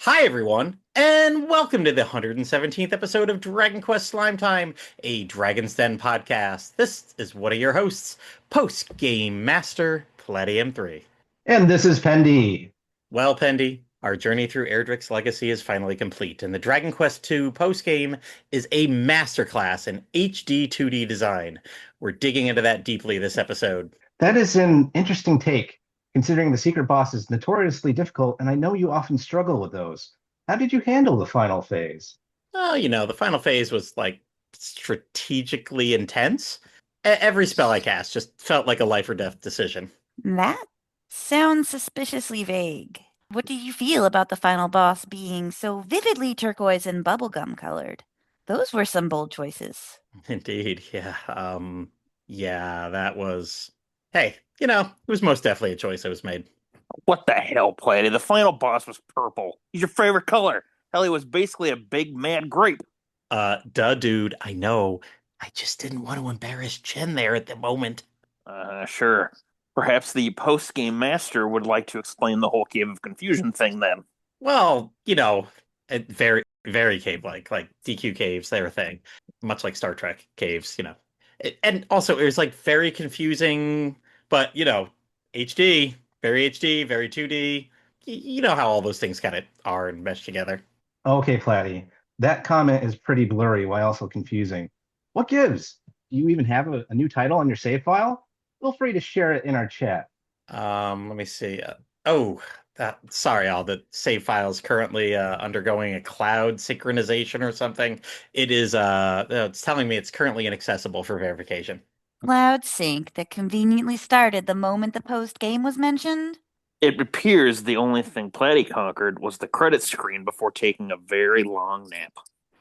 Hi, everyone, and welcome to the 117th episode of Dragon Quest Slime Time, a Dragon's Den podcast. This is one of your hosts, Post Game Master Plattym3. And this is Pendy. Well, Pendy, our journey through Erdrick's legacy is finally complete, and the Dragon Quest II postgame is a masterclass in HD 2D design. We're digging into that deeply this episode. That is an interesting take, considering the secret boss is notoriously difficult, and I know you often struggle with those. How did you handle the final phase? Oh, the final phase was like strategically intense. Every spell I cast just felt like a life or death decision. That sounds suspiciously vague. What do you feel about the final boss being so vividly turquoise and bubblegum colored? Those were some bold choices. Indeed, yeah. Yeah, that was. Hey, it was most definitely a choice that was made. What the hell, Platy? The final boss was purple. He's your favorite color. Hell, he was basically a big mad grape. Duh, dude, I know. I just didn't want to embarrass Jen there at the moment. Sure. Perhaps the post-game master would like to explain the whole Cave of Confusion thing then. Well, very, very cave-like DQ caves, they're a thing. Much like Star Trek caves. And also, it was like very confusing, but, HD, very HD, very 2D. You know how all those things kind of are and mesh together. Okay, Platty, that comment is pretty blurry while also confusing. What gives? Do you even have a new title on your save file? Feel free to share it in our chat. Let me see. Oh, sorry, all the save files currently undergoing a cloud synchronization or something. It's telling me it's currently inaccessible for verification. Cloud sync that conveniently started the moment the post game was mentioned? It appears the only thing Platy conquered was the credit screen before taking a very long nap.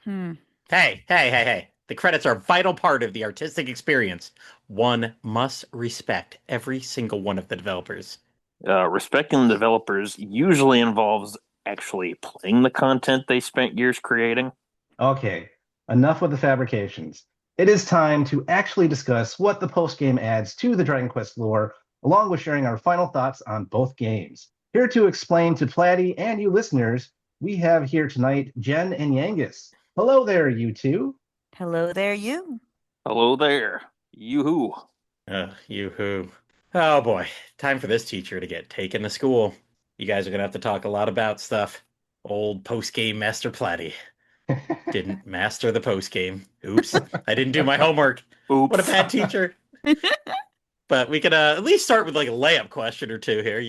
Hmm. Hey, hey, hey, hey. The credits are a vital part of the artistic experience. One must respect every single one of the developers. Respecting the developers usually involves actually playing the content they spent years creating. Okay, enough with the fabrications. It is time to actually discuss what the post-game adds to the Dragon Quest lore, along with sharing our final thoughts on both games. Here to explain to Platty and you listeners, we have here tonight Jen and Yangus. Hello there, you two. Hello there, you. Hello there. Yoo-hoo. Yoo-hoo. Oh boy, time for this teacher to get taken to school. You guys are gonna have to talk a lot about stuff. Old post-game Master Platy. Didn't master the post-game. Oops, I didn't do my homework. What a Oops. bad teacher. But we could at least start with like a layup question or two here.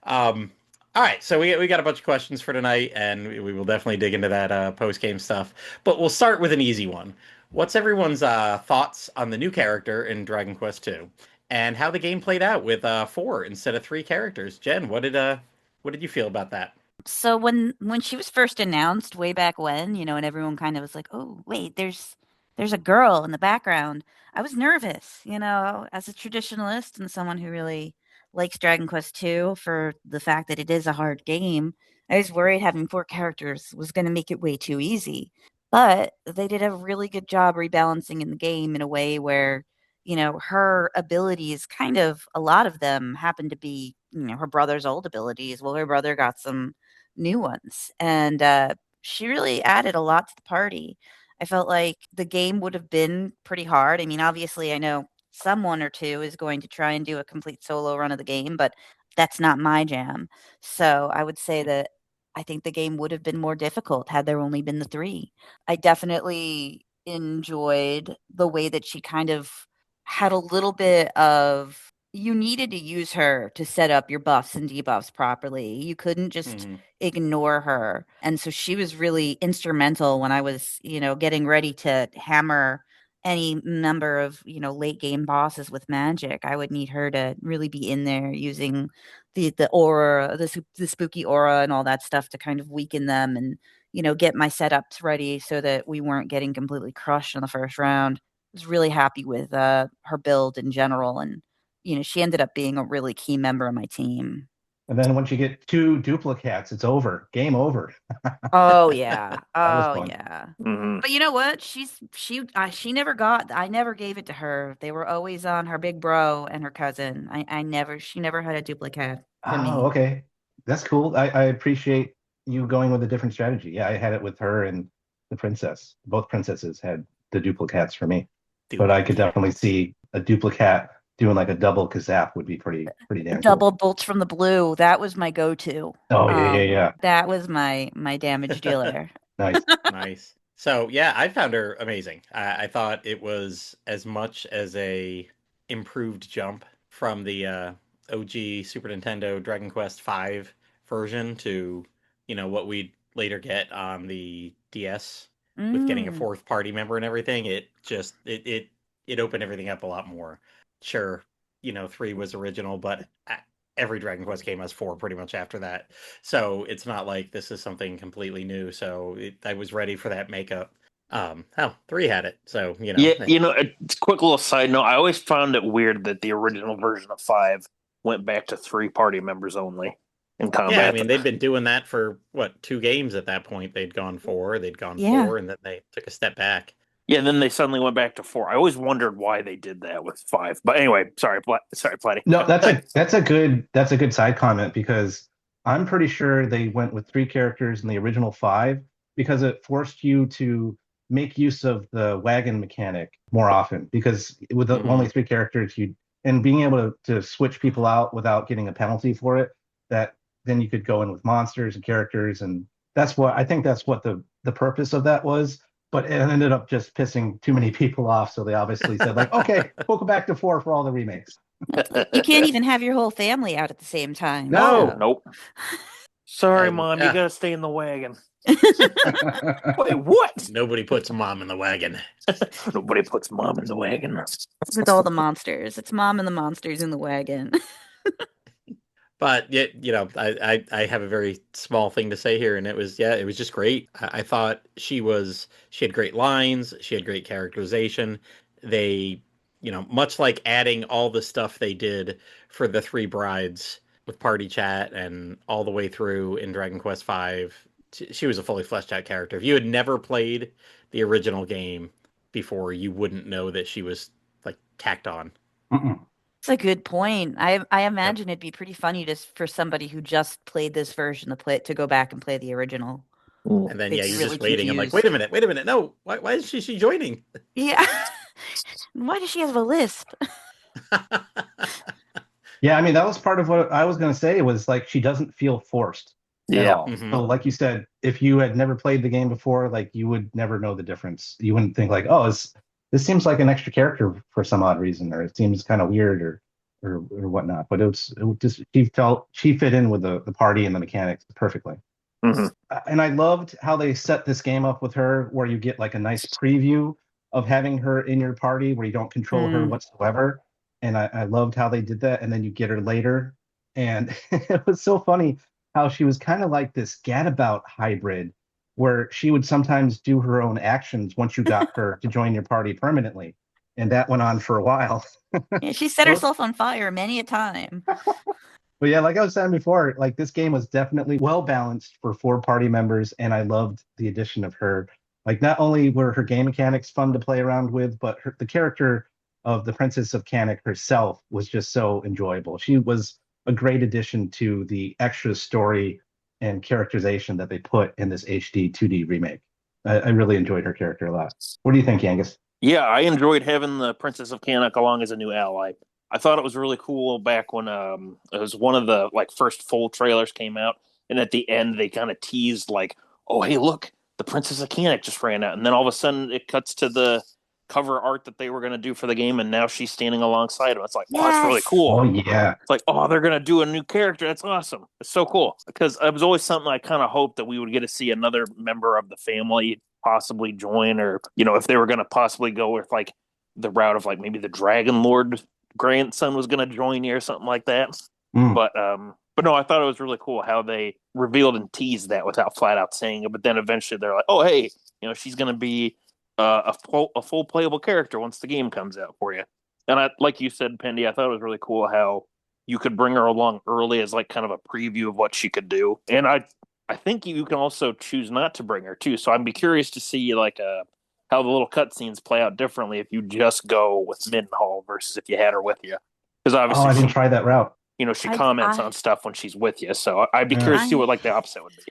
All right, so we got a bunch of questions for tonight, and we will definitely dig into that post-game stuff. But we'll start with an easy one. What's everyone's thoughts on the new character in Dragon Quest II, and how the game played out with four instead of three characters? Jen, what did you feel about that? So when she was first announced way back when, and everyone kind of was like, "Oh, wait, there's a girl in the background." I was nervous, as a traditionalist and someone who really likes Dragon Quest II for the fact that it is a hard game. I was worried having four characters was going to make it way too easy. But they did a really good job rebalancing in the game in a way where, her abilities kind of a lot of them happen to be, her brother's old abilities. Well, her brother got some new ones. And she really added a lot to the party. I felt like the game would have been pretty hard. I mean, obviously, I know someone or two is going to try and do a complete solo run of the game, but that's not my jam. So I would say that I think the game would have been more difficult had there only been the three. I definitely enjoyed the way that she kind of had a little bit of you needed to use her to set up your buffs and debuffs properly. You couldn't just Mhm. ignore her. And so she was really instrumental when I was, getting ready to hammer any number of, late game bosses with magic. I would need her to really be in there using the aura, the spooky aura and all that stuff to kind of weaken them and, get my setups ready so that we weren't getting completely crushed in the first round. I was really happy with her build in general, and she ended up being a really key member of my team. And then once you get two duplicates, it's over. Game over. Oh yeah. That was Oh fun. yeah. Mhm. But you know what? She never got. I never gave it to her. They were always on her big bro and her cousin. I never. She never had a duplicate for Oh, me. okay. That's cool. I appreciate you going with a different strategy. Yeah, I had it with her and the princess. Both princesses had the duplicates for me, but I could definitely see a duplicate doing like a double kazap would be pretty damn cool. Double bolts from the blue. That was my go-to. Oh yeah. That was my damage dealer. Nice. Nice. So yeah, I found her amazing. I thought it was as much as a improved jump from the OG Super Nintendo Dragon Quest V version to, what we'd later get on the DS with getting a fourth party member and everything. It just it opened everything up a lot more. Sure, 3 was original, but every Dragon Quest game has 4 pretty much after that. So it's not like this is something completely new. So I was ready for that makeup. 3 had it. So, Yeah, a quick little side note. I always found it weird that the original version of 5 went back to 3 party members only in combat. Yeah, I mean, they'd been doing that for, 2 games at that point. They'd gone 4, and then they took a step back. Yeah, and then they suddenly went back to 4. I always wondered why they did that with 5. But anyway, sorry, Platy. No, that's a good side comment because I'm pretty sure they went with 3 characters in the original 5 because it forced you to make use of the wagon mechanic more often because with only 3 characters and being able to switch people out without getting a penalty for it, that then you could go in with monsters and characters, and that's what the purpose of that was. But it ended up just pissing too many people off, so they obviously said, like, okay, we'll go back to 4 for all the remakes. You can't even have your whole family out at the same time. No. Nope. Sorry, And, Mom, you gotta stay in the wagon. Wait, what? Nobody puts Mom in the wagon. Nobody puts Mom in the wagon. With all the monsters. It's Mom and the monsters in the wagon. But yet, I have a very small thing to say here, and it was just great. I thought she had great lines, she had great characterization. They, much like adding all the stuff they did for the 3 brides with party chat and all the way through in Dragon Quest V, she was a fully fleshed out character. If you had never played the original game before, you wouldn't know that she was like tacked on. It's a good point. I imagine it'd be pretty funny for somebody who just played this version to go back and play the original. And then you're really just waiting. confused. I'm like, wait a minute. No, why is she joining? Yeah. Why does she have a lisp? Yeah, I mean that was part of what I was going to say was like she doesn't feel forced at all. Mm-hmm. So like you said, if you had never played the game before, like you would never know the difference. You wouldn't think like, oh, this seems like an extra character for some odd reason, or it seems kind of weird or whatnot. But she fit in with the party and the mechanics perfectly. Mm-hmm. And I loved how they set this game up with her, where you get like a nice preview of having her in your party, where you don't control her whatsoever. And I loved how they did that. And then you get her later, and it was so funny how she was kind of like this gadabout hybrid, where she would sometimes do her own actions once you got her to join your party permanently. And that went on for a while. Yeah, she set herself on fire many a time. But yeah, like I was saying before, like this game was definitely well balanced for 4 party members, and I loved the addition of her. Like not only were her game mechanics fun to play around with, but the character of the Princess of Canic herself was just so enjoyable. She was a great addition to the extra story and characterization that they put in this HD 2D remake. I really enjoyed her character a lot. What do you think, Yangus? Yeah, I enjoyed having the Princess of Canic along as a new ally. I thought it was really cool back when it was one of the first full trailers came out, and at the end they kind of teased like, "Oh, hey, look, the Princess of Canic just ran out," and then all of a sudden it cuts to the cover art that they were going to do for the game, and now she's standing alongside him. It's like, oh, that's really cool. Oh yeah, it's like, oh, they're going to do a new character. That's awesome. It's so cool because it was always something I kind of hoped that we would get to see another member of the family possibly join, or if they were going to possibly go with like the route of like maybe the Dragon Lord grandson was going to join you or something like that. But no, I thought it was really cool how they revealed and teased that without flat out saying it. But then eventually they're like, oh, hey, she's going to be a full playable character once the game comes out for you. And I, like you said, Pendy, I thought it was really cool how you could bring her along early as like kind of a preview of what she could do. And I think you can also choose not to bring her too. So I'd be curious to see like how the little cutscenes play out differently if you just go with Middenhall versus if you had her with you. Because obviously, I didn't try that route. She comments on stuff when she's with you. So I'd be curious to see what like the opposite would be.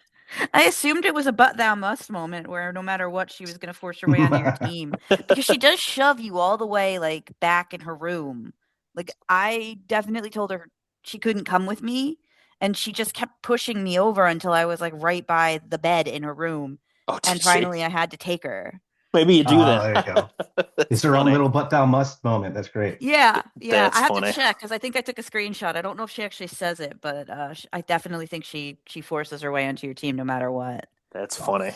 I assumed it was a but thou must moment where no matter what, she was going to force her way onto your team because she does shove you all the way like back in her room. Like I definitely told her she couldn't come with me, and she just kept pushing me over until I was like right by the bed in her room, Oh, and did she? finally I had to take her. Maybe you do There you go. that. That's It's her own funny. little but thou must moment. That's great. Yeah, yeah. I That's have to funny. check because I think I took a screenshot. I don't know if she actually says it, but I definitely think she forces her way onto your team no matter what. That's Well, funny.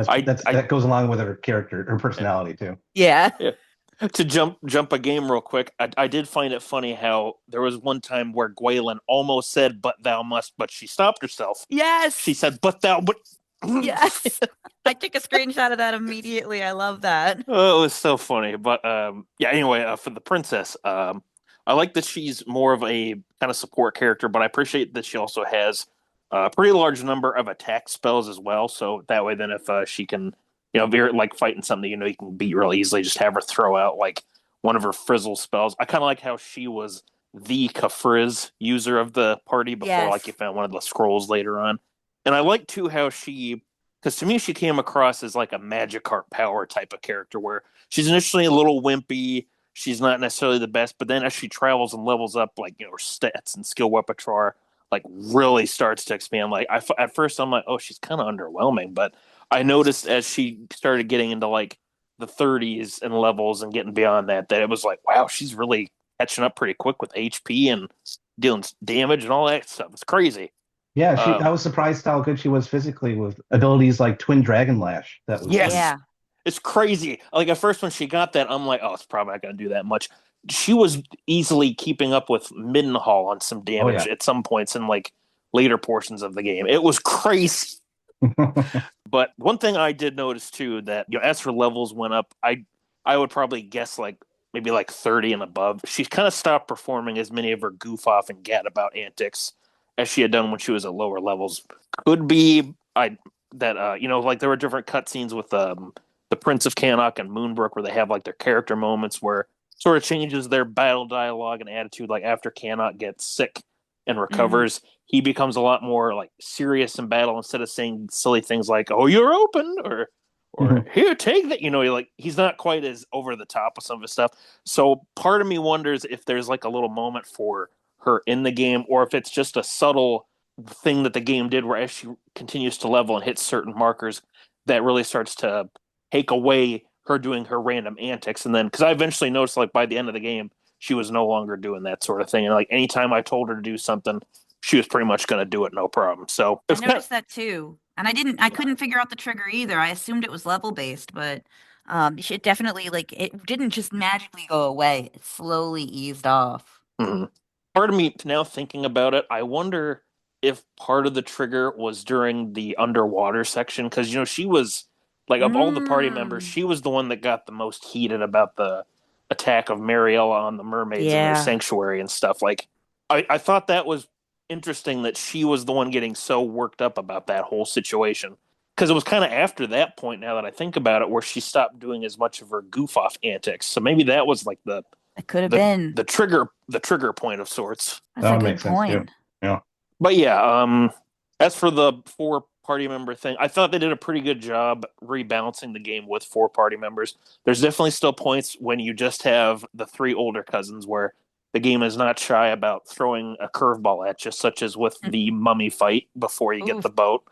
I that goes along with her character, her personality too. Yeah. yeah. To jump a game real quick, I did find it funny how there was one time where Gwaylin almost said "but thou must," but she stopped herself. She Yes. said "but thou," but Yes. I took a screenshot of that immediately. I love that. oh, it was so funny. But yeah. Anyway, for the princess, I like that she's more of a kind of support character, but I appreciate that she also has a pretty large number of attack spells as well. So that way, then if she can, if you're like fighting something you can beat really easily, just have her throw out like one of her frizzle spells. I kind of like how she was the Kafriz user of the party before, like you Yes. found one of the scrolls later on, and I like too how she because to me she came across as like a Magikarp power type of character where she's initially a little wimpy, she's not necessarily the best, but then as she travels and levels up, like her stats and skill repertoire like really starts to expand. Like at first I'm like, oh, she's kind of underwhelming, but I noticed as she started getting into like the 30s and levels and getting beyond that it was like, wow, she's really catching up pretty quick with HP and dealing damage and all that stuff. It's crazy. Yeah, I Um, was surprised how good she was physically with abilities like Twin Dragon Lash. That was pretty. yes, Yeah. it's crazy. Like at first when she got that, I'm like, oh, it's probably not going to do that much. She was easily keeping up with Middenhall on some Oh damage yeah. at some points in like later portions of the game. It was crazy. But one thing I did notice too that as her levels went up, I would probably guess like maybe like 30 and above. She kind of stopped performing as many of her goof off and gadabout antics as she had done when she was at lower levels. Could be I that like there were different cutscenes with the Prince of Cannock and Moonbrook where they have like their character moments where sort of changes their battle dialogue and attitude. Like after Cannock gets sick and Hmm. recovers, he becomes a lot more like serious in battle instead of saying silly things like "Oh, you're open" or "Here, take that." Like he's not quite as over the top with some of his stuff. So part of me wonders if there's like a little moment for her in the game, or if it's just a subtle thing that the game did where as she continues to level and hits certain markers, that really starts to take away her doing her random antics. And then because I eventually noticed like by the end of the game, she was no longer doing that sort of thing. And like anytime I told her to do something, she was pretty much going to do it no problem. So I it's kind of, noticed that too. And I couldn't figure out the trigger either. I assumed it was level based, but it definitely like it didn't just magically go away. It slowly eased off. mm. Part of me now thinking about it, I wonder if part of the trigger was during the underwater section because she was like of all the party members, Mm. she was the one that got the most heated about the attack of Mariella on the mermaids in their Yeah. sanctuary and stuff. Like I thought that was interesting that she was the one getting so worked up about that whole situation. Because it was kind of after that point, now that I think about it, where she stopped doing as much of her goof off antics. So maybe that was like the It could have the been. the trigger point of sorts. That's That a would good make sense too. point. Yeah. But yeah, as for the four party member thing, I thought they did a pretty good job rebalancing the game with four party members. There's definitely still points when you just have the three older cousins where the game is not shy about throwing a curveball at you, such as with the mummy fight before you get Ooh. the boat.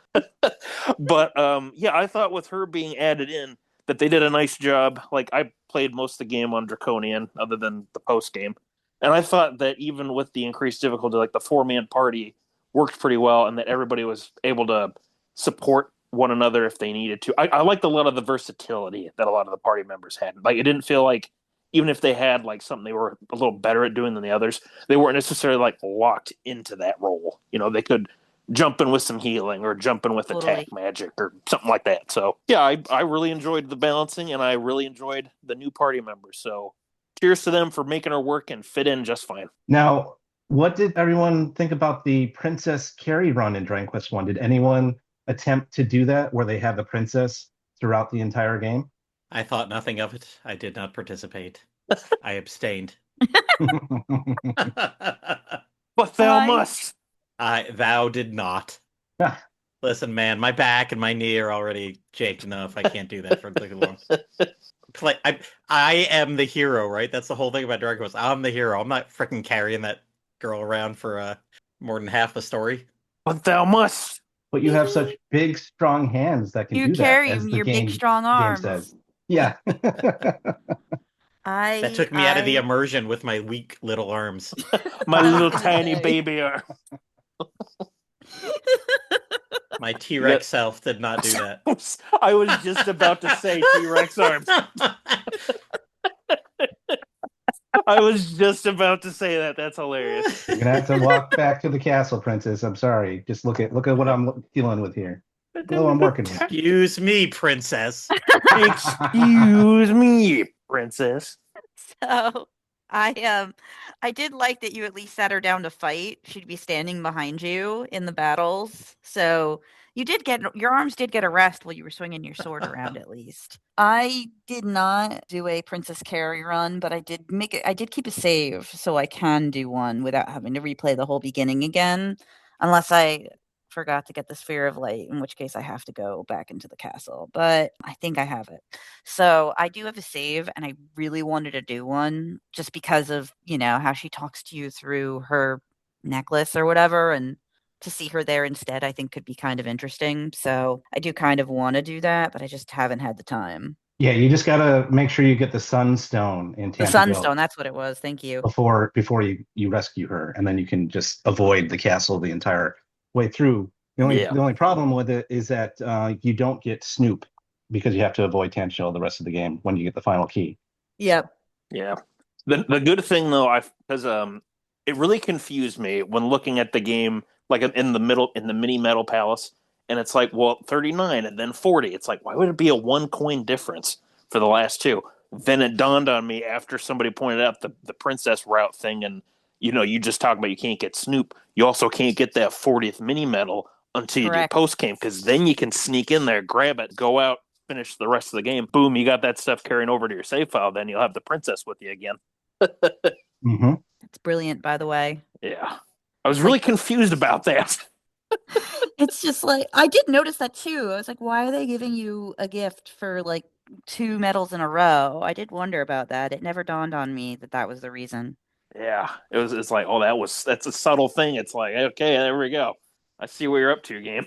But yeah, I thought with her being added in that they did a nice job. Like I played most of the game on Draconian, other than the post game, and I thought that even with the increased difficulty, like the 4-man party worked pretty well, and that everybody was able to support one another if they needed to. I liked a lot of the versatility that a lot of the party members had. Like it didn't feel like even if they had like something they were a little better at doing than the others, they weren't necessarily like locked into that role. They could jump in with some healing or jump in with attack Totally. magic or something like that. So yeah, I really enjoyed the balancing and I really enjoyed the new party members. So cheers to them for making her work and fit in just fine. Now, what did everyone think about the Princess Carrie run in Dragon Quest One? Did anyone attempt to do that where they have the princess throughout the entire game? I thought nothing of it. I did not participate. I abstained. But thou I must. Thou did not. Listen, man, my back and my knee are already jaked enough. I can't do that for too long. I am the hero, right? That's the whole thing about Dragon Quest. I'm the hero. I'm not freaking carrying that girl around for more than half the story. But thou must. But you have such big, strong hands that can You do that, carry as the your big, game strong game arms. says. Yeah. That took me out of the immersion with my weak little arms. My little tiny baby arm. My T-Rex self did not do that. I was just about to say T-Rex arms. I was just about to say that. That's hilarious. You're gonna have to walk back to the castle, Princess. I'm sorry. Just look at what I'm dealing with here. Oh, I'm working with. Excuse me, Princess. Excuse me, Princess. So I did like that you at least sat her down to fight. She'd be standing behind you in the battles. So your arms did get a rest while you were swinging your sword around at least. I did not do a Princess Carry run, but I did keep a save so I can do one without having to replay the whole beginning again, unless I forgot to get the Sphere of Light, in which case I have to go back into the castle. But I think I have it. So I do have a save, and I really wanted to do one just because of, how she talks to you through her necklace or whatever, and to see her there instead, I think could be kind of interesting. So I do kind of want to do that, but I just haven't had the time. Yeah, you just gotta make sure you get the Sunstone in The Tampa Sunstone, that's what it was. Thank you. before you rescue her, and then you can just avoid the castle the entire way through. The only problem with it is that you don't get Snoop because you have to avoid Tanshell the rest of the game when you get the final key. Yep. Yeah. The good thing though, because it really confused me when looking at the game, like in the mini metal palace, and it's like, well, 39 and then 40. It's like, why would it be a 1 coin difference for the last two? Then it dawned on me after somebody pointed out the princess route thing, and you just talk about you can't get Snoop. You also can't get that 40th mini medal until you do post game, because then you can sneak in there, grab it, go out, finish the rest of the game. Boom, you got that stuff carrying over to your save file. Then you'll have the princess with you again. Mm-hmm. That's brilliant, by the way. Yeah. I was really confused about that. It's just like, I did notice that too. I was like, why are they giving you a gift for like 2 medals in a row? I did wonder about that. It never dawned on me that was the reason. Yeah. It's like, oh, that's a subtle thing. It's like, okay, there we go. I see what you're up to, game.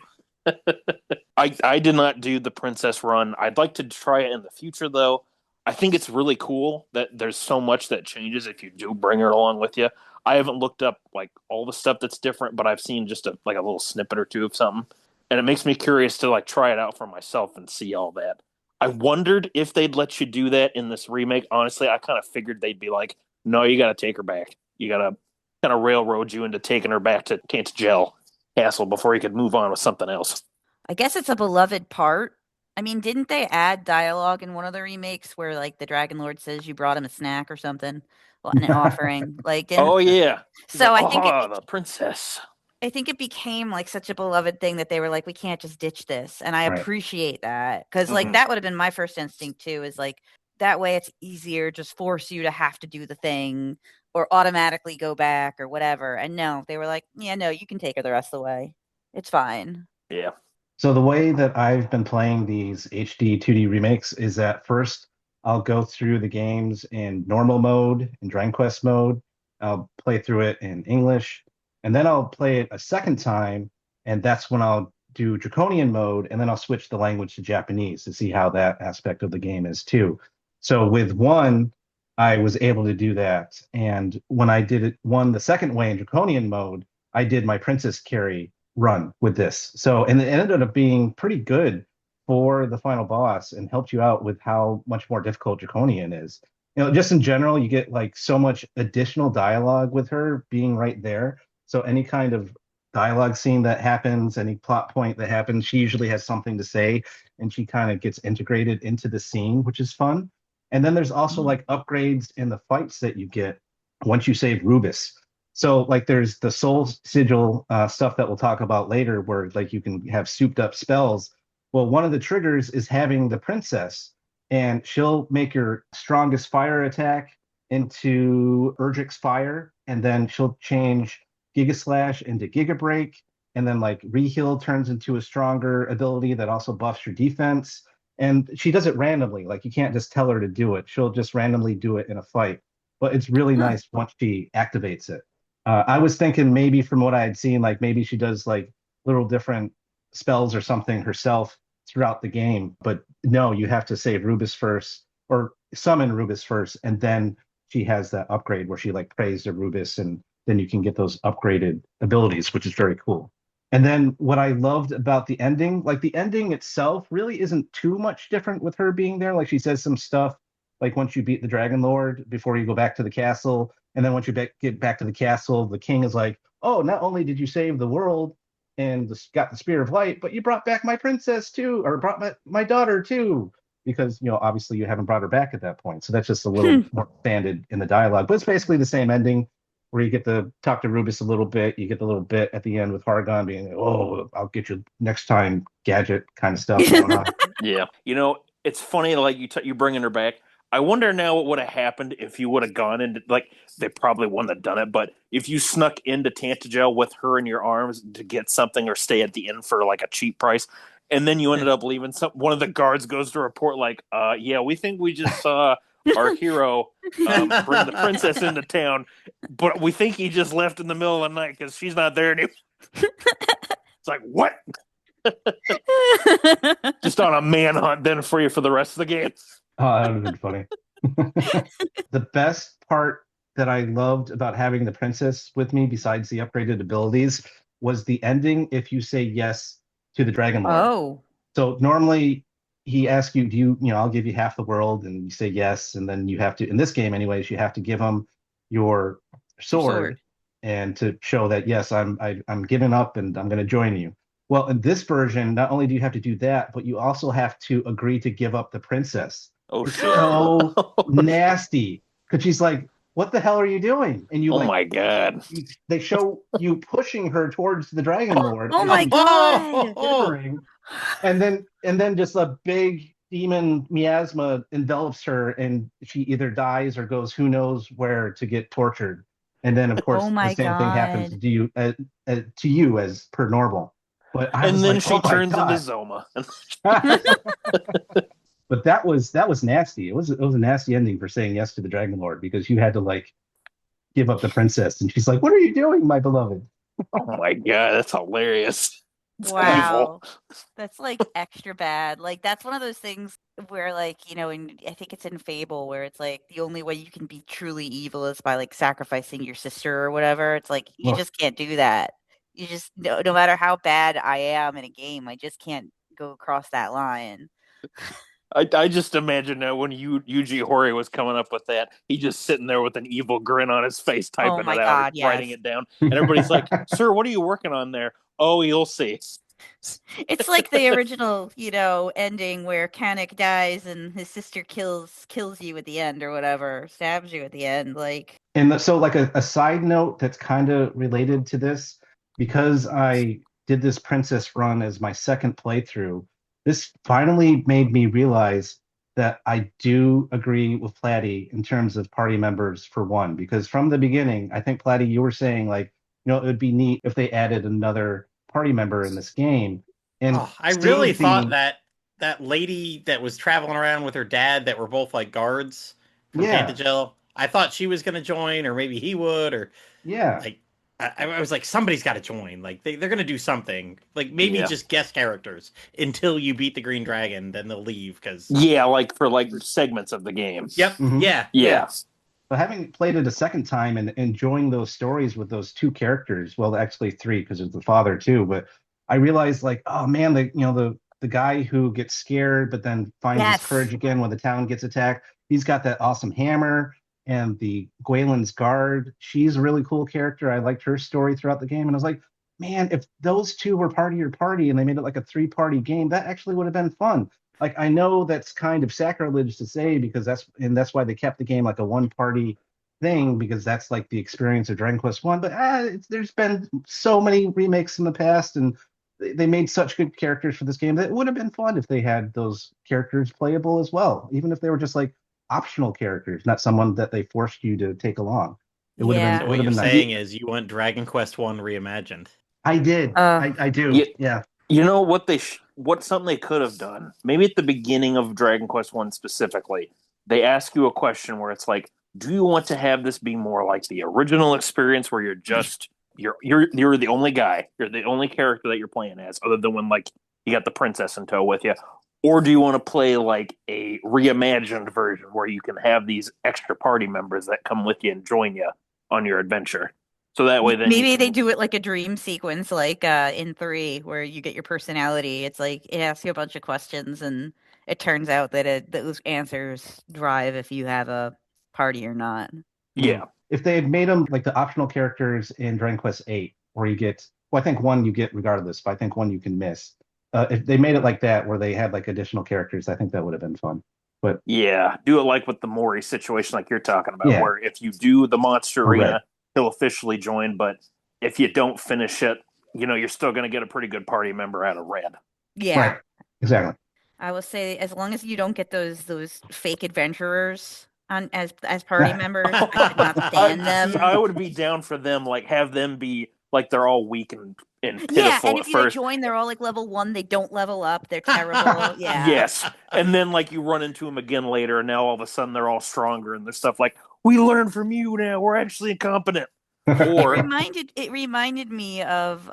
I did not do the princess run. I'd like to try it in the future, though. I think it's really cool that there's so much that changes if you do bring her along with you. I haven't looked up like all the stuff that's different, but I've seen just a little snippet or two of something, and it makes me curious to like try it out for myself and see all that. I wondered if they'd let you do that in this remake. Honestly, I kind of figured they'd be like, "No, you got to take her back. You got to kind of railroad you into taking her back to Tanshell Castle before you could move on with something else." I guess it's a beloved part. I mean, didn't they add dialogue in one of the remakes where like the Dragon Lord says you brought him a snack or something? Well, an offering. Like, oh yeah. So like, I think the princess. I think it became like such a beloved thing that they were like, we can't just ditch this. And I appreciate that. Because like that would have been my first instinct too, is like that way it's easier, just force you to have to do the thing or automatically go back or whatever. And no, they were like, yeah, no, you can take her the rest of the way. It's fine. Yeah. So the way that I've been playing these HD 2D remakes is that first I'll go through the games in normal mode, in Dragon Quest mode. I'll play through it in English, and then I'll play it a second time, and that's when I'll do Draconian mode, and then I'll switch the language to Japanese to see how that aspect of the game is too. So with one, I was able to do that, and when I did it the second way in Draconian mode, I did my Princess Carry run with this. So, and it ended up being pretty good for the final boss and helped you out with how much more difficult Draconian is. Just in general, you get like so much additional dialogue with her being right there. So any kind of dialogue scene that happens, any plot point that happens, she usually has something to say and she kind of gets integrated into the scene, which is fun. And then there's also like upgrades in the fights that you get once you save Rubis. So like there's the soul sigil stuff that we'll talk about later where like you can have souped up spells. Well, one of the triggers is having the princess, and she'll make your strongest fire attack into Urgix Fire, and then she'll change Giga Slash into Giga Break, and then like reheal turns into a stronger ability that also buffs your defense. And she does it randomly. Like you can't just tell her to do it. She'll just randomly do it in a fight. But it's really nice once she activates it. I was thinking maybe from what I had seen, like maybe she does like little different spells or something herself throughout the game. But no, you have to save Rubus first or summon Rubus first, and then she has that upgrade where she like prays to Rubus, and then you can get those upgraded abilities, which is very cool. And then what I loved about the ending, like the ending itself really isn't too much different with her being there. Like she says some stuff like once you beat the Dragon Lord before you go back to the castle. And then once you get back to the castle, the king is like, oh, not only did you save the world and got the Spear of Light, but you brought back my princess too, or brought my daughter too. Because, you know, obviously you haven't brought her back at that point. So that's just a little more expanded in the dialogue. But it's basically the same ending where you get to talk to Rubus a little bit. You get the little bit at the end with Hargon being, oh, I'll get you next time, gadget kind of stuff going on. Yeah. You know, it's funny, like you bringing her back. I wonder now what would have happened if you would have gone into, like, they probably wouldn't have done it, but if you snuck into Tantagel with her in your arms to get something or stay at the inn for like a cheap price, and then you ended up leaving, one of the guards goes to report like, yeah, we think we just saw our hero bring the princess into town, but we think he just left in the middle of the night because she's not there anymore. It's like, what? Just on a manhunt then for you for the rest of the game. Oh, that would have been funny. The best part that I loved about having the princess with me, besides the upgraded abilities, was the ending if you say yes to the Dragon Lord. Oh. So normally he asks you, I'll give you half the world, and you say yes, and then you have to, in this game anyways, you have to give him your sword. And to show that, yes, I'm giving up and I'm going to join you. Well, in this version, not only do you have to do that, but you also have to agree to give up the princess. Oh, it's shit. So nasty. Because she's like, what the hell are you doing? And you my God. They show you pushing her towards the Dragon Lord. Oh my God. Shivering, and then just a big demon miasma envelops her, and she either dies or goes who knows where to get tortured. And then, of course, the same thing happens to you as per normal. But and then she turns into Zoma. But that was nasty. It was a nasty ending for saying yes to the Dragon Lord, because you had to like give up the princess, and she's like, "What are you doing, my beloved?" Oh my God, that's hilarious. It's wow, that's like extra bad. Like that's one of those things where, like, I think it's in Fable where it's like the only way you can be truly evil is by like sacrificing your sister or whatever. It's like you just can't do that. You just no matter how bad I am in a game, I just can't go across that line. I just imagine that when Yuji Horii was coming up with that, he just sitting there with an evil grin on his face, typing it out, writing it down, and everybody's like, "Sir, what are you working on there?" "Oh, you'll see." It's like the original, ending where Kanik dies and his sister kills you at the end or whatever, stabs you at the end, like. And so, like a side note that's kind of related to this, because I did this princess run as my second playthrough. This finally made me realize that I do agree with Platy in terms of party members for one, because from the beginning, I think, Platy, you were saying like, it would be neat if they added another party member in this game. And I really thought that lady that was traveling around with her dad that were both like guards from Tantagel, I thought she was going to join, or maybe he would, or like, I was like, somebody's got to join. Like they're going to do something. Like maybe just guest characters until you beat the Green Dragon, then they'll leave because like for like segments of the game. Yep. Mm-hmm. Yeah. But having played it a second time and enjoying those stories with those two characters, well, actually three because there's the father too. But I realized like, oh man, the guy who gets scared but then finds his courage again when the town gets attacked. He's got that awesome hammer. And the Gwaelin's guard, she's a really cool character. I liked her story throughout the game. And I was like, man, if those two were part of your party and they made it like a 3-party game, that actually would have been fun. Like, I know that's kind of sacrilege to say because that's why they kept the game like a 1-party thing, because that's like the experience of Dragon Quest 1. But there's been so many remakes in the past, and they made such good characters for this game that it would have been fun if they had those characters playable as well, even if they were just like optional characters, not someone that they forced you to take along. It would have been. So what you're saying is you want Dragon Quest 1 reimagined. I did. I do. Yeah. You know what what something they could have done? Maybe at the beginning of Dragon Quest One specifically, they ask you a question where it's like, "Do you want to have this be more like the original experience where you're the only guy, you're the only character that you're playing as, other than when like you got the princess in tow with you, or do you want to play like a reimagined version where you can have these extra party members that come with you and join you on your adventure?" So that way, then Maybe they do it like a dream sequence, like in 3, where you get your personality. It's like it asks you a bunch of questions, and it turns out that those answers drive if you have a party or not. yeah. If they had made them like the optional characters in Dragon Quest VIII, where you get, well, I think one you get regardless, but I think one you can miss. If they made it like that, where they had like additional characters, I think that would have been fun. But Yeah, do it like with the Mori situation, like you're talking about, Yeah. where if you do the monster Or Red. arena, he'll officially join. But if you don't finish it, you're still going to get a pretty good party member out of Red. Yeah. Right. Exactly. I will say, as long as you don't get those fake adventurers on as party members, I could not stand them. I would be down for them, like have them be like they're all weak and pitiful Yeah, and at if you first. join, they're all like level 1. They don't level up. They're terrible. Yeah. Yes, and then like you run into them again later, and now all of a sudden they're all stronger, and there's stuff like, "We learn from you now. We're actually incompetent." Or It reminded me of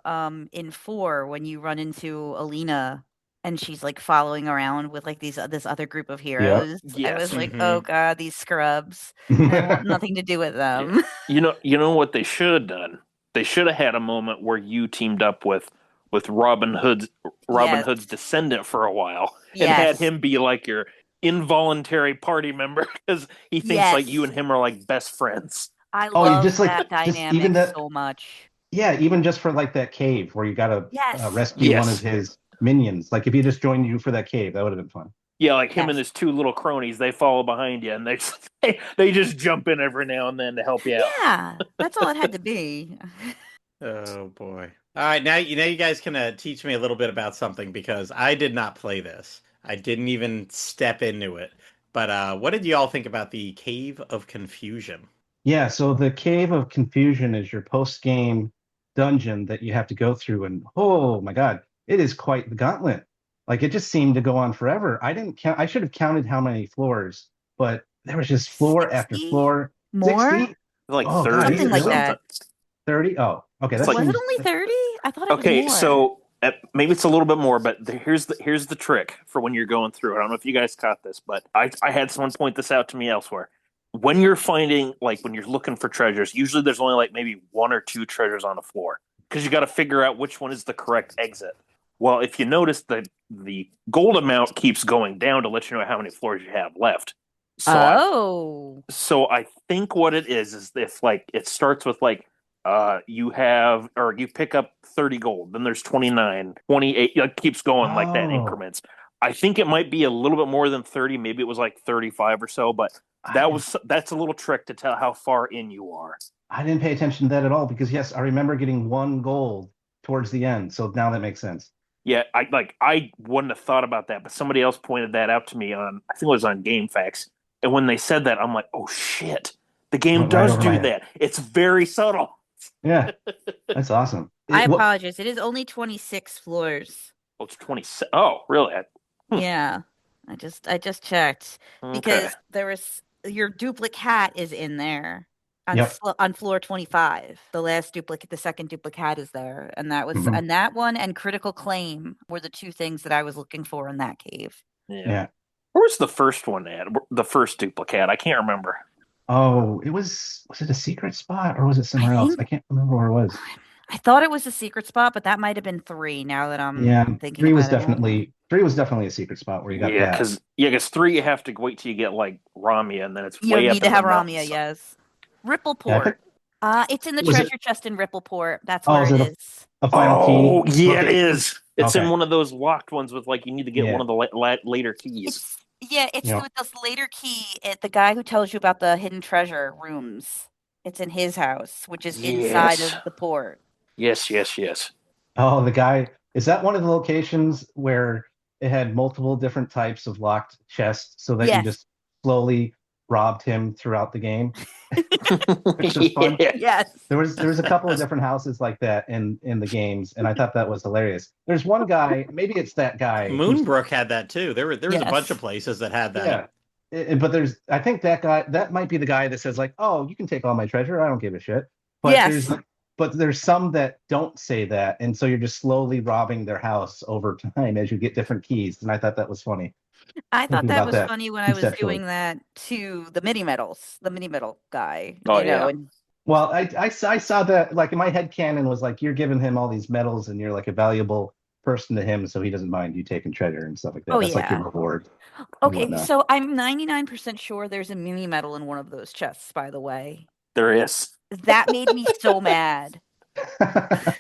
in 4 when you run into Alina and she's like following around with like this other group of heroes. I Yes. was like, Mhm. oh god, these scrubs. I want nothing to do with them. you know what they should have done? They should have had a moment where you teamed up with Robin Hood's Yes. descendant for a while, and Yes. had him be like your involuntary party member because he thinks like Yes. you and him are like best friends. I Oh, you love just, like, that just dynamic even that- so much. Yeah, even just for like that cave where you gotta Yes. rescue Yes. one of his minions. Like if he just joined you for that cave, that would have been fun. Yeah, like him Yes. and his two little cronies, they follow behind you, and they just jump in every now and then to help you out. Yeah, that's all it had to be. Oh boy! All right, now you guys can teach me a little bit about something because I did not play this. I didn't even step into it. But what did you all think about the Cave of Confusion? Yeah, so the Cave of Confusion is your post-game dungeon that you have to go through, and oh my God, it is quite the gauntlet. Like it just seemed to go on forever. I didn't count. I should have counted how many floors, but there was just floor after 60? floor. More? 60? Like Oh, 30 God, Something or like something. that. 30? Oh, okay. It's That like- Was it seems, only 30? I thought it was Okay, more. so maybe it's a little bit more, but here's the trick for when you're going through. I don't know if you guys caught this, but I had someone point this out to me elsewhere. When you're finding, like when you're looking for treasures, usually there's only like maybe 1 or 2 treasures on the floor because you got to figure out which one is the correct exit. Well, if you notice that the gold amount keeps going down to let you know how many floors you have left. So I think what it is if like it starts with like you pick up 30 gold, then there's 29, 28, it keeps going like that in Oh. increments. I think it might be a little bit more than 30, maybe it was like 35 or so, but that's a little trick to tell how far in you are. I didn't pay attention to that at all because yes, I remember getting 1 gold towards the end. So now that makes sense. Yeah, I wouldn't have thought about that, but somebody else pointed that out to me on, I think it was on GameFAQs. And when they said that, I'm like, oh shit, the game Went right does over my do head. that. It's very subtle. Yeah, that's awesome. I What- apologize. It is only 26 floors. Oh, it's 20. Oh, really? Yeah. I just checked Okay. because there was your duplicate hat is in there on Yep. on floor 25. The second duplicate is there, and that was Mhm. and that one and critical claim were the 2 things that I was looking for in that cave. Yeah. Where's the first one at? The first duplicate? I can't remember. Oh, was it a secret spot or was it somewhere else? think- I can't remember where it was. I thought it was a secret spot, but that might have been 3. Now that I'm Yeah, thinking three was about it. definitely a secret spot where you got Yeah, that. because 3 you have to wait till you get like Ramia, and then it's You way up need to in the have mountains. Ramia, yes. Rippleport. Yeah, I think- It's in the Was it- treasure chest in Rippleport. That's Oh, where is it it is. A final Oh, key. yeah, it Okay. is. It's in Okay. one of those locked ones with like you need to get Yeah. one of the later keys. It's Yeah. with this later key. The guy who tells you about the hidden treasure rooms. It's in his house, which is inside Yes. of the port. Yes. Oh, the guy, is that one of the locations where it had multiple different types of locked chests so that you Yes. just slowly robbed him throughout the game, which was fun. Yeah. Yes. There was a couple of different houses like that in the games, and I thought that was hilarious. There's one guy, maybe it's that guy who's Moonbrook had that too. There was a bunch of Yes. places that had that. yeah. But I think that guy that might be the guy that says like, "Oh, you can take all my treasure. I don't give a shit." But Yes. there's some that don't say that, and so you're just slowly robbing their house over time as you get different keys. And I thought that was funny. I thought Thinking that about was that funny when I was conceptually. doing that to the mini medals, the mini medal guy, Oh, you know, yeah. and Well, I saw that like in my head canon was like you're giving him all these medals and you're like a valuable person to him, so he doesn't mind you taking treasure and stuff like that. oh That's like your yeah. reward and Okay, whatnot. so I'm 99% sure there's a mini medal in one of those chests, by the way. There is. That made me so mad. I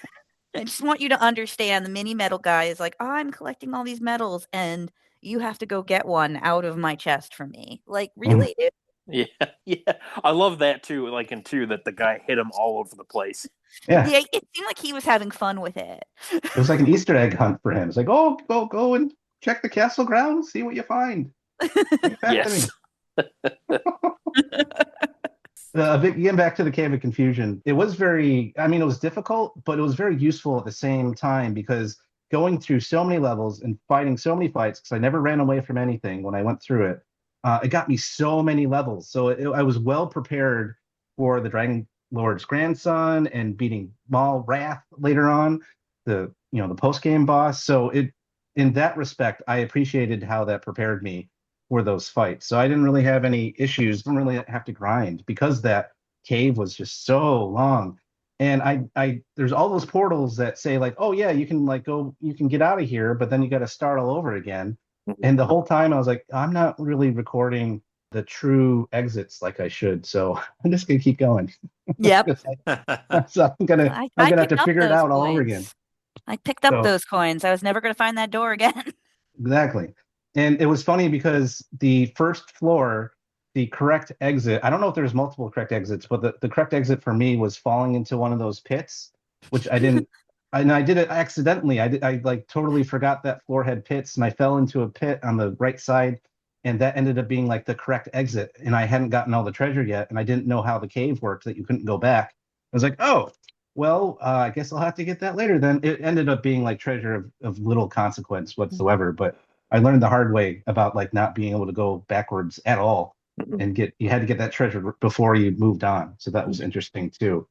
just want you to understand the mini medal guy is like, oh, I'm collecting all these medals and you have to go get one out of my chest for me. Like, really, dude? Yeah, yeah. I love that too. Like in two, that the guy hit him all over the place. Yeah, Yeah, it seemed like he was having fun with it. it was like an Easter egg hunt for him. It's like, oh, go and check the castle grounds, see what you find. Bring it back to me. Yes. Getting back to the Cave of Confusion, it was very, I mean, it was difficult, but it was very useful at the same time because going through so many levels and fighting so many fights, because I never ran away from anything when I went through it, it got me so many levels. So I was well prepared for the Dragon Lord's grandson and beating Maul Wrath later on, the post game boss. So in that respect, I appreciated how that prepared me for those fights. So I didn't really have any issues, didn't really have to grind because that cave was just so long. And I there's all those portals that say like, oh yeah, you can like go, you can get out of here, but then you got to start all over again. And the whole time I was like, I'm not really recording the true exits like I should, so I'm just gonna keep going. Yep. So I'm I gonna have to picked up figure it those out all over again. coins. I picked up So those coins. I was never going to find that door again. exactly. And it was funny because the first floor, the correct exit, I don't know if there's multiple correct exits, but the correct exit for me was falling into one of those pits, which I didn't, and I did it accidentally. I like totally forgot that floor had pits and I fell into a pit on the right side. And that ended up being like the correct exit. And I hadn't gotten all the treasure yet. And I didn't know how the cave worked, that you couldn't go back. I was like, oh, well, I guess I'll have to get that later then. It ended up being like treasure of little consequence whatsoever. But I learned the hard way about like not being able to go backwards at all and you had to get that treasure before you moved on. So that was interesting too.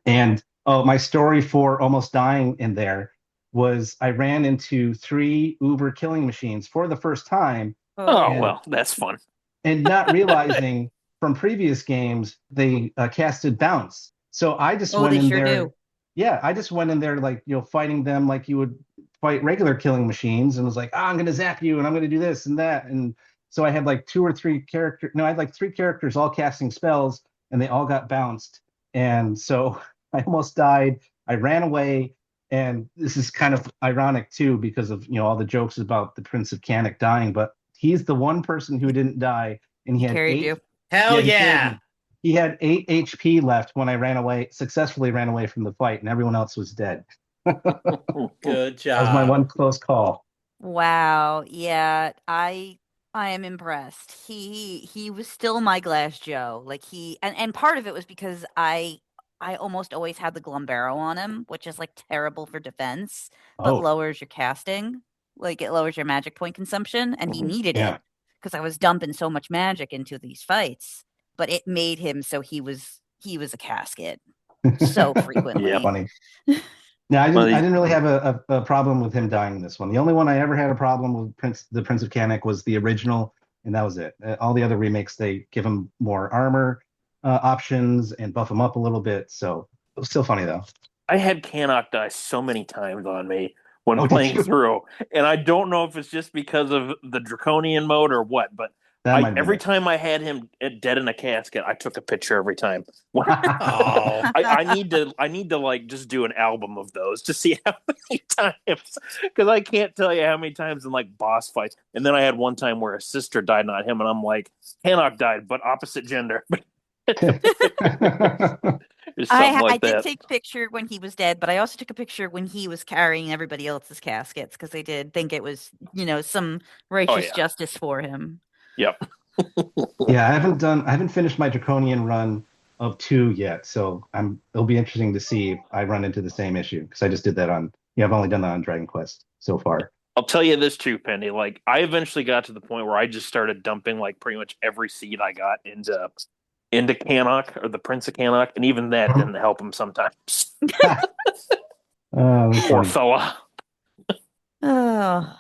And oh, my story for almost dying in there was I ran into 3 Uber killing machines for the first time Oh, and well, that's fun. not realizing from previous games they casted bounce. So I just Oh, went they in sure there. do. Yeah, I just went in there like fighting them like you would fight regular killing machines, and was like, I'm gonna zap you, and I'm gonna do this and that, and so I had like 2 or 3 characters. No, I had like 3 characters all casting spells, and they all got bounced, and so I almost died. I ran away, and this is kind of ironic too because of all the jokes about the Prince of Canuck dying, but he's the one person who didn't die, and he He had carried eight. you. Hell Yeah, he carried yeah. me. He had 8 HP left when I successfully ran away from the fight, and everyone else was dead. Good That was my job. one close call. Wow. Yeah, I am impressed. He was still my glass Joe. Like and part of it was because I almost always had the Glumbarrow on him, which is like terrible for defense, but Oh, lowers your casting. Like it lowers your magic point consumption, and he needed yeah. it because I was dumping so much magic into these fights. But it made him so he was a casket so Yep. frequently. Funny. Yeah, I Well, didn't really have a problem with him dying in this one. The only one I ever had a problem with the Prince of Canuck was the original, and that was it. All the other remakes, they give him more armor options and buff him up a little bit. So it was still funny though. I had Canuck die so many times on me when Oh, did playing you? through, and I don't know if it's just because of the draconian mode or what, but That might have been every it. time I had him dead in a casket, I took a picture every time. Oh. I need to like just do an album of those to see how many times, because I can't tell you how many times in like boss fights. And then I had one time where a sister died, not him, and I'm like, Canuck died, but opposite gender. There's something I like did that. take a picture when he was dead, but I also took a picture when he was carrying everybody else's caskets because they did think it was, some Oh righteous yeah, justice for him. yep. Yeah, I haven't finished my draconian run of 2 yet, so it'll be interesting to see if I run into the same issue because I just did that on, yeah, I've only done that on Dragon Quest so far. I'll tell you this too, Penny. Like I eventually got to the point where I just started dumping like pretty much every seed I got into Cannock or the Prince of Cannock, and even that didn't help him sometimes. That's Poor funny. fella. Oh,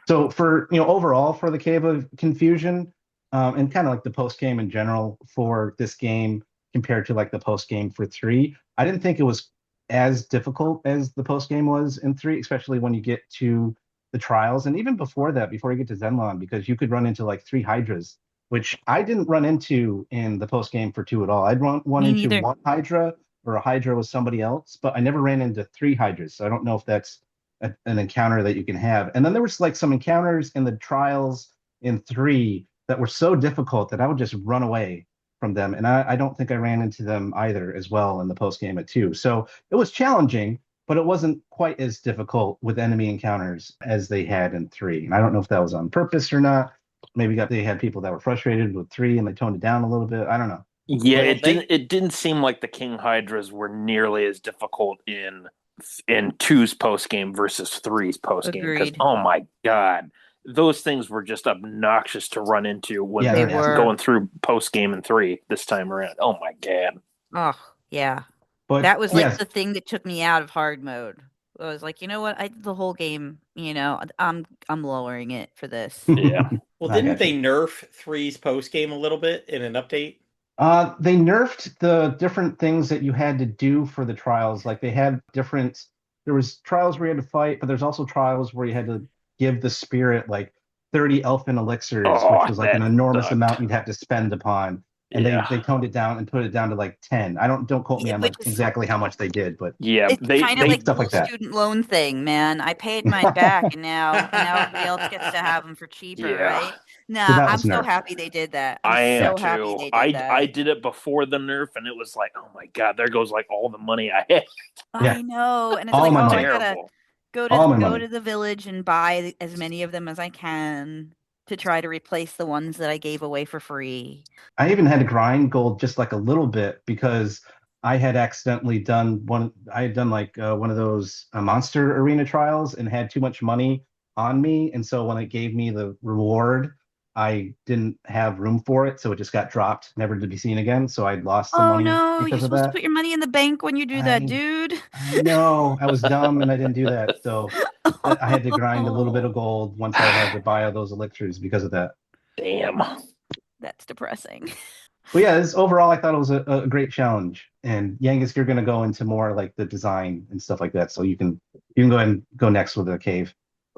So for, overall for the Cave of Confusion, and kind of like the post game in general for this game compared to like the post game for 3, I didn't think it was as difficult as the post game was in 3, especially when you get to the trials and even before that, before you get to Zenlong, because you could run into like 3 Hydras, which I didn't run into in the post game for 2 at all. I'd run me into neither. one Hydra or a Hydra with somebody else, but I never ran into 3 Hydras. So I don't know if that's an encounter that you can have. And then there was like some encounters in the trials in 3 that were so difficult that I would just run away from them. And I don't think I ran into them either as well in the post game at 2. So it was challenging, but it wasn't quite as difficult with enemy encounters as they had in 3. And I don't know if that was on purpose or not. Maybe they had people that were frustrated with 3 and they toned it down a little bit. I don't know. Yeah, Well, it didn't seem like the King Hydras were nearly as difficult in two's post game versus three's post game because Agreed. oh my god, those things were just obnoxious to run into when Yeah, They they're nasty. were. going through post game and 3 this time around. Oh my god. Oh, yeah. But That was like yes, the thing that took me out of hard mode. I was like, you know what? I did the whole game, I'm lowering it for this. Yeah. well, I didn't got they you. nerf three's post game a little bit in an update? They nerfed the different things that you had to do for the trials. Like they had different, there was trials where you had to fight, but there's also trials where you had to give the spirit like 30 elfin elixirs, which Oh, was like an that enormous sucked. amount you'd have to spend upon. And they Yeah. toned it down and put it down to like 10. Don't quote me Yeah, on which like is exactly how much they did, but Yeah, it's kind of like the stuff whole like that. student loan thing, man. I paid mine back and now everybody else gets to have them for cheaper, yeah. right? So Nah, that I'm was so nerfed. happy they did that. I'm I am Yeah. so happy too. they did I that. did it before the nerf, and it was like, oh my god, there goes like all the money I had. Yeah. I know, and it's All like, my oh, I money. gotta Terrible. All my go money. to the village and buy as many of them as I can to try to replace the ones that I gave away for free. I even had to grind gold just like a little bit because I had accidentally done one. I had done like one of those monster arena trials and had too much money on me, and so when it gave me the reward, I didn't have room for it, so it just got dropped, never to be seen again. So I lost some Oh money no, you're because of supposed to that. put your money in the bank when you do that, I dude. I know I was dumb and I didn't do that, so I had to grind a little bit of gold once I had to buy all those elixirs because of that. Damn. That's depressing. But yeah, overall, I thought it was a great challenge. And Yangus, you're going to go into more like the design and stuff like that, so you can go ahead and go next with the cave.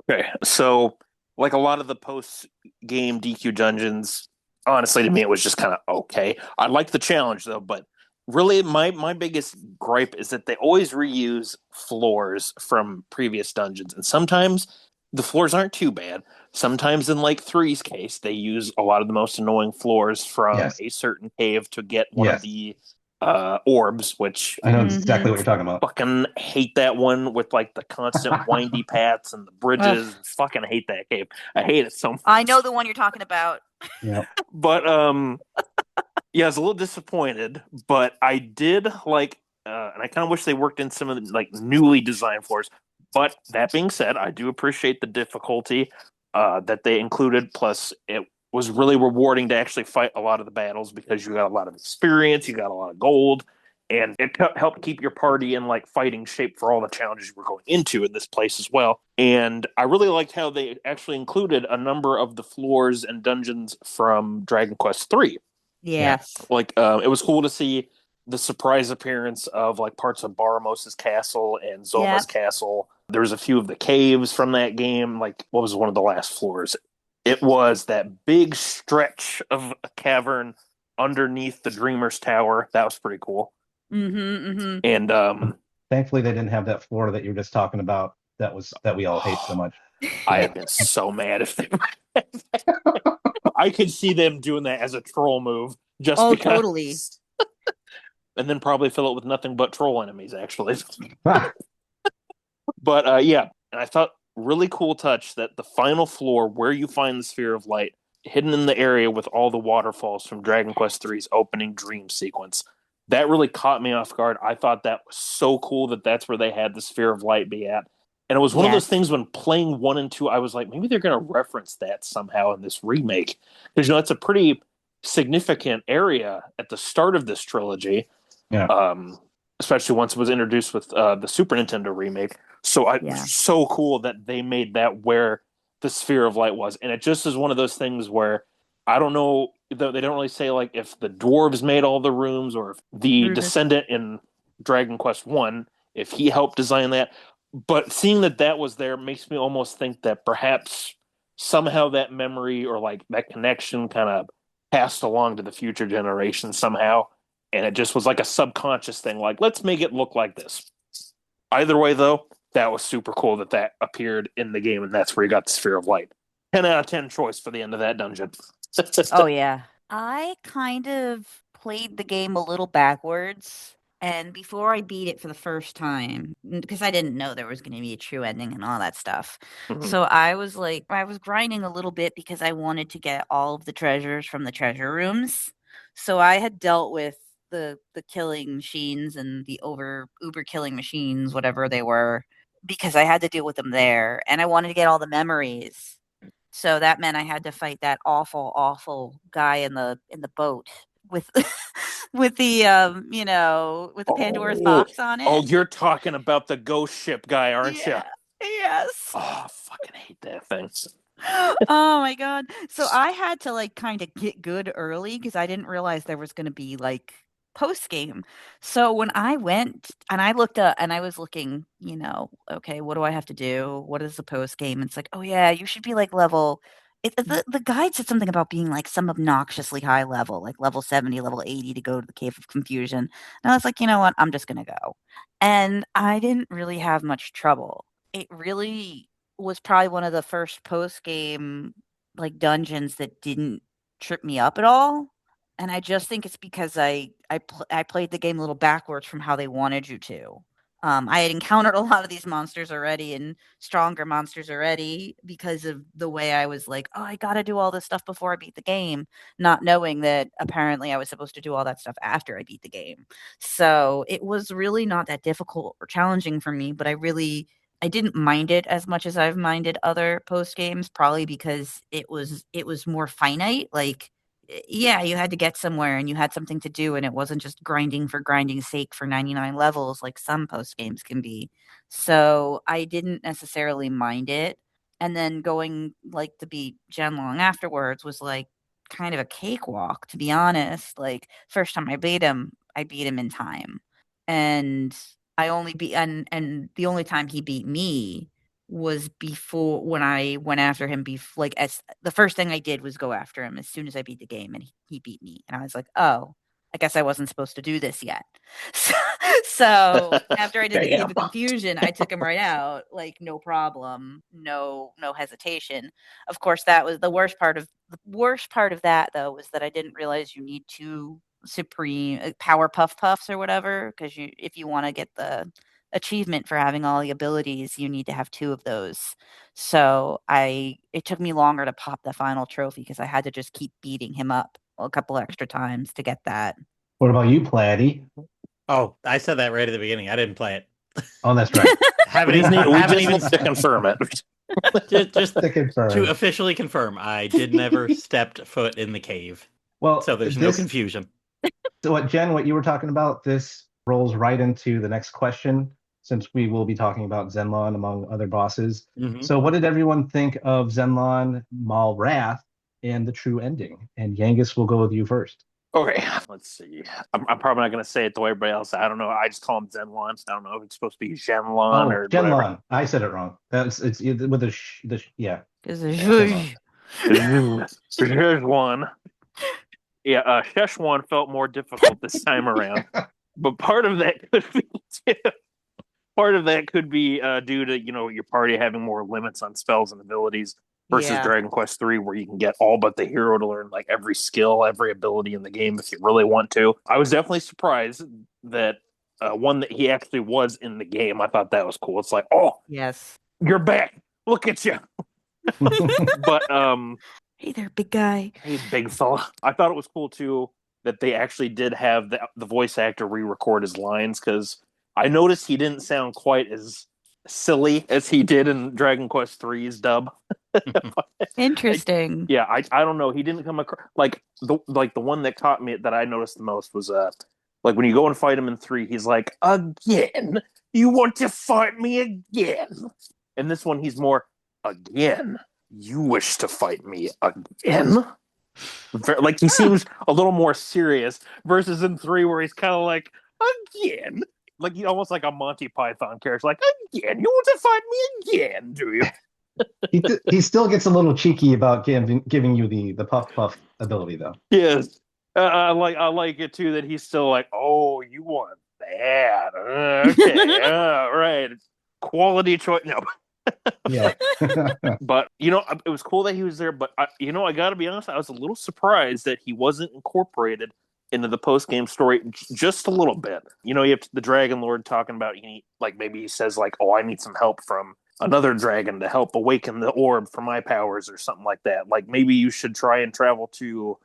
Okay, so like a lot of the post game DQ dungeons, honestly, to me, it was just kind of okay. I like the challenge though, but really, my biggest gripe is that they always reuse floors from previous dungeons, and sometimes the floors aren't too bad. Sometimes, in like three's case, they use a lot of the most annoying floors from Yes, a certain cave to get one of yes, the orbs, which I know Hmm. exactly what you're talking about. fucking hate that one with like the constant windy paths and the Ugh. bridges. Fucking hate that cave. I hate it so much. I know the one you're talking about. Yeah, But yeah, I was a little disappointed, but I did like and I kind of wish they worked in some of the like newly designed floors. But that being said, I do appreciate the difficulty that they included. Plus, it was really rewarding to actually fight a lot of the battles because you got a lot of experience, you got a lot of gold, and it helped keep your party in like fighting shape for all the challenges you were going into in this place as well. And I really liked how they actually included a number of the floors and dungeons from Dragon Quest III. yeah. Yes. Like, it was cool to see the surprise appearance of like parts of Baramos's castle and Zoma's Yep. castle. There's a few of the caves from that game. Like, what was one of the last floors? It was that big stretch of a cavern underneath the Dreamer's Tower. That was pretty cool. Mm-hmm. And Thankfully, they didn't have that floor that you were just talking about. That we all hate so much. I have been so mad if they. I could see them doing that as a troll move, just Oh, because. totally. And then probably fill it with nothing but troll enemies, actually. But yeah, and I thought really cool touch that the final floor where you find the sphere of light hidden in the area with all the waterfalls from Dragon Quest III's opening dream sequence. That really caught me off guard. I thought that was so cool that that's where they had the Sphere of Light be at. And it was one of those things when playing 1 and 2, I was like, maybe they're going to reference that somehow in this remake. Because, it's a pretty significant area at the start of this trilogy. Yeah. Especially once it was introduced with the Super Nintendo remake. So so cool that they made that where the Sphere of Light was. And it just is one of those things where I don't know, they don't really say like if the dwarves made all the rooms or if the descendant in Dragon Quest 1, if he helped design that. But seeing that was there makes me almost think that perhaps somehow that memory or like that connection kind of passed along to the future generations somehow. And it just was like a subconscious thing, like, let's make it look like this. Either way, though, that was super cool that appeared in the game, and that's where you got the Sphere of Light. 10 out of 10 choice for the end of that dungeon. Oh, yeah. I kind of played the game a little backwards. And before I beat it for the first time, because I didn't know there was going to be a true ending and all that stuff. Mm-hmm. So I was grinding a little bit because I wanted to get all of the treasures from the treasure rooms. So I had dealt with the killing machines and the uber killing machines, whatever they were, because I had to deal with them there. And I wanted to get all the memories. So that meant I had to fight that awful, awful guy in the boat with with the with the Pandora's box on it. Oh, you're talking about the ghost ship guy, aren't you? Yes. Oh, I fucking hate that thing. Oh my god. So I had to kind of get good early because I didn't realize there was going to be post game. So when I went and I looked up and I was looking, okay, what do I have to do? What is the post game? It's like, oh yeah, you should be level. The guide said something about being some obnoxiously high level, like level 70, level 80 to go to the Cave of Confusion. And I was like, you know what? I'm just going to go. And I didn't really have much trouble. It really was probably one of the first post game dungeons that didn't trip me up at all. And I just think it's because I played the game a little backwards from how they wanted you to. I had encountered a lot of these monsters already and stronger monsters already because of the way I was like, oh, I got to do all this stuff before I beat the game, not knowing that apparently I was supposed to do all that stuff after I beat the game. So it was really not that difficult or challenging for me, but I didn't mind it as much as I've minded other post games, probably because it was more finite. Yeah, you had to get somewhere and you had something to do, and it wasn't just grinding for grinding's sake for 99 levels like some post games can be. So I didn't necessarily mind it. And then going to beat Genlong afterwards was kind of a cakewalk, to be honest. First time I beat him in time. And I only beat and the only time he beat me was before when I went after him. As the first thing I did was go after him as soon as I beat the game, and he beat me, and I was like, oh, I guess I wasn't supposed to do this yet. So after I did the Cave of Confusion, I took him right out, no problem, no hesitation. Of course, that was the worst part of that, though, was that I didn't realize you need two supreme power puffs or whatever, because if you want to get the achievement for having all the abilities, you need to have two of those. So it took me longer to pop the final trophy because I had to just keep beating him up a couple extra times to get that. What about you, Platty? Oh, I said that right at the beginning. I didn't play it. Oh, that's right. haven't even to confirm it. just to confirm. To officially confirm, I did never stepped foot in the cave. Well, so there's no confusion. So Jen, what you were talking about, this rolls right into the next question, since we will be talking about Zenlon among other bosses. Mm-hmm. So what did everyone think of Zenlon Mal Wrath and the true ending? And Yangus, will go with you first. Okay, let's see. I'm probably not going to say it the way everybody else. I don't know. I just call him Zenlon. I don't know if it's supposed to be Genlon or Genlon. Whatever. I said it wrong. It's with yeah. Because there's one. Yeah, Szechuan felt more difficult this time around, but part of that could be due to your party having more limits on spells and abilities versus Dragon Quest III, where you can get all but the hero to learn every skill, every ability in the game if you really want to. I was definitely surprised that one that he actually was in the game. I thought that was cool. It's like, oh, yes, you're back. Look at you. But Hey there, big guy. Hey, big fella. I thought it was cool too that they actually did have the voice actor re-record his lines because I noticed he didn't sound quite as silly as he did in Dragon Quest III's dub. Interesting. Yeah, I don't know. He didn't come across like the one that caught me that I noticed the most was like when you go and fight him in 3, he's like, "Again, you want to fight me again?" And this one, he's more, "Again, you wish to fight me again?" Like he seems a little more serious versus in 3 where he's kind of like, "Again." Like he almost like a Monty Python character, like, "Again, you want to fight me again, do you?" He still gets a little cheeky about giving you the puff puff ability though. Yes. I like it too that he's still like, "Oh, you want that? Okay, right. Quality choice." No, Yeah. but it was cool that he was there. But I got to be honest, I was a little surprised that he wasn't incorporated into the post game story just a little bit. You have the Dragon Lord talking about like maybe he says like, "Oh, I need some help from another dragon to help awaken the orb for my powers," or something like that. Like maybe you should try and travel to.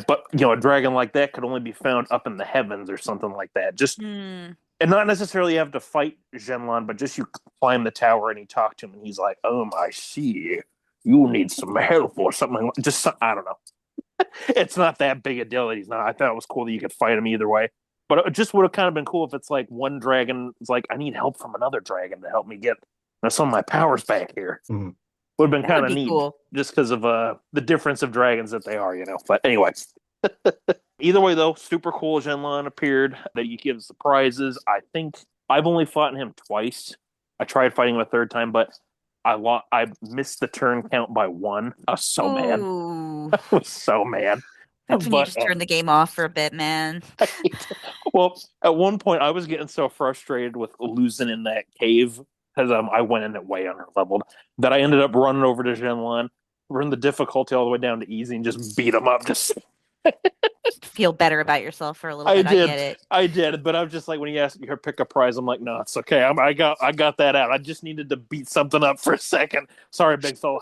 But a dragon like that could only be found up in the heavens or something like that. Just and not necessarily have to fight Zhenlong, but just you climb the tower and you talk to him and he's like, I see. You need some help or something. Just I don't know. It's not that big a deal that he's not. I thought it was cool that you could fight him either way. But it just would have kind of been cool if it's like one dragon is like, I need help from another dragon to help me get some of my powers back here. Mhm. Would have been That kind would of be neat cool. just because of the difference of dragons that they are, But anyway, either way, though, super cool. Zhenlong appeared. That he gives the prizes. I think I've only fought him twice. I tried fighting him a third time, but I missed the turn count by 1. I was so mad. Ooh. I was so mad. That's when you But just turn the game off for a bit, man. well, at one point, I was getting so frustrated with losing in that cave because I went in it way under leveled that I ended up running over to Zhenlong, run the difficulty all the way down to easy, and just beat him up. Just Feel better about yourself for a little I bit. I did, get it. I did, but I'm just like when he asked me to pick a prize, I'm like, no, it's okay. I got that out. I just needed to beat something up for a second. Sorry, big fella.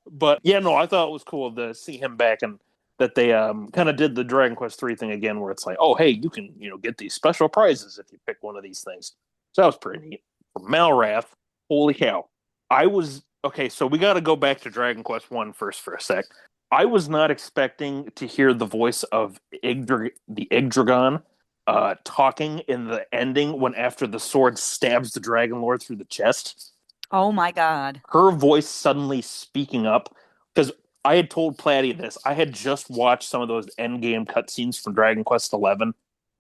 But yeah, no, I thought it was cool to see him back and that they kind of did the Dragon Quest 3 thing again, where it's like, oh, hey, you can get these special prizes if you pick one of these things. So that was pretty neat. For Malrath, holy cow! I was okay. So we got to go back to Dragon Quest 1 first for a sec. I was not expecting to hear the voice of the Yggdragon talking in the ending when after the sword stabs the Dragon Lord through the chest. Oh my God. Her voice suddenly speaking up because I had told Platty this. I had just watched some of those end game cutscenes from Dragon Quest XI,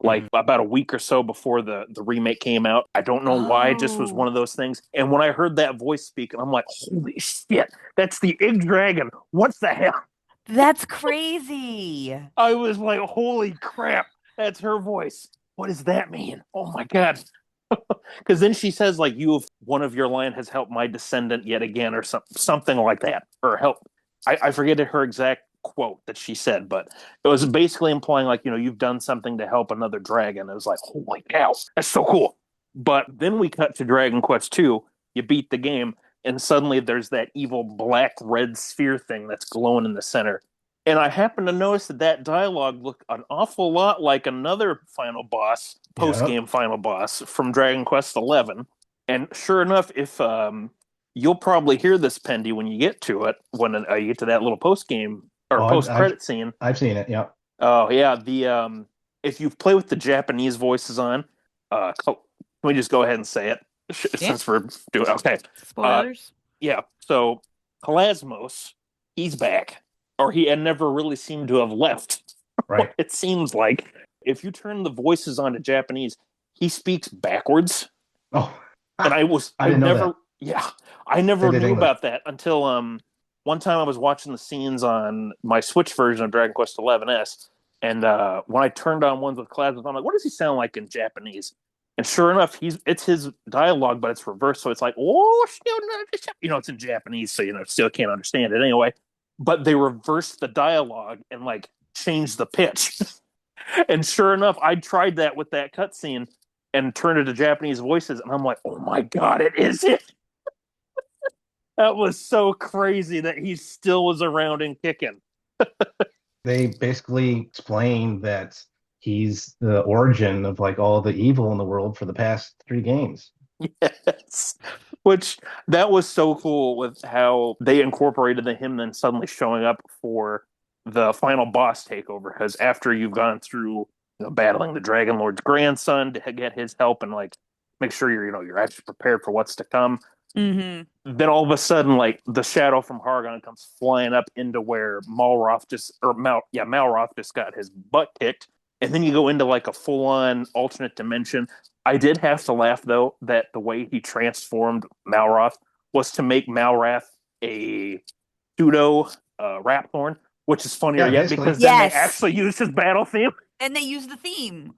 like about a week or so before the remake came out. I don't know why. It just was one Oh, of those things. And when I heard that voice speak, I'm like, holy shit, that's the Dragon. What the hell? that's crazy. I was like, holy crap, that's her voice. What does that mean? Oh my god. Because then she says, like, one of your line has helped my descendant yet again, or something like that, or help. I forget her exact quote that she said, but it was basically implying, like, you've done something to help another dragon. It was like, holy cow, that's so cool. But then we cut to Dragon Quest 2. You beat the game, and suddenly there's that evil black red sphere thing that's glowing in the center. And I happened to notice that dialogue looked an awful lot like another final boss, post-game final boss from Dragon Quest XI. And sure enough, if you'll probably hear this, Pendy, when you get to it, when you get to that little post-game or post-credit scene. I've seen it. Yeah. Oh yeah, the if you play with the Japanese voices on, can we just go ahead and say it since we're doing okay? Spoilers. Yeah. So Kalasmos, he's back, or he had never really seemed to have left. Right. It seems like if you turn the voices onto Japanese, he speaks backwards. Oh, and I didn't know that. Yeah, I never knew about that until one time I was watching the scenes on my Switch version of Dragon Quest XI-S, and when I turned on ones with Kalasmos, I'm like, what does he sound like in Japanese? And sure enough, it's his dialogue, but it's reversed. So it's like, oh, it's in Japanese, so still can't understand it anyway. But they reversed the dialogue and like changed the pitch. And sure enough, I tried that with that cutscene and turned it to Japanese voices, and I'm like, oh my god, it is it. That was so crazy that he still was around and kicking. They basically explain that he's the origin of like all the evil in the world for the past 3 games. Yes. Which that was so cool with how they incorporated him then suddenly showing up for the final boss takeover. Because after you've gone through battling the Dragon Lord's grandson to get his help and like make sure you're actually prepared for what's to come. Mm-hmm. Then all of a sudden, like the shadow from Hargon comes flying up into where Malroth just got his butt kicked, and then you go into like a full-on alternate dimension. I did have to laugh though that the way he transformed Malroth was to make Malrath a pseudo Rapthorn, which is funnier Yeah, yet basically. because then they Yes. actually used his battle theme. And they use the theme.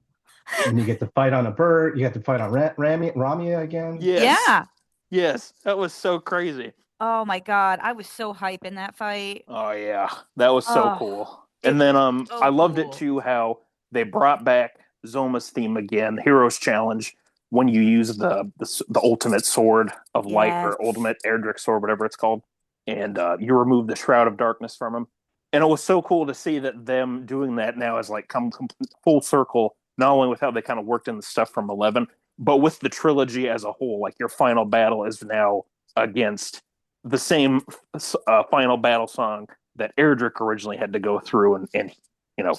And you get to fight on a bird. You have to fight on Ramia again. Yes. Yeah. Yes, that was so crazy. Oh my God. I was so hype in that fight. Oh yeah, that was so Oh, cool. it And then was so I loved it cool. too how they brought back Zoma's theme again, Hero's Challenge, when you use the ultimate sword of light Yes. or ultimate Erdrick sword, whatever it's called, and you remove the shroud of darkness from him. And it was so cool to see that them doing that now is like come full circle, not only with how they kind of worked in the stuff from 11, but with the trilogy as a whole. Like your final battle is now against the same final battle song that Erdrick originally had to go through, and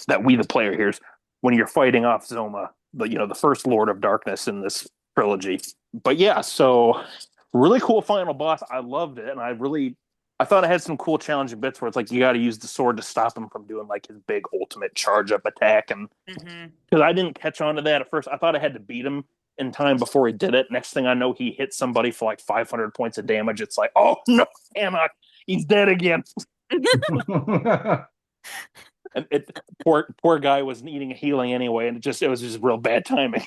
that we the player hears when you're fighting off Zoma, the first Lord of Darkness in this trilogy. But yeah, so really cool final boss. I loved it, and I thought it had some cool challenging bits where it's like you got to use the sword to stop him from doing like his big ultimate charge up attack, and because I didn't catch on to that at first, I thought I had to beat him in time before he did it. Next thing I know, he hit somebody for like 500 points of damage. It's like, oh no, Anok, he's dead again. And poor guy was needing a healing anyway, and it was just real bad timing.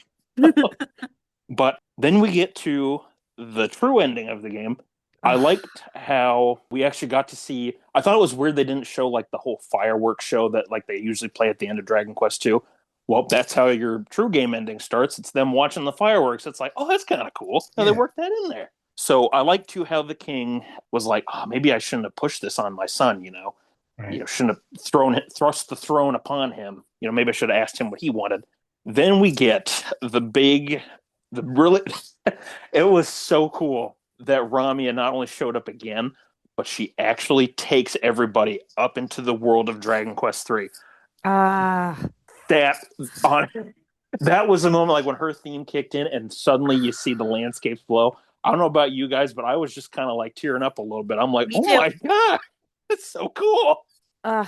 But then we get to the true ending of the game. I liked how we actually got to see. I thought it was weird they didn't show like the whole fireworks show that like they usually play at the end of Dragon Quest II. Well, that's how your true game ending starts. It's them watching the fireworks. It's like, oh, that's kind of cool. How they worked that in there. So I like too how the king was like, oh, maybe I shouldn't have pushed this on my son. Right. Shouldn't have thrust the throne upon him. Maybe I should have asked him what he wanted. Then we get the really. It was so cool that Ramia not only showed up again, but she actually takes everybody up into the world of Dragon Quest III. That was a moment like when her theme kicked in and suddenly you see the landscapes below. I don't know about you guys, but I was just kind of like tearing up a little bit. I'm like, Me oh too. my God, it's so cool. I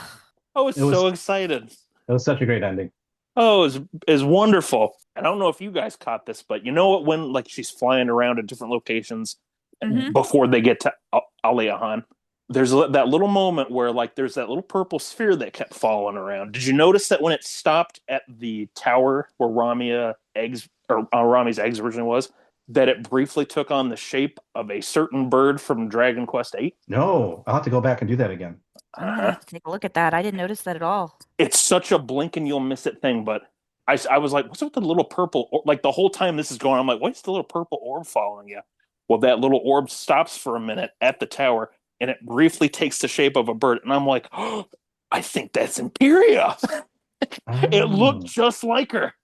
was so excited. It was such a great ending. Oh, it was wonderful. I don't know if you guys caught this, but you know what? When like she's flying around at different locations before they get to Aliahan, there's that little moment where like there's that little purple sphere that kept following around. Did you notice that when it stopped at the tower where Ramia's eggs originally was, that it briefly took on the shape of a certain bird from Dragon Quest VIII? No, I'll have to go back and do that again. I'm gonna have to take a look at that. I didn't notice that at all. It's such a blink and you'll miss it thing, but I was like, what's with the little purple? Like the whole time this is going, I'm like, what's the little purple orb following you? Well, that little orb stops for a minute at the tower, and it briefly takes the shape of a bird. And I'm like, oh, I think that's Imperia. It looked just like her.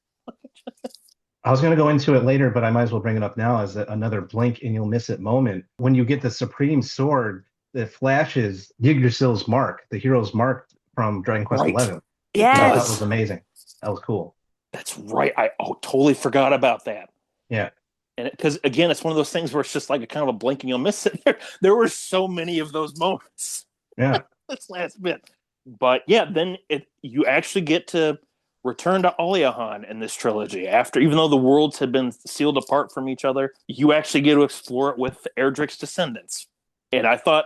I was going to go into it later, but I might as well bring it up now as another blink and you'll miss it moment. When you get the Supreme Sword that flashes Yggdrasil's mark, the hero's mark from Dragon Quest XI. Yes. That was amazing. That was cool. That's right. I totally forgot about that. Yeah. And because again, it's one of those things where it's just like a kind of a blink and you'll miss it. There were so many of those moments. Yeah. This last bit. But yeah, then you actually get to return to Aliahan in this trilogy. Even though the worlds had been sealed apart from each other, you actually get to explore it with Erdrick's descendants. And I thought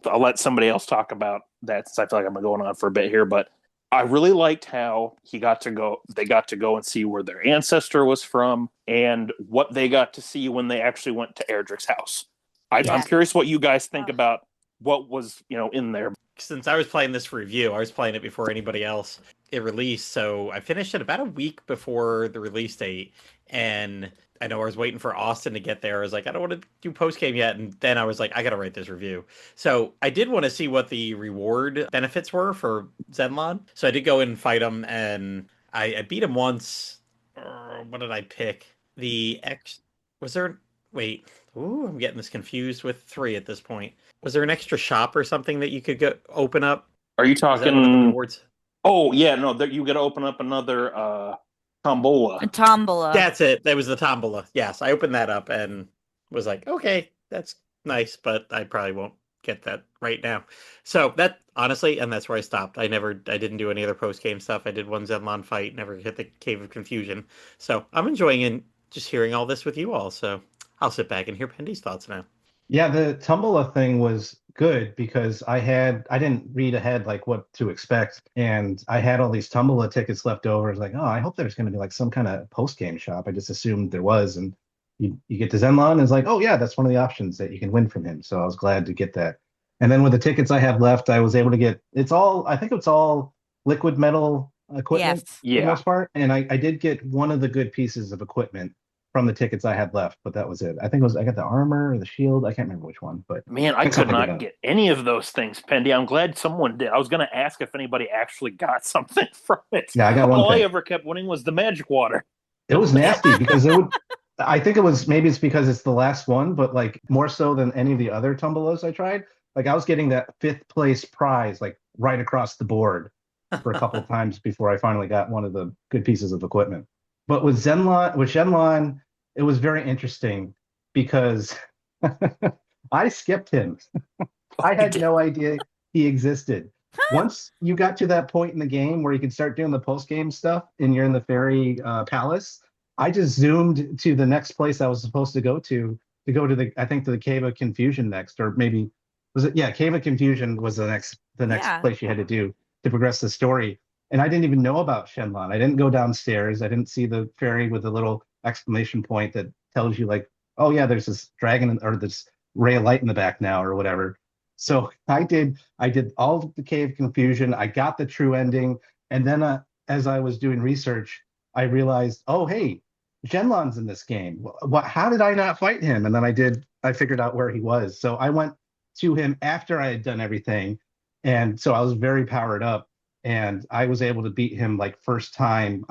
I'll let somebody else talk about that since I feel like I'm going on for a bit here, but I really liked how they got to go and see where their ancestor was from and what they got to see when they actually went to Erdrick's house. I'm curious what you guys think about what was, in there. Since I was playing this review, I was playing it before anybody else. it released, so I finished it about a week before the release date, and I know I was waiting for Austin to get there. I was like, I don't want to do post game yet, and then I was like, I gotta write this review. So I did want to see what the reward benefits were for Zenlon. So I did go in and fight him, and I beat him once. What did I pick? The X was there? Wait, ooh, I'm getting this confused with 3 at this point. Was there an extra shop or something that you could go open up? Are you Was that one of the talking? rewards? Oh yeah, no, you got to open up another tombola. A tombola. That's it. That was the tombola. Yes, I opened that up and was like, okay, that's nice, but I probably won't get that right now. So that honestly, and that's where I stopped. I didn't do any other post game stuff. I did one Zenlon fight, never hit the Cave of Confusion. So I'm enjoying and just hearing all this with you all. So I'll sit back and hear Pendy's thoughts now. Yeah, the Tumblr thing was good because I didn't read ahead like what to expect, and I had all these Tumblr tickets left over. I was like, oh, I hope there's going to be like some kind of post game shop. I just assumed there was, and you get to Zenlon, and it's like, oh yeah, that's one of the options that you can win from him. So I was glad to get that. And then with the tickets I have left, I was able to get I think it's all liquid metal equipment Yes. for the Yeah, most part, and I did get one of the good pieces of equipment from the tickets I had left, but that was it. I think I got the armor or the shield. I can't remember which one, but man, I next could time I get not out. get any of those things, Pendy. I'm glad someone did. I was going to ask if anybody actually got something from it. Yeah, I got one All I thing. ever kept winning was the magic water. It was nasty because it would. I think maybe it's because it's the last one, but like more so than any of the other tumbalos I tried. Like I was getting that 5th place prize like right across the board for a couple of times before I finally got one of the good pieces of equipment. But with Shenlong, it was very interesting because I skipped him. I had no idea he existed. Once you got to that point in the game where you can start doing the post game stuff and you're in the fairy palace, I just zoomed to the next place I was supposed to go to I think to the Cave of Confusion next, or maybe was it? Yeah, Cave of Confusion was the next Yeah. place you had to do to progress the story. And I didn't even know about Shenlong. I didn't go downstairs. I didn't see the fairy with the little exclamation point that tells you like, oh yeah, there's this dragon or this ray of light in the back now or whatever. So I did all of the Cave Confusion. I got the true ending, and then as I was doing research, I realized, oh hey, Shenlong's in this game. What? How did I not fight him? And then I figured out where he was. So I went to him after I had done everything, and so I was very powered up, and I was able to beat him like first time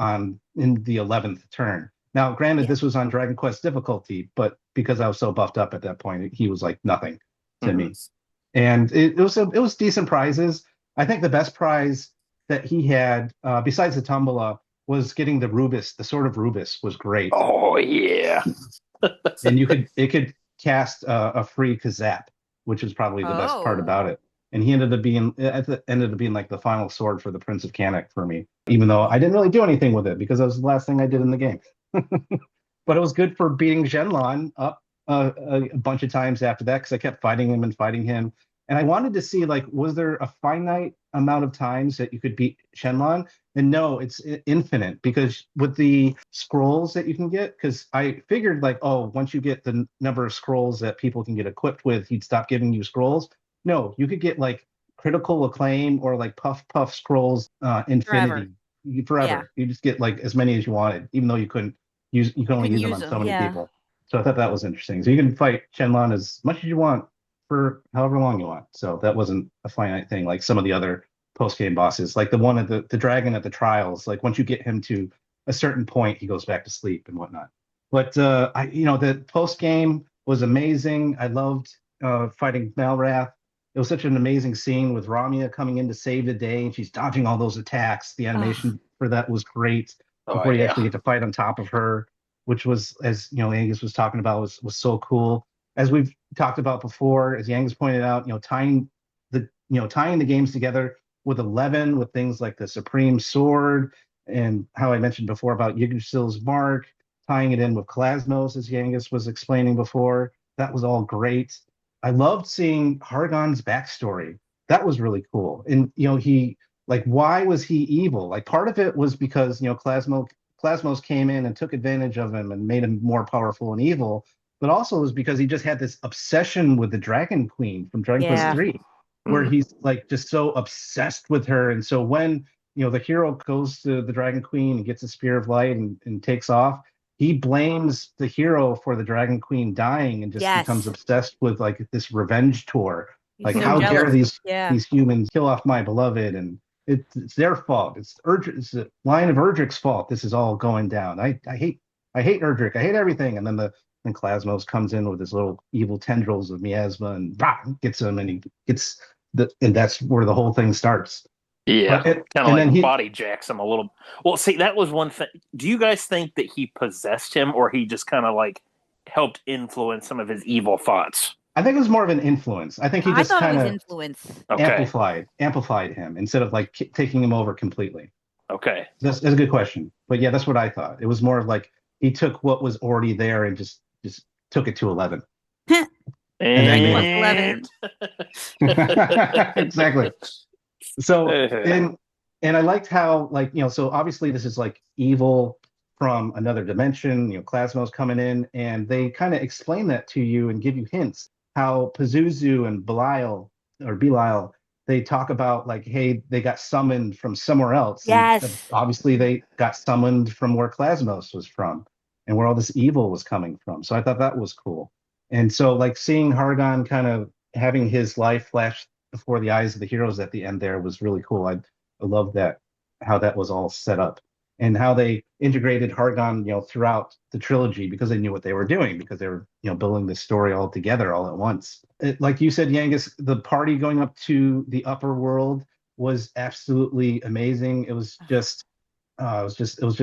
in the 11th turn. Now, granted, Yeah. this was on Dragon Quest difficulty, but because I was so buffed up at that point, he was like nothing to me. And it was decent prizes. I think the best prize that he had, besides the tombola, was getting the Rubus. The Sword of Rubus was great, Oh yeah, and it could cast a free Kazap, which is probably the best part Oh. about it. And he ended up being like the final sword for the Prince of Canuck for me, even though I didn't really do anything with it because that was the last thing I did in the game. But it was good for beating Shenlong up a bunch of times after that because I kept fighting him and fighting him. And I wanted to see like, was there a finite amount of times that you could beat Shenlong? And no, it's infinite because with the scrolls that you can get, because I figured like, oh, once you get the number of scrolls that people can get equipped with, he'd stop giving you scrolls. No, you could get like critical acclaim or like puff scrolls infinity forever. You just get like as many as you wanted, even though you can only use them on so many people. So I thought that was interesting. So you can fight Shenlong as much as you want for however long you want. So that wasn't a finite thing like some of the other post-game bosses, like the one at the dragon at the trials. Like once you get him to a certain point, he goes back to sleep and whatnot. But the post-game was amazing. I loved fighting Malrath. It was such an amazing scene with Ramia coming in to save the day, and she's dodging all those attacks. The animation for that was great before you actually get to fight on top of her, which was, as Angus was talking about, was so cool. As we've talked about before, as Yangus pointed out, tying the games together with 11, with things like the Supreme Sword, and how I mentioned before about Yggdrasil's Mark, tying it in with Klasnos, as Yangus was explaining before. That was all great. I loved seeing Hargon's backstory. That was really cool. And he why was he evil? Like part of it was because Klasmos came in and took advantage of him and made him more powerful and evil, but also it was because he just had this obsession with the Dragon Queen from Dragon Quest 3, where he's like just so obsessed with her. And so when the hero goes to the Dragon Queen and gets a Spear of Light and takes off, he blames the hero for the Dragon Queen dying and just becomes Yes. obsessed with like this revenge tour. He's Like, so how dare jealous. Yeah. these humans kill off my beloved? And it's their fault. It's the line of Erdrick's fault. This is all going down. I hate Erdrick. I hate everything. And then and Klasmos comes in with his little evil tendrils of miasma and gets him, and he gets and that's where the whole thing starts. Yeah, But kind of and like then he body jacks him a little. Well, see, that was one thing. Do you guys think that he possessed him, or he just kind of like helped influence some of his evil thoughts? I think it was more of an influence. I think he I just thought it kind was of influence. Okay, amplified him instead of like taking him over completely. okay. That's a good question. But yeah, that's what I thought. It was more of like he took what was already there and just took it to 11. And then Plus 11. exactly. So and I liked how, like, so obviously this is like evil from another dimension, Klasmos coming in, and they kind of explain that to you and give you hints how Pazuzu and Belial, they talk about like, hey, they got summoned from somewhere else. And Yes. obviously they got summoned from where Klasmos was from and where all this evil was coming from. So I thought that was cool. And so like seeing Hargon kind of having his life flash before the eyes of the heroes at the end there was really cool. I love that, how that was all set up and how they integrated Hargon, throughout the trilogy because they knew what they were doing, because they were, building this story all together all at once. Like you said, Yangus, the party going up to the upper world was absolutely amazing. It was just, it was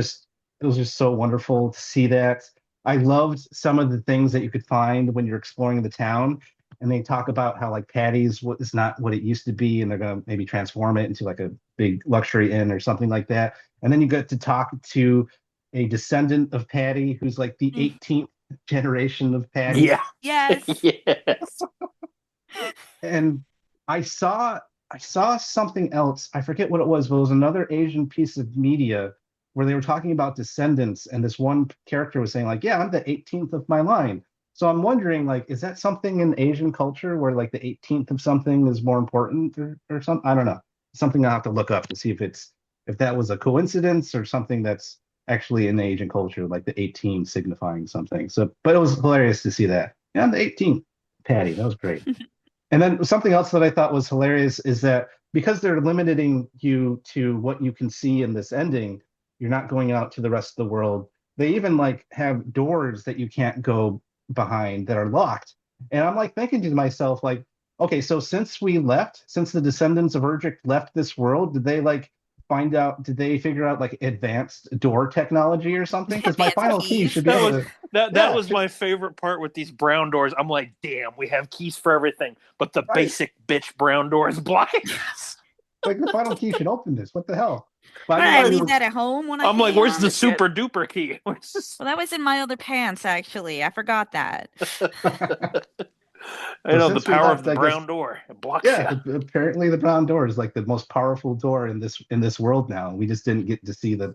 just so wonderful to see that. I loved some of the things that you could find when you're exploring the town. And they talk about how like Patty's is not what it used to be, and they're gonna maybe transform it into like a big luxury inn or something like that. And then you get to talk to a descendant of Patty who's like the 18th generation of Patty. Yeah. Yes. Yes. And I saw something else. I forget what it was, but it was another Asian piece of media where they were talking about descendants, and this one character was saying like, yeah, I'm the 18th of my line. So I'm wondering, like, is that something in Asian culture where like the 18th of something is more important or something? I don't know. Something I'll have to look up to see if that was a coincidence or something that's actually in the Asian culture, like the 18 signifying something. So, but it was hilarious to see that. Yeah, I'm the 18th, Patty. That was great. And then something else that I thought was hilarious is that because they're limiting you to what you can see in this ending, you're not going out to the rest of the world. They even like have doors that you can't go behind that are locked. And I'm like thinking to myself, like, okay, so since the descendants of Erdrick left this world, did they figure out like advanced door technology or something? Because my final key should be able to. That was my favorite part with these brown doors. I'm like, damn, we have keys for everything, but the basic bitch brown door is blocking us. Like the final key should open this. What the hell? I leave that at home when I'm like, where's the super trip? duper key? Well, that was in my other pants, actually. I forgot that. I know the power of the brown door. It blocks you. Apparently the brown door is like the most powerful door in this world now. We just didn't get to see the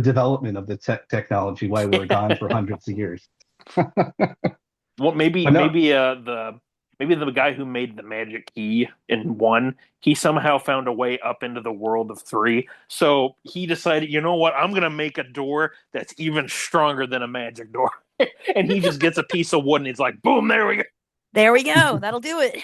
development of the technology while we were gone for hundreds of years. Well, maybe the guy who made the magic key in 1, he somehow found a way up into the world of 3. So he decided, you know what? I'm going to make a door that's even stronger than a magic door. And he just gets a piece of wood and he's like, boom, there we go. There we go. That'll do it.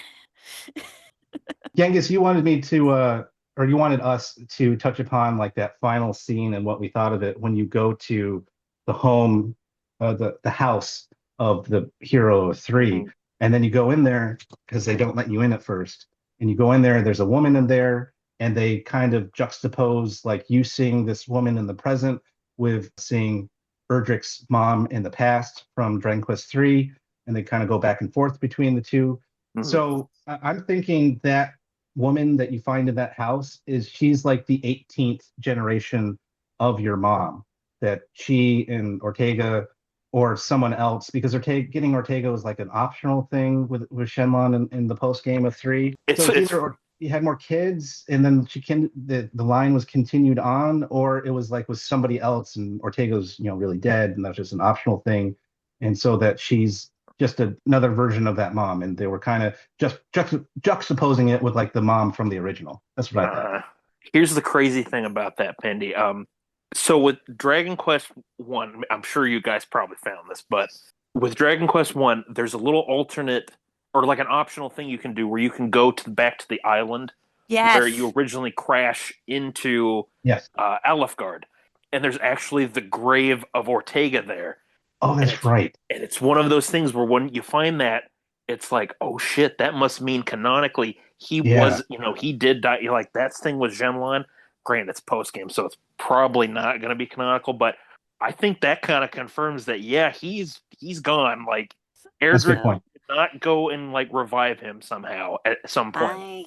Yangus, you wanted me to, or you wanted us to touch upon like that final scene and what we thought of it when you go to the home, the house of the hero of 3. Mm-hmm. And then you go in there because they don't let you in at first. And you go in there, there's a woman in there, and they kind of juxtapose like you seeing this woman in the present with seeing Erdrick's mom in the past from Dragon Quest 3, and they kind of go back and forth between the two. Mm-hmm. So I'm thinking that woman that you find in that house she's like the 18th generation of your mom, that she and Ortega or someone else, because getting Ortega was like an optional thing with Shenlong in the post game of 3. So either you had more kids, and then the line was continued on, or it was like with somebody else, and Ortega's really dead, and that's just an optional thing, and so that she's just another version of that mom, and they were kind of just juxtaposing it with like the mom from the original. That's what I thought. Here's the crazy thing about that, Pendy. So with Dragon Quest One, I'm sure you guys probably found this, but with Dragon Quest One, there's a little alternate or like an optional thing you can do where you can go to back to the island where you Yes. originally crash into Yes. Alefgard, and there's actually the grave of Ortega there, Oh, and that's right. it's one of those things where when you find that, it's like, oh shit, that must mean canonically he Yeah. was, he did die. You're like, that thing was Shenlong. Granted, it's post game, so it's probably not going to be canonical, but I think that kind of confirms that yeah, he's gone. Like That's a good Erdrick point. did not go and like revive him somehow at some point. I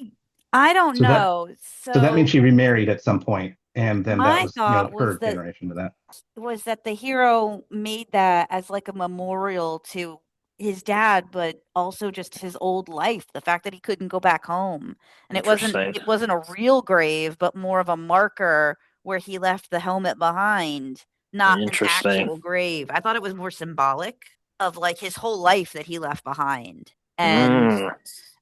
I don't So that know. so that means So she remarried at some point, and then that my was, thought her generation to that. was that the hero made that as like a memorial to his dad, but also just his old life, the fact that he couldn't go back home. And Interesting. it wasn't a real grave, but more of a marker where he left the helmet behind, not an Interesting. actual grave. I thought it was more symbolic of like his whole life that he left behind. And Mm,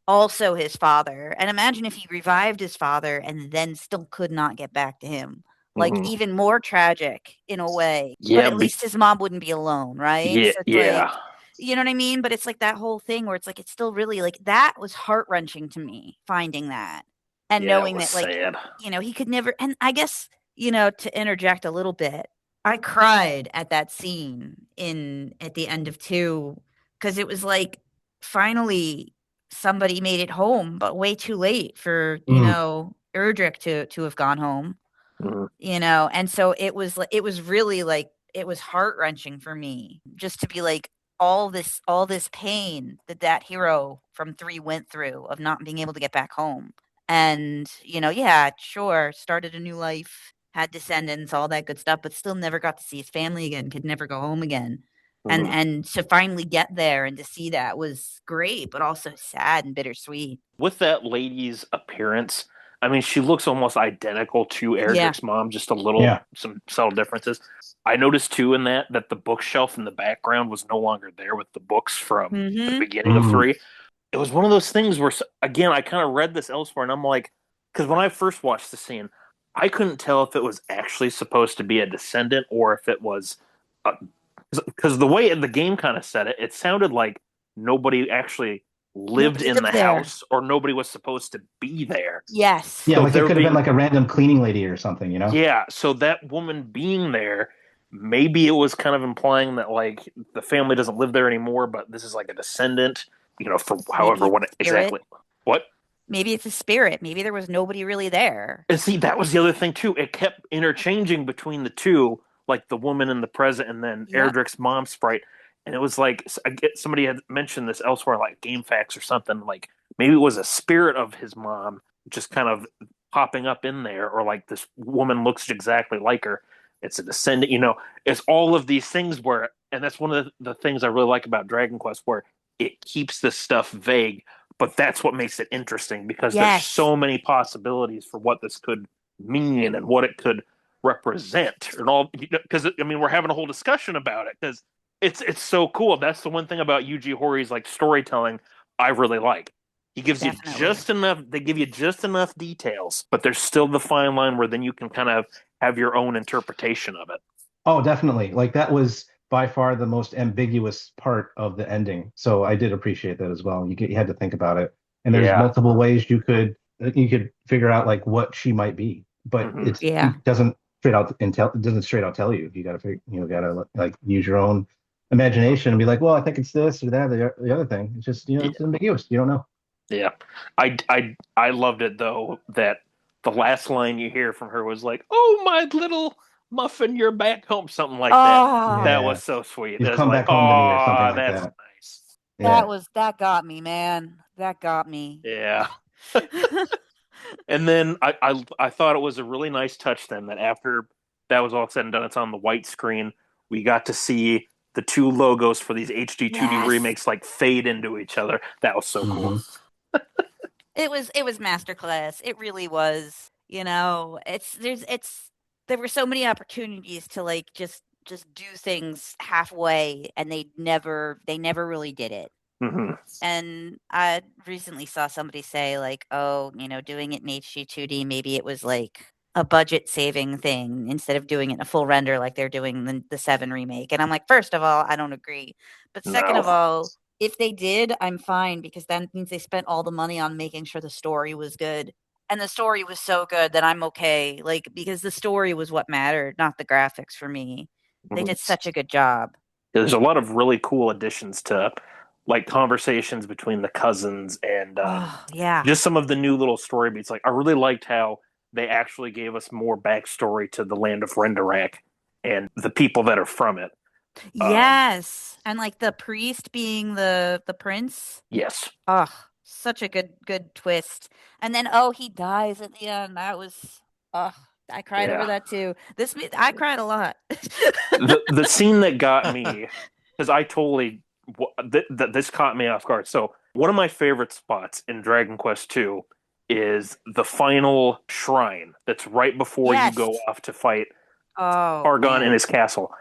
also his father. And imagine if he revived his father and then still could not get back to him. Like mhm. even more tragic in a way. But Yeah, at least his mom wouldn't be alone, right? yeah, So it's like, yeah, you know what I mean? But it's like that whole thing where it's like it's still really like that was heart-wrenching to me finding that and yeah. It knowing was that like, sad. he could never and I guess, to interject a little bit, I cried at that scene in at the end of 2 because it was like finally somebody made it home, but way too late for, Mm, Erdrick to have gone home, Mhm, and so it was really like it was heart-wrenching for me just to be like all this pain that that hero from 3 went through of not being able to get back home. And, yeah, sure, started a new life, had descendants, all that good stuff, but still never got to see his family again, could never go home again. And mhm. to finally get there and to see that was great, but also sad and bittersweet. With that lady's appearance, I mean, she looks almost identical to Yeah. Erdrick's mom, just a yeah. some subtle differences. I noticed too in that the bookshelf in the background was no longer there with the books from the Mhm. beginning of Mm, three. It was one of those things where, again, I kind of read this elsewhere, and I'm like, because when I first watched the scene, I couldn't tell if it was actually supposed to be a descendant or if it was, because the way the game kind of said it, it sounded like nobody actually lived Nobody in the lived there. house or nobody was supposed to be there. Yes. yeah, So like it there could have been being, like a random cleaning lady or something, yeah, so that woman being there, maybe it was kind of implying that like the family doesn't live there anymore, but this is like a descendant, for Maybe however it's what a spirit. exactly. What? Maybe it's a spirit. Maybe there was nobody really there. And see, that was the other thing too. It kept interchanging between the two, like the woman in the present and then Yep. Erdrick's mom sprite. And it was like somebody had mentioned this elsewhere, like GameFAQs or something. Like maybe it was a spirit of his mom just kind of popping up in there, or like this woman looks exactly like her. It's a descendant, It's all of these things where, and that's one of the things I really like about Dragon Quest, where it keeps this stuff vague, but that's what makes it interesting because there's Yes. so many possibilities for what this could mean and what it could represent and all, because I mean we're having a whole discussion about it because it's so cool. That's the one thing about Yuji Horii like storytelling I really like. He gives you Definitely. just enough, they give you just enough details, but there's still the fine line where then you can kind of have your own interpretation of it. Oh, definitely. Like that was by far the most ambiguous part of the ending. So I did appreciate that as well. You had to think about it, and there's Yeah. multiple ways you could figure out like what she might be, but Hmm. Yeah. it doesn't straight out tell you. You got to like use your own imagination and be like, well, I think it's this or that or the other thing. It's just Yeah. it's ambiguous. You don't know. Yeah. I loved it though that the last line you hear from her was like, "Oh my little muffin, you're back home," something like that. Oh, That Yeah, was so sweet. you've It was come like, back home to me or something "Oh, like that's that. nice." Yeah. that got me, man. That got me. Yeah. And then I thought it was a really nice touch then that after that was all said and done, it's on the white screen. We got to see the two logos for these HD 2D Yes. remakes like fade into each other. That was so cool. Hmm. It was masterclass. It really was. There were so many opportunities to like just do things halfway and they never really did it. Mm-hmm. And I recently saw somebody say, like, oh, doing it in HD 2D, maybe it was like a budget saving thing instead of doing it in a full render like they're doing the 7 remake. And I'm like, first of all, I don't agree. But second No. of all, if they did, I'm fine, because that means they spent all the money on making sure the story was good. And the story was so good that I'm okay. Like, because the story was what mattered, not the graphics for me. They did such a good job. There's a lot of really cool additions to like conversations between the cousins and Oh, yeah. just some of the new little story beats. Like I really liked how they actually gave us more backstory to the land of Renderak and the people that are from it. Yes. And like the priest being the prince. Yes. Oh, such a good twist. And then he dies at the end. That was I cried over Yeah. that too. I cried a lot. The scene that got me, because I totally this caught me off guard. So one of my favorite spots in Dragon Quest II is the final shrine that's right before you Yes. go off to fight Oh, Argon in man. his castle.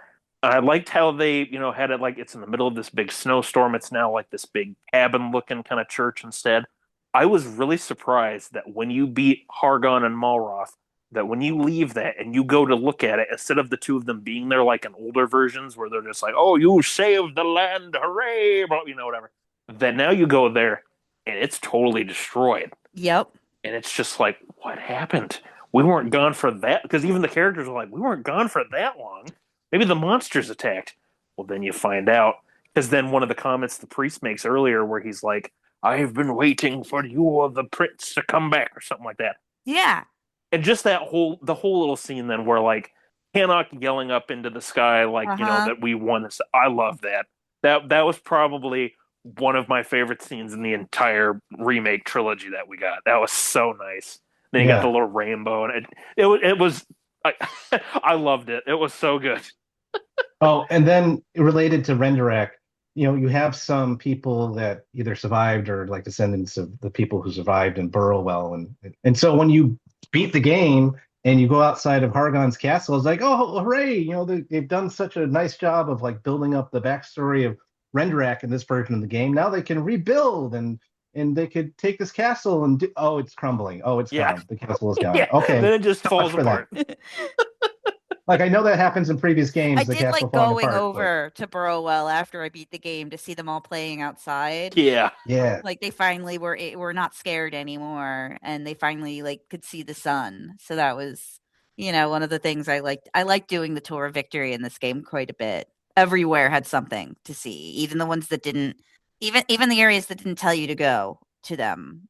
I liked how they, had it like it's in the middle of this big snowstorm. It's now like this big cabin looking kind of church instead. I was really surprised that when you beat Hargon and Malroth, that when you leave that and you go to look at it, instead of the two of them being there like in older versions where they're just like, oh, you saved the land, hooray, whatever. That now you go there and it's totally destroyed. Yep. And it's just like, what happened? We weren't gone for that. Because even the characters were like, we weren't gone for that long. Maybe the monsters attacked. Well, then you find out. Because then one of the comments the priest makes earlier where he's like, I have been waiting for you or the prince to come back or something like that. Yeah. And just the whole little scene then where like Hanok yelling up into the sky like, that we won this. I love that. That was probably one of my favorite scenes in the entire remake trilogy that we got. That was so nice. Then you got the little rainbow and it was I loved it. It was so good. Oh, and then related to Renderak, you have some people that either survived or like descendants of the people who survived in Burrowell, and so when you beat the game and you go outside of Hargon's castle, it's like, oh, hooray! They've done such a nice job of like building up the backstory of Renderak in this version of the game. Now they can rebuild and they could take this castle and oh, it's crumbling. Oh, it's gone. The castle is gone. Yeah. Okay, Then it just falls apart. Like I know that happens in previous games. I the did castle like falling going apart, over to Burrowell after I beat the game to see them all playing outside. Yeah. Like they finally were not scared anymore, and they finally like could see the sun. So that was, one of the things I liked. I liked doing the tour of victory in this game quite a bit. Everywhere had something to see, even the ones that didn't. Even the areas that didn't tell you to go to them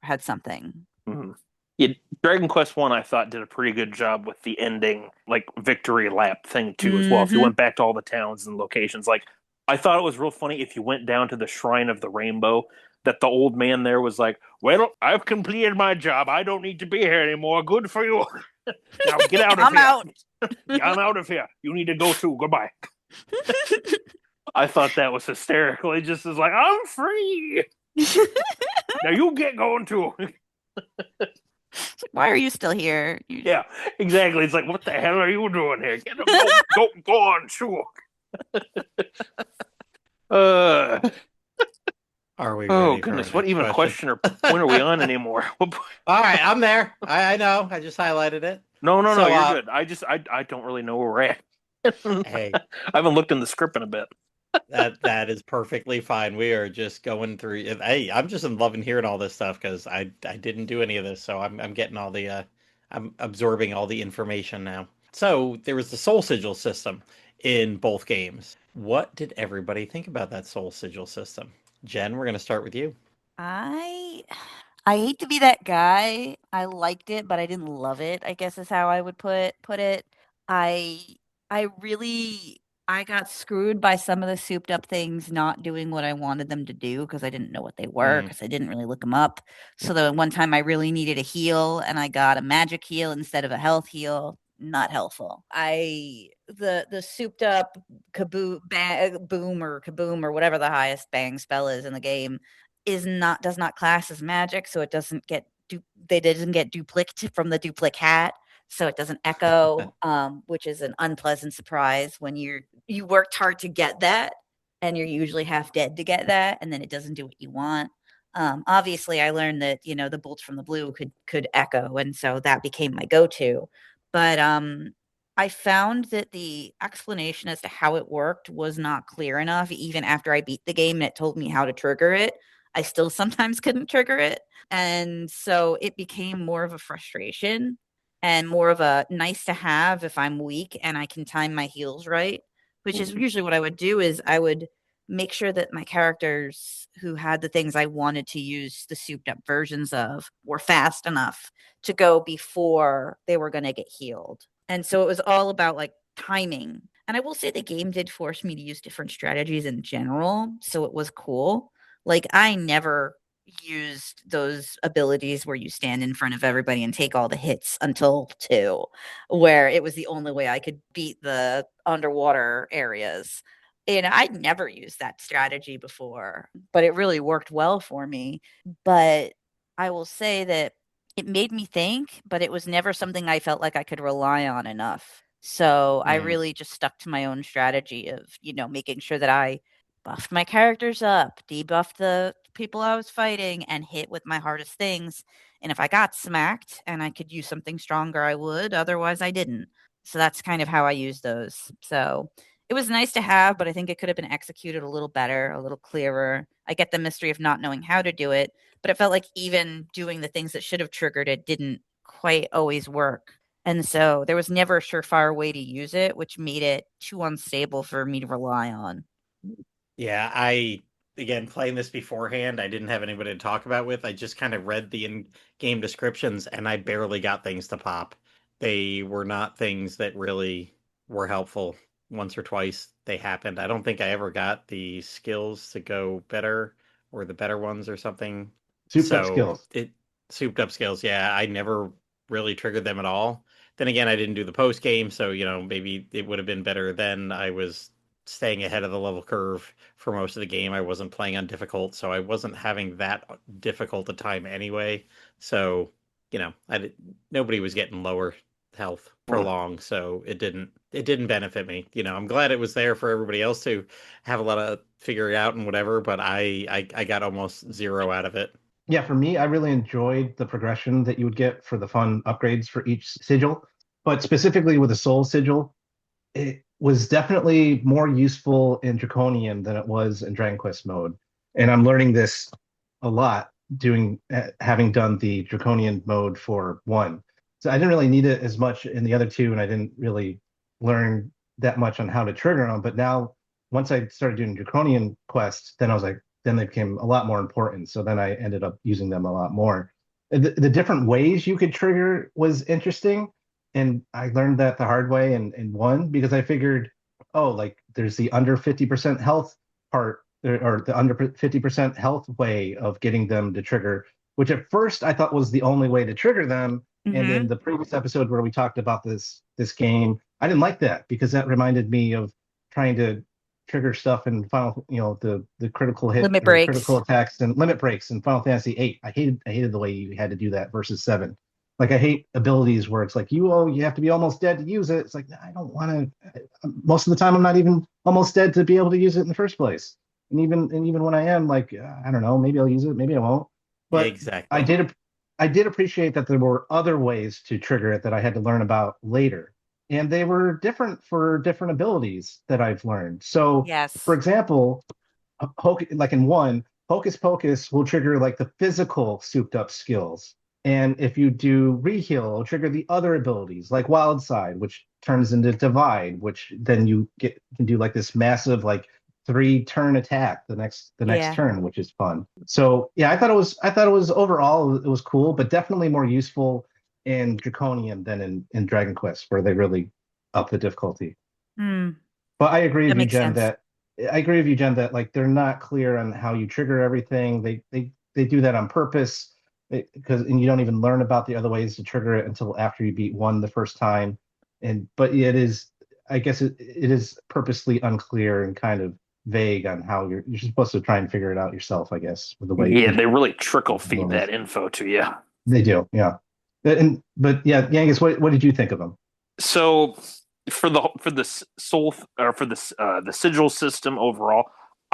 had something. Mm-hmm. Yeah, Dragon Quest One, I thought, did a pretty good job with the ending, like victory lap thing too, as well. If you went back to all the towns and locations, like I thought it was real funny if you went down to the Shrine of the Rainbow, that the old man there was like, "Well, I've completed my job. I don't need to be here anymore. Good for you. Now get out of I'm here. out. I'm out of here. You need to go too. Goodbye." I thought that was hysterical. He just is like, "I'm free. Now you get going too." Why are you still here? Yeah, exactly. It's like, what the hell are you doing here? Get him, go on, sure. Are we? Oh ready for goodness, our what next even question or point are we on anymore? All right, I'm there. I know. I just highlighted it. No, So, you're good. I don't really know where we're at. Hey, I haven't looked in the script in a bit. that is perfectly fine. We are just going through. Hey, I'm just loving hearing all this stuff because I didn't do any of this, so I'm getting all the I'm absorbing all the information now. So there was the Soul Sigil system in both games. What did everybody think about that Soul Sigil system? Jen, we're going to start with you. I hate to be that guy. I liked it, but I didn't love it, I guess is how I would put it. I I got screwed by some of the souped up things not doing what I wanted them to do because I didn't know what they were because I didn't really look them up. So the one time I really needed a heal and I got a magic heal instead of a health heal. Not helpful. The souped up boom or kaboom or whatever the highest bang spell is in the game does not class as magic, so it doesn't get duplicate from the duplicate hat, so it doesn't echo, which is an unpleasant surprise when you worked hard to get that and you're usually half dead to get that, and then it doesn't do what you want. Obviously, I learned that the bolts from the blue could echo, and so that became my go-to. But I found that the explanation as to how it worked was not clear enough. Even after I beat the game and it told me how to trigger it, I still sometimes couldn't trigger it, and so it became more of a frustration and more of a nice to have if I'm weak and I can time my heals right, which is usually what I would do. Is I would make sure that my characters who had the things I wanted to use the souped up versions of were fast enough to go before they were going to get healed. And so it was all about like timing. And I will say the game did force me to use different strategies in general. So it was cool. Like I never used those abilities where you stand in front of everybody and take all the hits until 2, where it was the only way I could beat the underwater areas. And I'd never used that strategy before, but it really worked well for me. But I will say that it made me think, but it was never something I felt like I could rely on enough. So I really just stuck to my own strategy of, making sure that I buffed my characters up, debuffed the people I was fighting, and hit with my hardest things. And if I got smacked and I could use something stronger, I would. Otherwise, I didn't. So that's kind of how I use those. So it was nice to have, but I think it could have been executed a little better, a little clearer. I get the mystery of not knowing how to do it, but it felt like even doing the things that should have triggered it didn't quite always work. And so there was never a surefire way to use it, which made it too unstable for me to rely on. Yeah, again, playing this beforehand, I didn't have anybody to talk about with. I just kind of read the in-game descriptions and I barely got things to pop. They were not things that really were helpful. Once or twice they happened. I don't think I ever got the skills to go better or the better ones or something. Souped up So skills. it souped up skills. Yeah, I never really triggered them at all. Then again, I didn't do the post game, so maybe it would have been better then. I was staying ahead of the level curve for most of the game. I wasn't playing on difficult, so I wasn't having that difficult a time anyway. So, nobody was getting lower health for long, so it didn't benefit me. I'm glad it was there for everybody else to have a lot of figuring out and whatever, but I got almost zero out of it. Yeah, for me, I really enjoyed the progression that you would get for the fun upgrades for each sigil, but specifically with the soul sigil, it was definitely more useful in Draconian than it was in Dragon Quest mode. And I'm learning this a lot doing having done the Draconian mode for 1. So I didn't really need it as much in the other 2, and I didn't really learn that much on how to trigger them. But now, once I started doing Draconian quests, then I was like, then they became a lot more important. So then I ended up using them a lot more. The different ways you could trigger was interesting, and I learned that the hard way in 1 because I figured, oh, like there's the under 50% health part or the under 50% health way of getting them to trigger, which at first I thought was the only way to trigger them. And in the previous episode where we talked about this game, I didn't like that because that reminded me of trying to trigger stuff in Final, the critical hit Limit or breaks. critical attacks and limit breaks in Final Fantasy VIII. I hated the way you had to do that versus 7. Like I hate abilities where it's like you have to be almost dead to use it. It's like I don't want to. Most of the time, I'm not even almost dead to be able to use it in the first place. And even when I am, like I don't know, maybe I'll use it, maybe I won't. But Exactly. I did appreciate that there were other ways to trigger it that I had to learn about later, and they were different for different abilities that I've learned. So, Yes. for example, like in 1, Hocus Pocus will trigger like the physical souped up skills. And if you do reheal, it'll trigger the other abilities like Wild Side, which turns into Divide, which then you can do like this massive like 3-turn attack the next turn, which is fun. So yeah, I thought it was overall it was cool, but definitely more useful in Draconian than in Dragon Quest, where they really up the difficulty. But I agree with you, Jen, that like they're not clear on how you trigger everything. They do that on purpose and you don't even learn about the other ways to trigger it until after you beat 1 the first time. But it is, I guess it is purposely unclear and kind of vague on how you're supposed to try and figure it out yourself, I guess, with the way. Yeah, they really trickle feed that info to you. They do, yeah. But yeah, Yangus, what did you think of them? So for the soul or for the sigil system overall,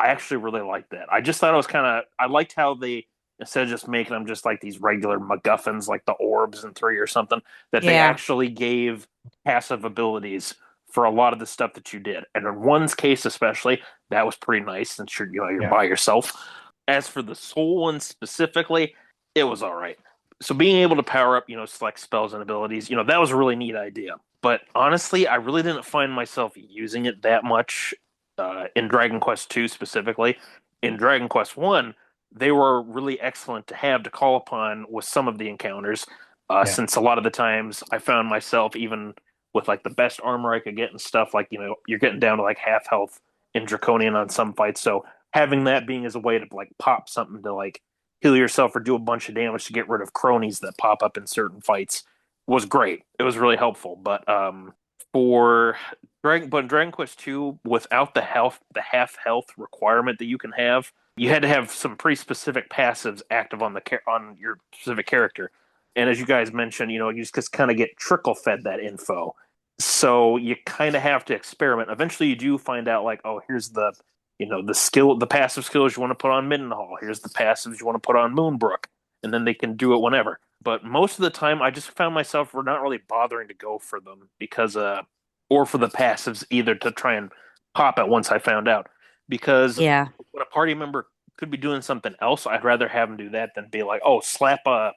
I actually really liked that. I just thought it was kind of, I liked how they, instead of just making them just like these regular MacGuffins, like the orbs in 3 or something, that they Yeah. actually gave passive abilities for a lot of the stuff that you did. And in one's case, especially, that was pretty nice since you're Yeah. by yourself. As for the soul one specifically, it was all right. So being able to power up, select spells and abilities, that was a really neat idea. But honestly, I really didn't find myself using it that much in Dragon Quest II specifically. In Dragon Quest One, they were really excellent to have to call upon with some of the encounters. Yeah. Since a lot of the times I found myself even with like the best armor I could get and stuff, like you're getting down to like half health in Draconian on some fights. So having that being as a way to like pop something to like heal yourself or do a bunch of damage to get rid of cronies that pop up in certain fights was great. It was really helpful. But for Dragon Quest 2, without the half health requirement that you can have, you had to have some pretty specific passives active on your specific character. And as you guys mentioned, you just kind of get trickle fed that info. So you kind of have to experiment. Eventually, you do find out like, oh, here's the passive skills you want to put on Middenhall. Here's the passives you want to put on Moonbrook, and then they can do it whenever. But most of the time, I just found myself not really bothering to go for them because, or for the passives either to try and pop it once I found out. Because Yeah. when a party member could be doing something else, I'd rather have them do that than be like, oh, slap a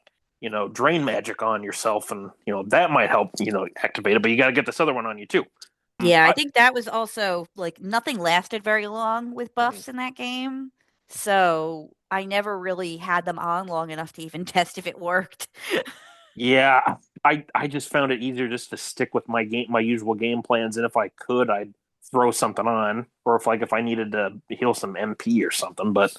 drain magic on yourself, and that might help activate it. But you got to get this other one on you too. Yeah, I think that was also like nothing lasted very long with buffs in that game. So I never really had them on long enough to even test if it worked. Yeah, I just found it easier just to stick with my usual game plans, and if I could, I'd throw something on, or if I needed to heal some MP or something. But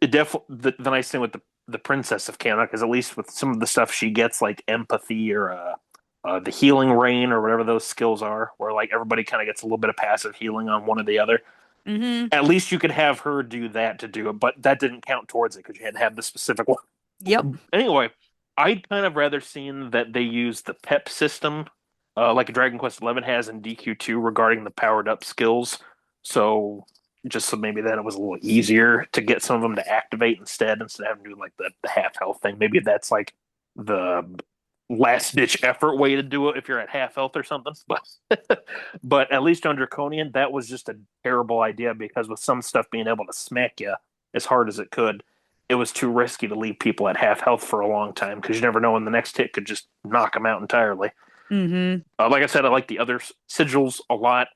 it definitely the nice thing with the Princess of Canada is at least with some of the stuff she gets, like empathy or the healing rain or whatever those skills are, where like everybody kind of gets a little bit of passive healing on one or the other. Hmm. At least you could have her do that to do it, but that didn't count towards it because you had to have the specific one. Yep. Anyway, I'd kind of rather seen that they use the PEP system, like Dragon Quest XI has in DQ2 regarding the powered up skills. So just so maybe then it was a little easier to get some of them to activate instead of having to do like the half health thing. Maybe that's like the last ditch effort way to do it if you're at half health or something. But at least on Draconian, that was just a terrible idea because with some stuff being able to smack you as hard as it could, it was too risky to leave people at half health for a long time because you never know when the next hit could just knock them out entirely. Hmm. Like I said, I like the other sigils a lot.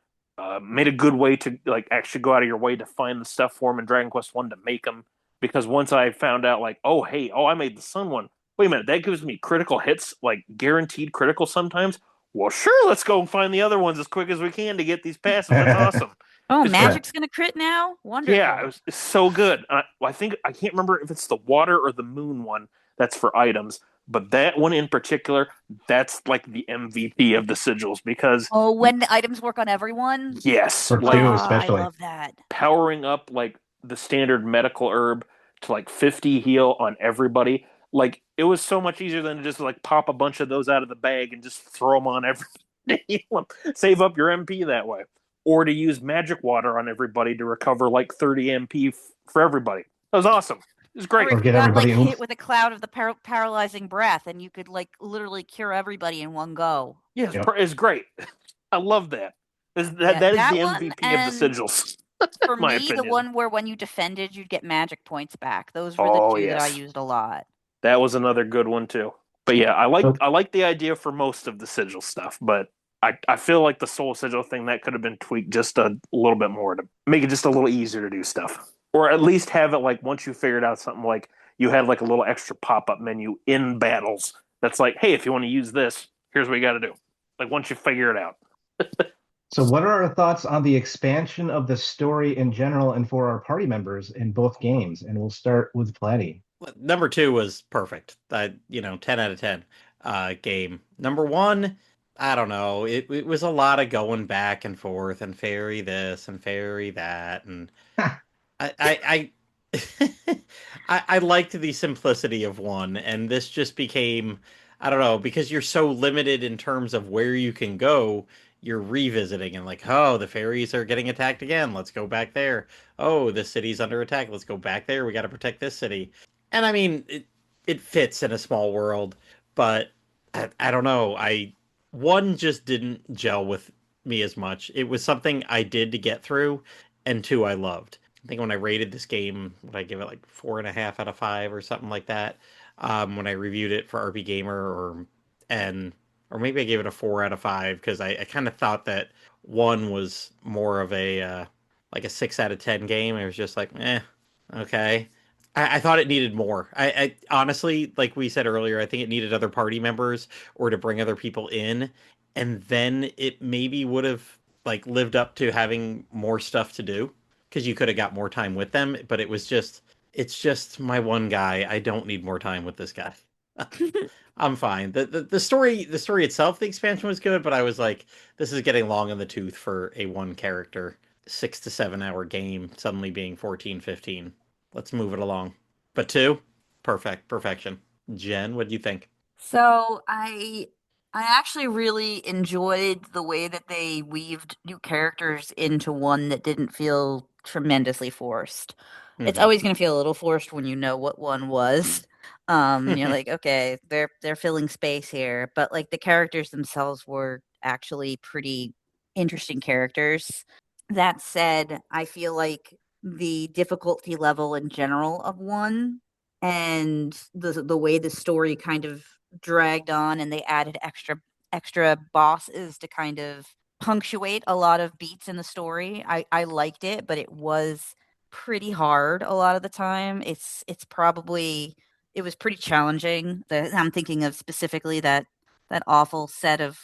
Made a good way to like actually go out of your way to find the stuff for them in Dragon Quest One to make them. Because once I found out, like, oh hey, I made the Sun one. Wait a minute, that gives me critical hits, like guaranteed critical sometimes. Well, sure, let's go and find the other ones as quick as we can to get these passives. That's awesome. Oh, 'Cause magic's gonna crit now? yeah, Wonderful. it's so good. I think I can't remember if it's the water or the moon one that's for items, but that one in particular, that's like the MVP of the sigils because Oh, when the items work on everyone? yes, For like two, Ah, I especially. love that. powering up like the standard medical herb to like 50 heal on everybody. Like it was so much easier than to just like pop a bunch of those out of the bag and just throw them on everybody. Save up your MP that way. Or to use magic water on everybody to recover like 30 MP for everybody. That was awesome. It was Or great. if Or you get got like everybody hit oomph. with a cloud of the paralyzing breath and you could like literally cure everybody in one go. Yeah, Yep. it's great. I love that. That, Yeah, that is that the one MVP of the and sigils, for my me, the opinion. one where when you defended, you'd get magic points back. Those were the Oh two that I yes. used a lot. That was another good one too. But yeah, So, I like the idea for most of the sigil stuff, but I feel like the soul sigil thing that could have been tweaked just a little bit more to make it just a little easier to do stuff. Or at least have it like once you figured out something like you had like a little extra pop-up menu in battles that's like, hey, if you want to use this, here's what you gotta do. Like once you figure it out. so what are our thoughts on the expansion of the story in general and for our party members in both games? And we'll start with Platy. Number two was perfect. 10 out of 10 game. Number one, I don't know. It was a lot of going back and forth and fairy this and fairy that. And I I liked the simplicity of one. And this just became, I don't know, because you're so limited in terms of where you can go, you're revisiting and like, oh, the fairies are getting attacked again. Let's go back there. Oh, the city's under attack. Let's go back there. We got to protect this city. And I mean, it fits in a small world, but I don't know. I one just didn't gel with me as much. It was something I did to get through, and two I loved. I think when I rated this game, would I give it like 4.5 out of 5 or something like that? When I reviewed it for RP Gamer, and or maybe I gave it a 4 out of 5 because I kind of thought that one was more of a like a 6 out of 10 game. It was just like, okay. I thought it needed more. I honestly, like we said earlier, I think it needed other party members or to bring other people in, and then it maybe would have like lived up to having more stuff to do because you could have got more time with them. But it's just my one guy. I don't need more time with this guy. I'm fine. The story itself, the expansion was good, but I was like, this is getting long in the tooth for a one character 6 to 7 hour game suddenly being 14, 15. Let's move it along. But two, perfection. Jen, what do you think? So I actually really enjoyed the way that they weaved new characters into one that didn't feel tremendously forced. It's Hmm. always going to feel a little forced when you know what one was. You're like, okay, they're filling space here, but like the characters themselves were actually pretty interesting characters. That said, I feel like the difficulty level in general of one and the way the story kind of dragged on and they added extra bosses to kind of punctuate a lot of beats in the story. I liked it, but it was pretty hard a lot of the time. It's probably it was pretty challenging. I'm thinking of specifically that awful set of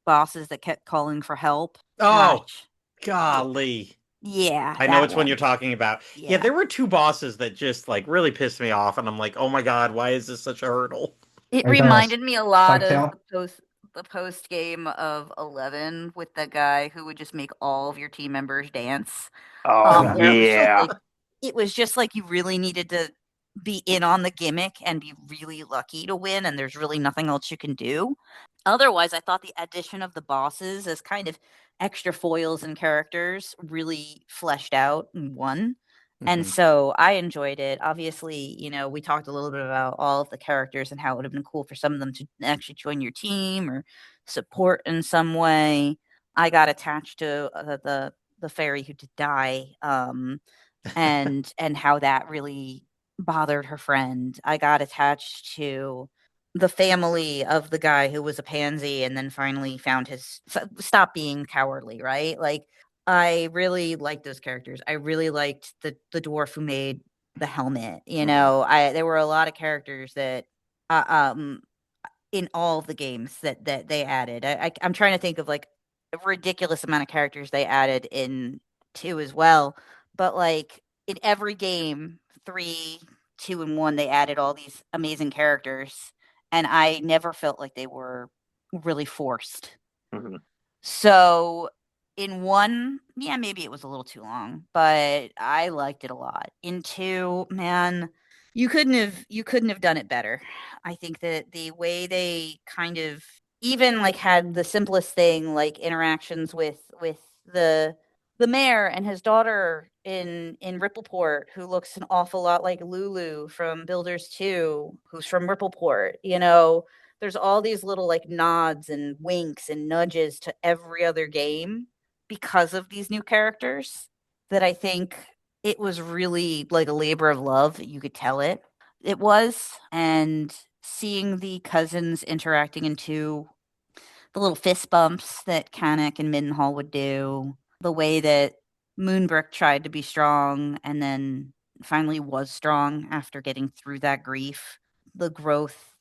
bosses that kept calling for help. Oh, Gosh. Yeah. golly. Yeah, I know that which one you're one. talking about. Yeah, Yeah. there were two bosses that just like really pissed me off, and I'm like, oh my god, why is this such a hurdle? It Are you talking about reminded me a lot Spike of Tail? the post game of 11 with the guy who would just make all of your team members dance. Oh Yeah. Where it was just yeah. like it was just like you really needed to be in on the gimmick and be really lucky to win, and there's really nothing else you can do. Otherwise, I thought the addition of the bosses as kind of extra foils and characters really fleshed out and won. And Hmm. so I enjoyed it. Obviously, we talked a little bit about all of the characters and how it would have been cool for some of them to actually join your team or support in some way. I got attached to the fairy who did die, and how that really bothered her friend. I got attached to the family of the guy who was a pansy and then finally found his stop being cowardly, right? Like I really liked those characters. I really liked the dwarf who made the helmet. I there were a lot of characters that uh, um in all of the games that they added. I'm trying to think of like a ridiculous amount of characters they added in 2 as well, but like in every game, 3, 2, and 1, they added all these amazing characters, and I never felt like they were really forced. Mhm. So in 1, yeah, maybe it was a little too long, but I liked it a lot. In 2, man, you couldn't have done it better. I think that the way they kind of even like had the simplest thing like interactions with the mayor and his daughter in Rippleport, who looks an awful lot like Lulu from Builders 2, who's from Rippleport. There's all these little like nods and winks and nudges to every other game because of these new characters that I think it was really like a labor of love. You could tell it was. And seeing the cousins interacting into the little fist bumps that Kanek and Middenhall would do, the way that Moonbrook tried to be strong and then finally was strong after getting through that grief. The growth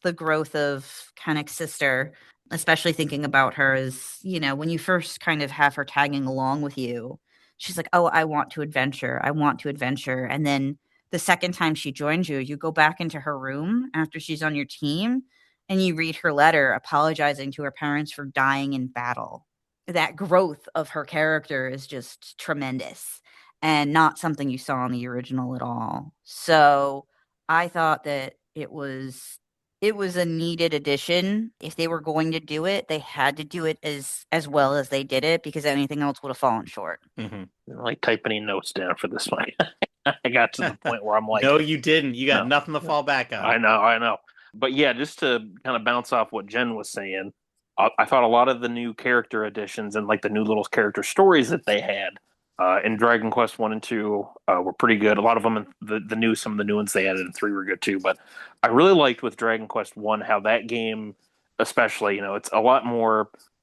of Kanek's sister, especially thinking about her as, when you first kind of have her tagging along with you, she's like, "Oh, I want to adventure. I want to adventure." And then the second time she joins you, you go back into her room after she's on your team and you read her letter apologizing to her parents for dying in battle. That growth of her character is just tremendous and not something you saw in the original at all. So I thought that it was it was a needed addition. If they were going to do it, they had to do it as well as they did it because anything else would have fallen short. Mm-hmm. I don't like type any notes down for this one. I got to the point where I'm like, no, you didn't. You got no, nothing to fall back on. I know. But yeah, just to kind of bounce off what Jen was saying, I thought a lot of the new character additions and like the new little character stories that they had in Dragon Quest 1 and 2 were pretty good. A lot of them, some of the new ones they added in 3 were good too. But I really liked with Dragon Quest 1 how that game, especially, it's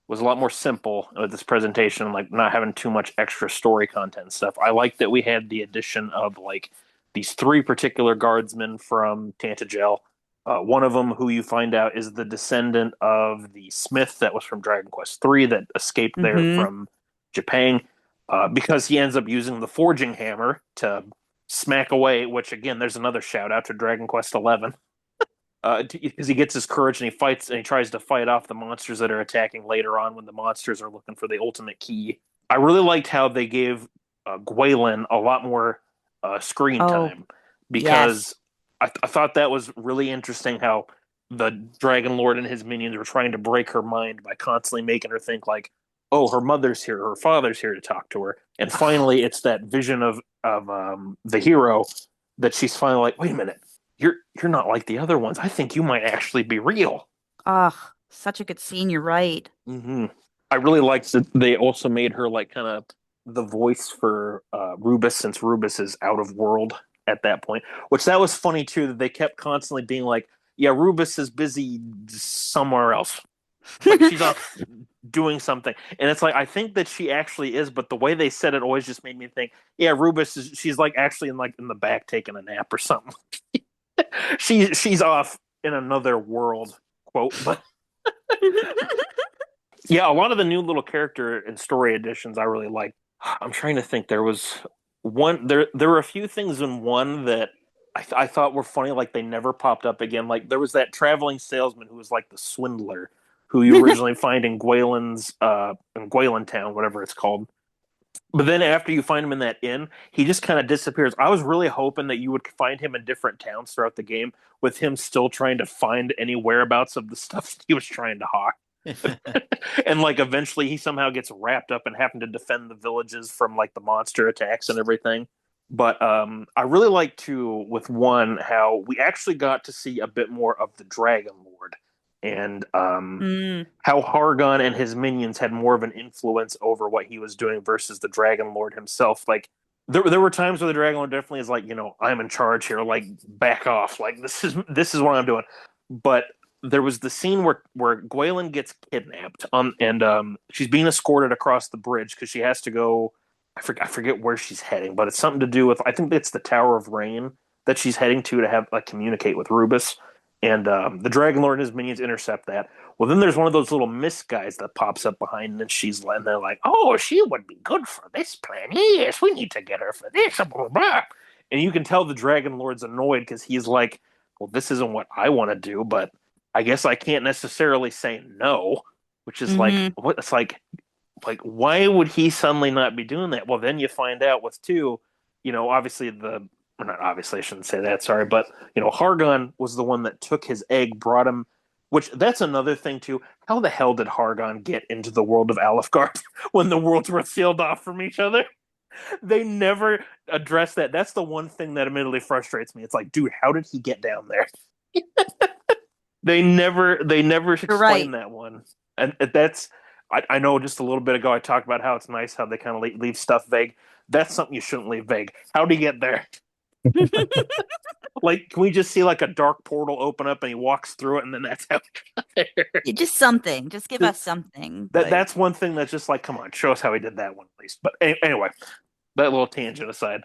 was a lot more simple with this presentation, like not having too much extra story content and stuff. I like that we had the addition of like these 3 particular guardsmen from Tantagel. One of them, who you find out is the descendant of the smith that was from Dragon Quest 3 that escaped there from Japan, because he ends up using the forging hammer to smack away. Which again, there's another shout out to Dragon Quest 11. Because he gets his courage and he fights and he tries to fight off the monsters that are attacking later on when the monsters are looking for the ultimate key. I really liked how they gave Gwaylin a lot more screen time, because I thought that was really interesting how the Dragon Lord and his minions were trying to break her mind by constantly making her think like, oh, her mother's here, her father's here to talk to her. And finally, it's that vision of the hero that she's finally like, wait a minute. You're not like the other ones. I think you might actually be real. Such a good scene. You're right. Mm-hmm. I really liked that they also made her like kind of the voice for Rubus, since Rubus is out of world at that point. Which that was funny too, that they kept constantly being like, yeah, Rubus is busy somewhere else. Like she's off doing something. And it's like, I think that she actually is, but the way they said it always just made me think, yeah, she's like actually in the back taking a nap or something. She's off in another world, quote. But yeah, a lot of the new little character and story additions I really like. I'm trying to think. There was one. There were a few things in one that I thought were funny. Like they never popped up again. Like there was that traveling salesman who was like the swindler, who you originally find in Gwaylin Town, whatever it's called. But then after you find him in that inn, he just kind of disappears. I was really hoping that you would find him in different towns throughout the game, with him still trying to find any whereabouts of the stuff he was trying to hawk. And like eventually he somehow gets wrapped up in having to defend the villages from like the monster attacks and everything. But I really like too with 1 how we actually got to see a bit more of the Dragon Lord, and how Hargon and his minions had more of an influence over what he was doing versus the Dragon Lord himself. Like there were times where the Dragon Lord definitely is like, I'm in charge here, like back off, like this is what I'm doing. But there was the scene where Gwaylin gets kidnapped, and she's being escorted across the bridge because she has to go. I forget where she's heading, but it's something to do with, I think it's the Tower of Rain that she's heading to have like communicate with Rubus. And the Dragon Lord and his minions intercept that. Well, then there's one of those little mist guys that pops up behind, and they're like, "Oh, she would be good for this plan. Yes, we need to get her for this." Blah, blah, blah. And you can tell the Dragon Lord's annoyed because he's like, "Well, this isn't what I want to do, but I guess I can't necessarily say no." Which is like, what? It's like, why would he suddenly not be doing that? Well, then you find out with 2, obviously or not obviously, I shouldn't say that, sorry, but, Hargon was the one that took his egg, brought him, which that's another thing, too. How the hell did Hargon get into the world of Alefgard when the worlds were sealed off from each other? They never address that. That's the one thing that admittedly frustrates me. It's like, dude, how did he get down there? They never explain that one. And that's, I know just a little bit ago I talked about how it's nice how they kind of leave stuff vague. That's something you shouldn't leave vague. How did he get there? Like, can we just see like a dark portal open up and he walks through it and then that's how he got there? Just something. Just give us something. That's one thing that's just like, come on, show us how he did that one at least. But anyway, that little tangent aside,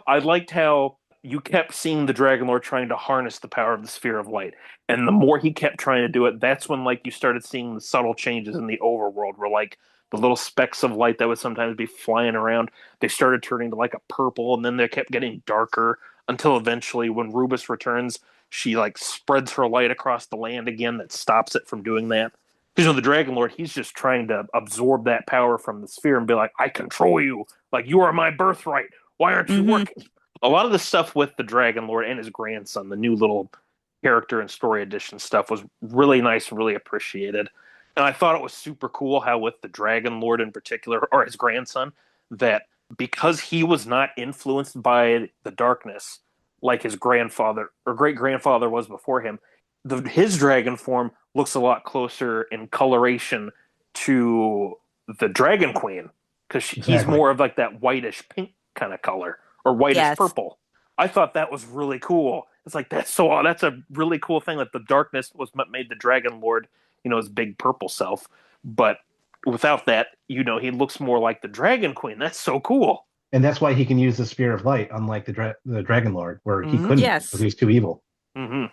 I liked how you kept seeing the Dragon Lord trying to harness the power of the Sphere of Light. And the more he kept trying to do it, that's when like you started seeing the subtle changes in the overworld, where like the little specks of light that would sometimes be flying around, they started turning to like a purple, and then they kept getting darker until eventually when Rubus returns, she like spreads her light across the land again that stops it from doing that. Because the Dragon Lord, he's just trying to absorb that power from the sphere and be like, I control you. Like, you are my birthright. Why aren't you working? A lot of the stuff with the Dragon Lord and his grandson, the new little character and story addition stuff was really nice and really appreciated. And I thought it was super cool how with the Dragon Lord in particular, or his grandson, that because he was not influenced by the darkness like his grandfather or great grandfather was before him, his dragon form looks a lot closer in coloration to the Dragon Queen because he's more of like that whitish pink kind of color or whitish purple. I thought that was really cool. It's like that's a really cool thing that the darkness was made the Dragon Lord, his big purple self, but without that, he looks more like the Dragon Queen. That's so cool. And that's why he can use the Spear of Light, unlike the Dragon Lord, where he couldn't because he's too evil. Mm-hmm.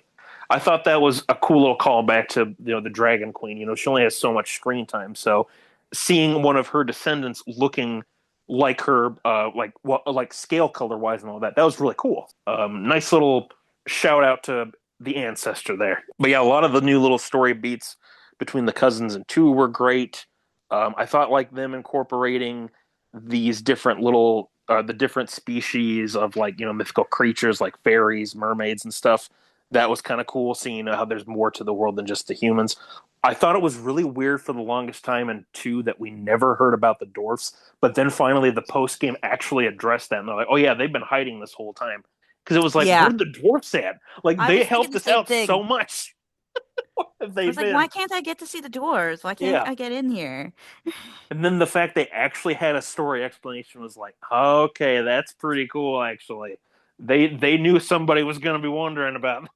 I thought that was a cool little callback to the Dragon Queen. She only has so much screen time, so seeing one of her descendants looking like her, like scale color wise and all that was really cool. Nice little shout out to the ancestor there. But yeah, a lot of the new little story beats between the cousins and 2 were great. I thought like them incorporating these different little the different species of mythical creatures like fairies, mermaids, and stuff. That was kind of cool, seeing how there's more to the world than just the humans. I thought it was really weird for the longest time in 2 that we never heard about the dwarfs, but then finally the post game actually addressed that, and they're like, "Oh yeah, they've been hiding this whole time." Because it was like, where did the dwarfs at? Like they helped us out so much. I was like, why can't I get to see the dwarves? Why can't I get in here? And then the fact they actually had a story explanation was like, okay, that's pretty cool. Actually, they knew somebody was going to be wondering about.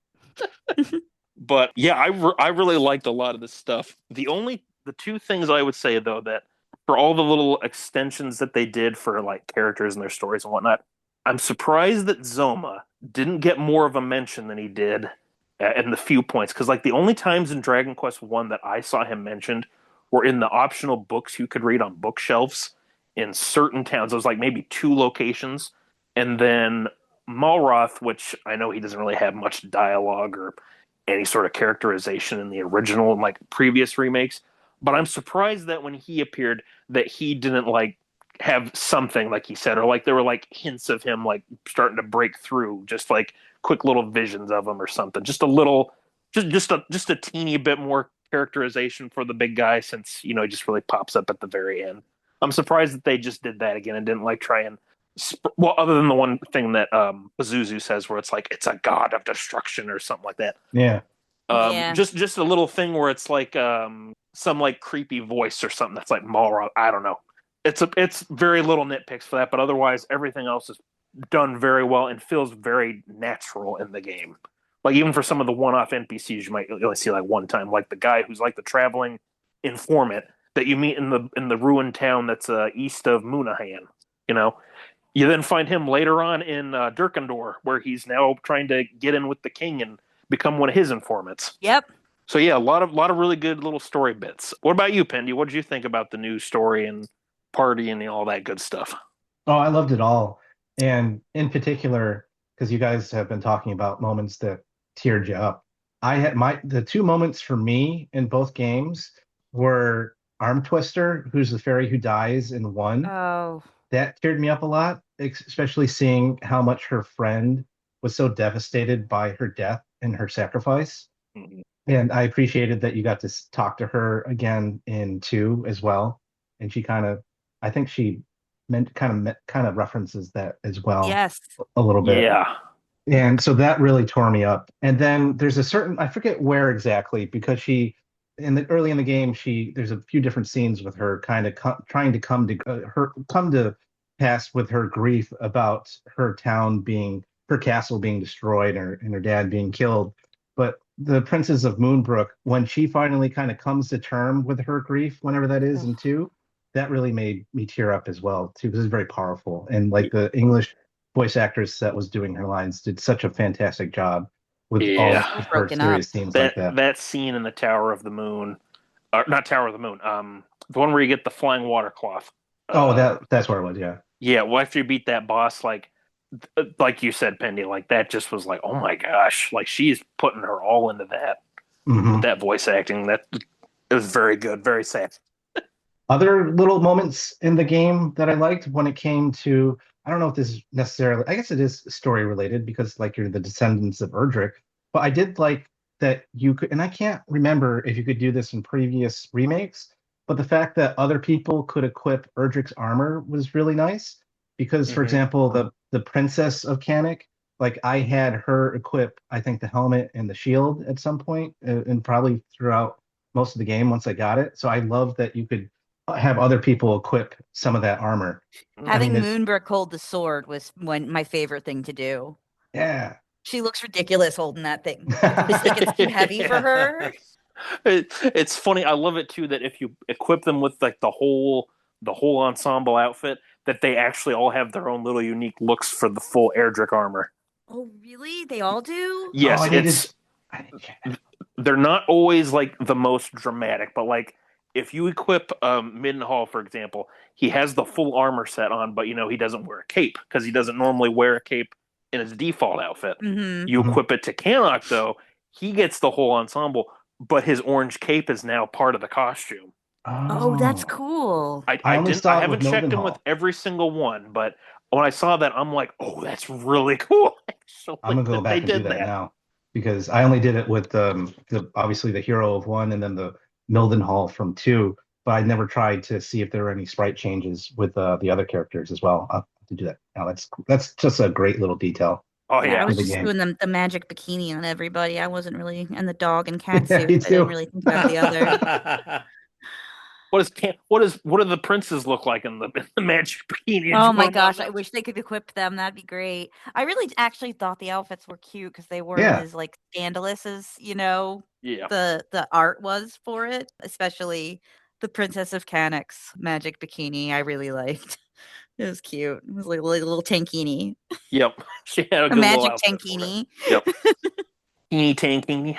But yeah, I really liked a lot of this stuff. The 2 things I would say though, that for all the little extensions that they did for like characters and their stories and whatnot, I'm surprised that Zoma didn't get more of a mention than he did in the few points, because like the only times in Dragon Quest 1 that I saw him mentioned were in the optional books you could read on bookshelves in certain towns. It was like maybe 2 locations, and then Malroth, which I know he doesn't really have much dialogue or any sort of characterization in the original and like previous remakes, but I'm surprised that when he appeared that he didn't like have something like he said, or like there were like hints of him like starting to break through, just like quick little visions of him or something, just a little, just a teeny bit more characterization for the big guy, since he just really pops up at the very end. I'm surprised that they just did that again and didn't like try and other than the one thing that Pazuzu says where it's like it's a god of destruction or something like that. Just a little thing where it's like some like creepy voice or something that's like Malra. I don't know. It's very little nitpicks for that, but otherwise everything else is done very well and feels very natural in the game. Like even for some of the one-off NPCs you might only see like one time, like the guy who's like the traveling informant that you meet in the ruined town that's east of Munahan. You then find him later on in Durkandor, where he's now trying to get in with the king and become one of his informants. Yep. So yeah, a lot of really good little story bits. What about you, Pendy? What did you think about the new story and party and all that good stuff? Oh, I loved it all. And in particular, because you guys have been talking about moments that teared you up, I had the 2 moments for me in both games were Arm Twister, who's the fairy who dies in 1. Oh. That teared me up a lot, especially seeing how much her friend was so devastated by her death and her sacrifice. Mm-hmm. And I appreciated that you got to talk to her again in 2 as well. And she I think she kind of references that as well. Yes. A little bit. Yeah. And so that really tore me up. And then there's a certain, I forget where exactly, because early in the game, there's a few different scenes with her kind of trying to come to pass with her grief about her castle being destroyed and her dad being killed. But the Princess of Moonbrook, when she finally kind of comes to term with her grief, whenever that is in 2, that really made me tear up as well too, because it's very powerful. And like the English voice actress that was doing her lines did such a fantastic job with all of her serious scenes like that. That scene in the Tower of the Moon, not Tower of the Moon, the one where you get the flying water cloth. That's where it was, yeah. Yeah, well, after you beat that boss, like you said, Pendy, like that just was like, oh my gosh, like she's putting her all into that. Mm-hmm. That voice acting, it was very good, very sad. Other little moments in the game that I liked when it came to, I don't know if this is necessarily, I guess it is story related because like you're the descendants of Erdrick, But I did like that you could, and I can't remember if you could do this in previous remakes, but the fact that other people could equip Erdrick's armor was really nice. Because, for Hmm. example, the Princess of Canic, like I had her equip, I think, the helmet and the shield at some point, and probably throughout most of the game once I got it. So I love that you could have other people equip some of that armor. I mean, Having Moonbrook hold the sword was my favorite thing to do. yeah. She looks ridiculous holding that thing. I always think it's too heavy for her. It's funny. I love it too that if you equip them with like the whole ensemble outfit, that they actually all have their own little unique looks for the full Erdrick armor. Oh, really? They all do? Oh, Yes, I needed. I didn't get that. they're not always like the most dramatic, but like if you equip Middenhall, for example, he has the full armor set on, but he doesn't wear a cape because he doesn't normally wear a cape in his default outfit. Mm-hmm. You Mhm. equip it to Canuck though, he gets the whole ensemble, but his orange cape is now part of the costume. Oh, that's Oh, cool. I, I I only didn't I saw it with haven't checked in with Mildenhall. every single one, but when I saw that, I'm like, oh, that's really cool. I'm Actually, gonna go that they back and do did that that. now because I only did it with the obviously the hero of one and then the Mildenhall from two, but I never tried to see if there were any sprite changes with the other characters as well. I'll have to do that now. That's just a great little detail Oh Yeah, I yeah. to was the just game. doing the magic bikini on everybody. I wasn't really, and the dog and cat Yeah, me suits. I didn't too. really think about the other. What do the princes look like in the magic bikini? Did Oh you my put them on gosh, I there? wish they could equip them. That'd be great. I really actually thought the outfits were cute because they weren't Yeah. as like scandalous as, Yeah. the art was for it, especially the Princess of Canix magic bikini. I really liked. It was cute. It was like a little tankini. Yep. She had a A good little magic outfit for it. tankini. Yep. Teeny tanking.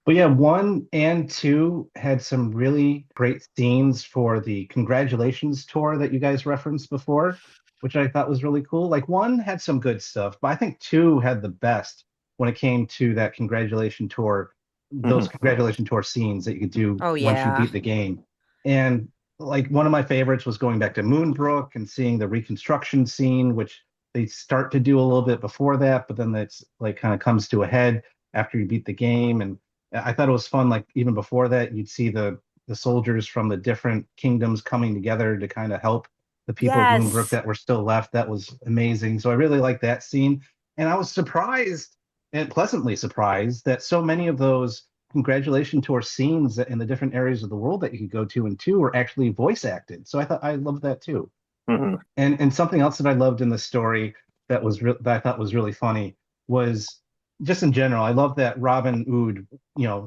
But yeah, one and two had some really great scenes for the congratulations tour that you guys referenced before, which I thought was really cool. Like one had some good stuff, but I think two had the best when it came to that congratulation tour, those Mhm. congratulation tour scenes that you could do Oh once you yeah. beat the game. And like one of my favorites was going back to Moonbrook and seeing the reconstruction scene, which they start to do a little bit before that, but then that's like kind of comes to a head after you beat the game. And I thought it was fun. Like even before that, you'd see the soldiers from the different kingdoms coming together to kind of help the people of Moonbrook Yes. that were still left. That was amazing. So I really liked that scene, and I was surprised and pleasantly surprised that so many of those congratulation tour scenes in the different areas of the world that you could go to and two were actually voice acted. So I thought I loved that too. Mhm. And something else that I loved in the story that I thought was really funny was just in general. I love that Robin Hood,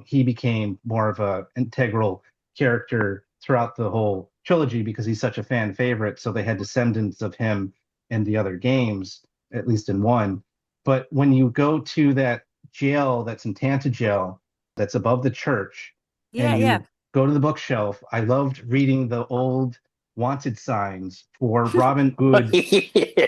he became more of a integral character throughout the whole trilogy because he's such a fan favorite. So they had descendants of him in the other games, at least in one. But when you go to that jail that's in Tantagel, that's above the church, Yeah, and yeah. you go to the bookshelf, I loved reading the old wanted signs for Robin Hood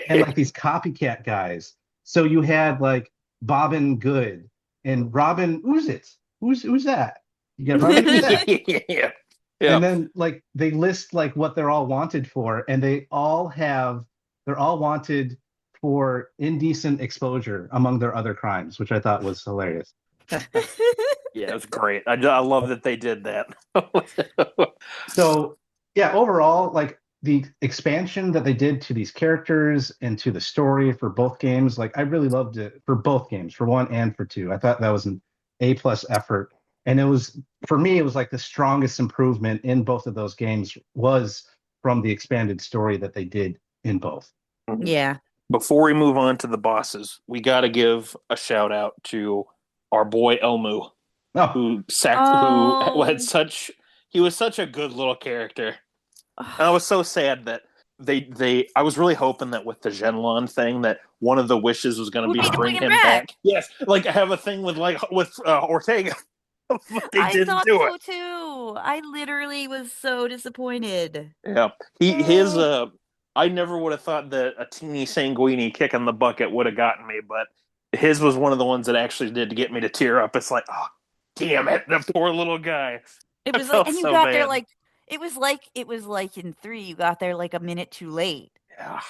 and like these copycat guys. So you had like Bobbin Good and Robin Uzit. Who's that? You get Robin Uzit. Yeah. And Yeah. then like they list like what they're all wanted for, and they're all wanted for indecent exposure among their other crimes, which I thought was hilarious. Yeah, it was great. I love that they did that. So yeah, overall, like the expansion that they did to these characters and to the story for both games, like I really loved it for both games, for one and for two. I thought that was an A plus effort. And it was for me, it was like the strongest improvement in both of those games was from the expanded story that they did in both. Yeah. Before we move on to the bosses, we got to give a shout out to our boy Elmoo, Oh, who had Oh. such he was such a good little character. And I was so sad that they I was really hoping that with the Shenlong thing that one of the wishes was going to Would be be to to bring bring him him back. back. Yes, like have a thing with Ortega, but they I didn't thought do it. so too. I literally was so disappointed. Yeah, he his I never would have thought that a teeny sanguini kick in the bucket would have gotten me, but his was one of the ones that actually did get me to tear up. It's like, oh, damn it, the poor little guy. It I was like, felt and you so got there bad. like, it was like in three, you got there like a minute too late. Yeah.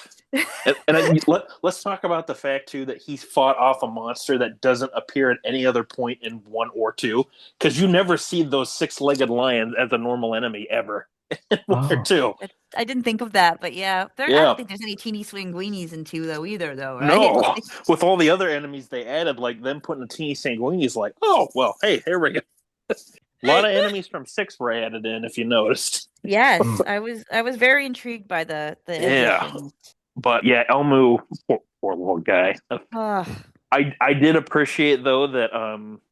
Let's talk about the fact too that he fought off a monster that doesn't appear at any other point in 1 or 2, because you never see those 6-legged lions as a normal enemy ever in 1 or Oh, 2. I didn't think of that, but yeah, I don't Yeah. think there's any teeny swinguinies in 2 though either, though, right? No, with all the other enemies they added, like them putting a teeny sanguini is like, oh well, hey, here we go. A lot of enemies from 6 were added in, if you noticed. Yes, mm. I was very intrigued by the Yeah, additions. but yeah, Elmoo, poor little guy. Ugh. I did appreciate though that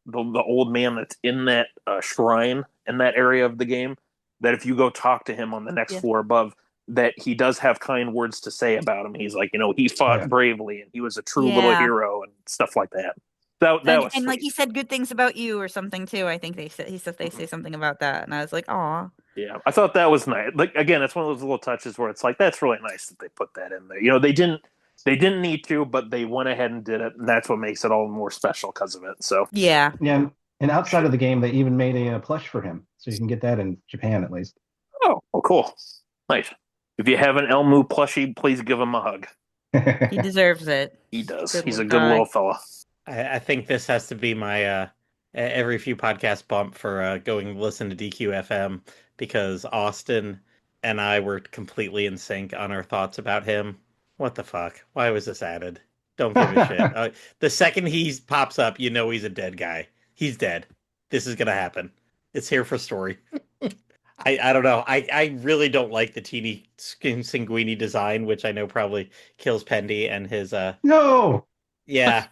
the old man that's in that shrine in that area of the game, that if you go talk to him on the next Yeah. floor above, that he does have kind words to say about him. He's like, he Oh, fought yeah. bravely and he was a true little Yeah. hero and stuff like that. That was And like sweet. he said good things about you or something too. I think they said they say something about that, and I was like, "Aw." Yeah, I thought that was nice. Like again, it's one of those little touches where it's like that's really nice that they put that in there. They didn't need to, but they went ahead and did it, and that's what makes it all more special because of it. So Yeah. Yeah, and outside of the game, they even made a plush for him, so you can get that in Japan at least. oh, well, cool, nice. If you have an Elmoo plushie, please give him a hug. He deserves it. He does. Good He's a little good guy. little fella. I think this has to be my every few podcast bump for going to listen to DQFM, because Austin and I were completely in sync on our thoughts about him. What the fuck? Why was this added? Don't give a shit. The second he pops up, you know he's a dead guy. He's dead. This is gonna happen. It's here for story. I don't know. I really don't like the teeny Sanguini design, which I know probably kills Pendy and his No, yeah.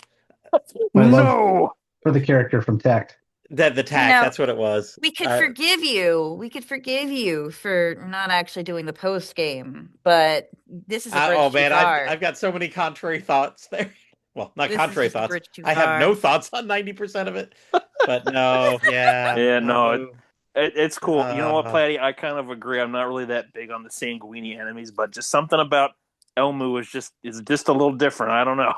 my love No. for the character from Tact. The tack, Now, that's what it was. we could forgive you. We could forgive you for not actually doing the post game, but this is a bridge oh too man, far. I've got so many contrary thoughts there. Well, not This is contrary just a thoughts. bridge too I have far. no thoughts on 90% of it. But no, yeah. Yeah, no, Elmoo. it's cool. You know what, Uh, Platty? I kind of agree. I'm not really that big on the Sanguini enemies, but just something about Elmoo is just a little different. I don't know,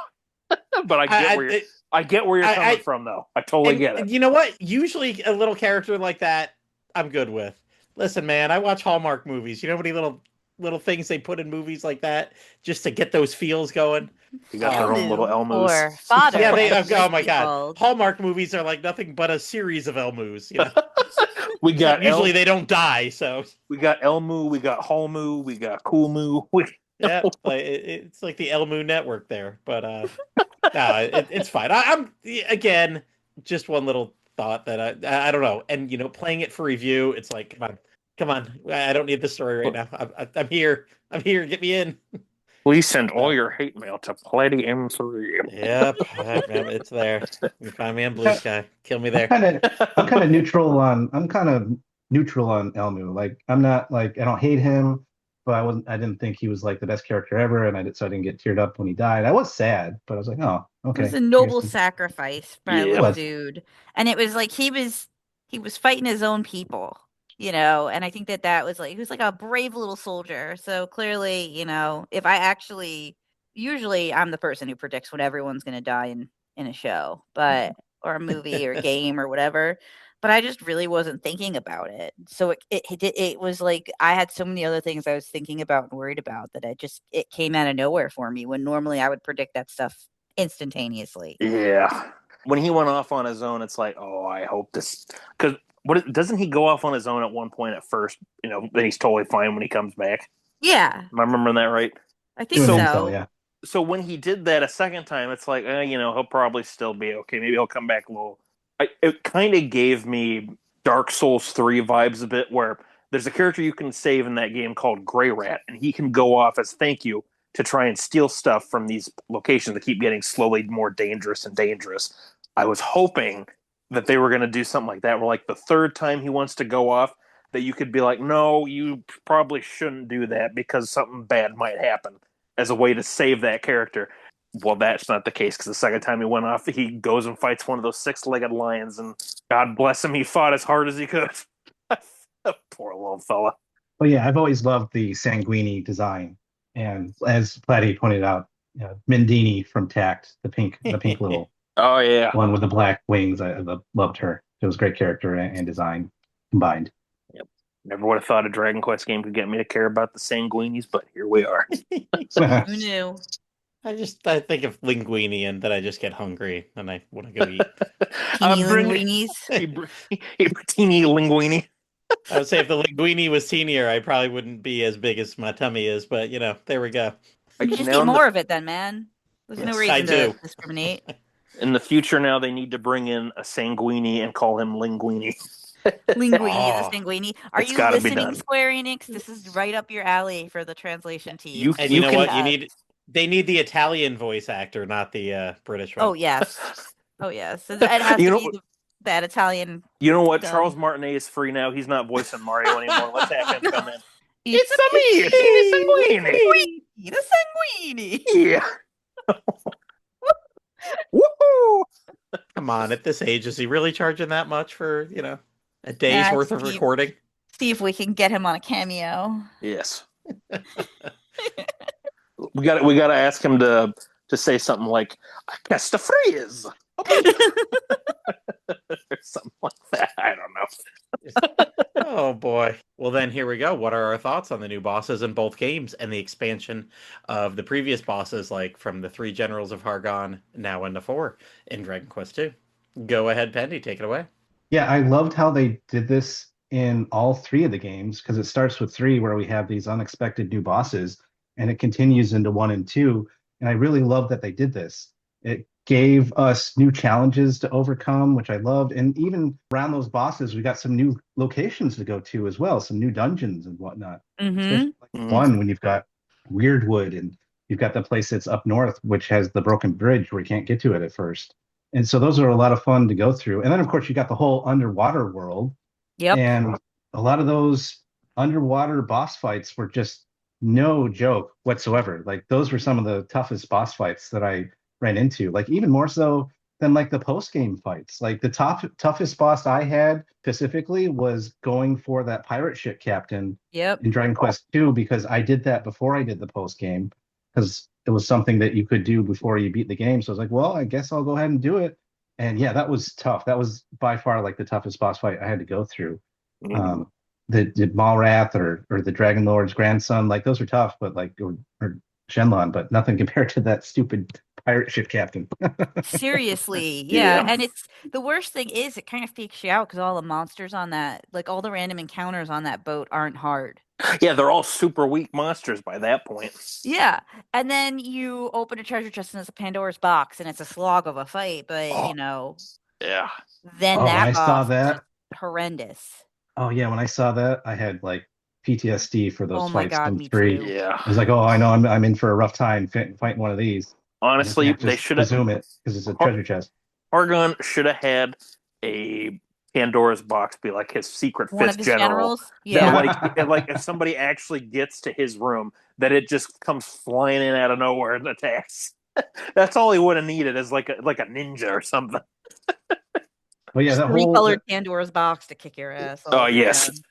but I get where you're coming from, though. I totally get it. You know what? Usually a little character like that, I'm good with. Listen, man, I watch Hallmark movies. You know how many little things they put in movies like that just to get those feels going? You got their own little Elmoos. Or fodder. Yeah, as it oh might my be god. called. Hallmark movies are like nothing but a series of Elmoos, you know. We got usually they don't die, so we got Elmoo, we got Hallmoo, we got Coolmoo. yeah, it's like the Elmoo network there. But no, it's fine. I'm again just one little thought that I don't know, and playing it for review, it's like come on, I don't need the story right now. I'm here, get me in. Please send all your hate mail to Plattym3. Yep, it's there. You can find me on Blue Sky. Kill me there. I'm kind of neutral on Elmoo. Like I'm not like I don't hate him, but I didn't think he was like the best character ever, and so I didn't get teared up when he died. I was sad, but I was like, oh, okay. It was a noble sacrifice by a Yeah. little dude, and it was like he was fighting his own people, and I think that was like he was like a brave little soldier. So clearly, if I actually usually I'm the person who predicts when everyone's going to die in a show, or a movie or a game or whatever. But I just really wasn't thinking about it. So it was like I had so many other things I was thinking about and worried about that it came out of nowhere for me when normally I would predict that stuff instantaneously. Yeah. When he went off on his own, it's like, oh, I hope this, because doesn't he go off on his own at one point at first? Then he's totally fine when he comes back. Yeah, Am I remembering that right? I think so. Yeah. So when he did that a second time, it's like, he'll probably still be okay. Maybe he'll come back a little. It kind of gave me Dark Souls 3 vibes a bit, where there's a character you can save in that game called Grey Rat, and he can go off as thank you to try and steal stuff from these locations that keep getting slowly more dangerous and dangerous. I was hoping that they were going to do something like that, where like the third time he wants to go off, that you could be like, no, you probably shouldn't do that because something bad might happen, as a way to save that character. Well, that's not the case, because the second time he went off, he goes and fights one of those 6-legged lions, and God bless him, he fought as hard as he could. Poor little fella. Well, yeah, I've always loved the Sanguini design, and as Platty pointed out, Mendini from Tact, the pink little Oh yeah, one with the black wings. I loved her. It was a great character and design combined. Never would have thought a Dragon Quest game could get me to care about the Sanguinies, but here we are. Who knew? I think of linguine and then I just get hungry and I want to go eat. Teeny Bring linguinis. a teeny linguine. I would say if the linguine was teenier, I probably wouldn't be as big as my tummy is, but there we go. You just Now eat more of it then, man. There's no Yes, I reason to do. discriminate. In the future, now they need to bring in a Sanguini and call him Linguini. Linguini, Oh. the Sanguini. Are It's you gotta be listening, done. Square Enix? This is right up your alley for the translation team. And You you know can- what? They need the Italian voice actor, not the British one. Oh yes. Oh yes. It has You to know- be that Italian. You know what? Dumb. Charles Martinet is free now. He's not voicing Mario anymore. Let's have him come in. It's me, Teeny Sanguini. the Sanguini. Yeah. Woohoo! Come on, at this age, is he really charging that much for, a day's worth of recording? See if we can get him on a cameo. Yes. we got to ask him to say something like "I guess the freeze," or something like that. I don't know. Oh boy. Well, then here we go. What are our thoughts on the new bosses in both games and the expansion of the previous bosses, like from the 3 generals of Hargon now into 4 in Dragon Quest II? Go ahead, Pendy. Take it away. Yeah, I loved how they did this in all 3 of the games because it starts with 3 where we have these unexpected new bosses and it continues into 1 and 2. And I really love that they did this. It gave us new challenges to overcome, which I loved. And even around those bosses, we got some new locations to go to as well, some new dungeons and whatnot. Mm-hmm. Especially like 1 when you've got Weirdwood and you've got the place that's up north, which has the broken bridge where you can't get to it at first. And so those are a lot of fun to go through. And then, of course, you got the whole underwater world. Yep. And a lot of those underwater boss fights were just no joke whatsoever. Like those were some of the toughest boss fights that I ran into, like even more so than like the post-game fights. Like the toughest boss I had specifically was going for that pirate ship captain Yep. in Dragon Quest II because I did that before I did the post-game because it was something that you could do before you beat the game. So I was like, well, I guess I'll go ahead and do it. And yeah, that was tough. That was by far like the toughest boss fight I had to go through. The Malrath or the Dragon Lord's grandson, like those are tough, but like or Shenlong, but nothing compared to that stupid pirate ship captain. Seriously, Yeah. yeah. And it's the worst thing is it kind of freaks you out because all the monsters on that, like all the random encounters on that boat aren't hard. Yeah, they're all super weak monsters by that point. Yeah. And then you open a treasure chest and it's a Pandora's box and it's a slog of a fight, but Yeah. then Oh, when that I saw boss that, is horrendous. oh yeah, when I saw that, I had like PTSD for those Oh my fights God, in me 3. too. Yeah. I was like, oh, I know I'm in for a rough time fighting one of these. Honestly, Just they should have. presume it because it's a treasure chest. Argon should have had a Pandora's box be like his secret One fifth of his general. generals? That, Yeah. like if somebody actually gets to his room, that it just comes flying in out of nowhere and attacks. That's all he would have needed is like a ninja or something. But yeah, that whole Three-colored Pandora's box to kick your ass. all Oh over yes. again.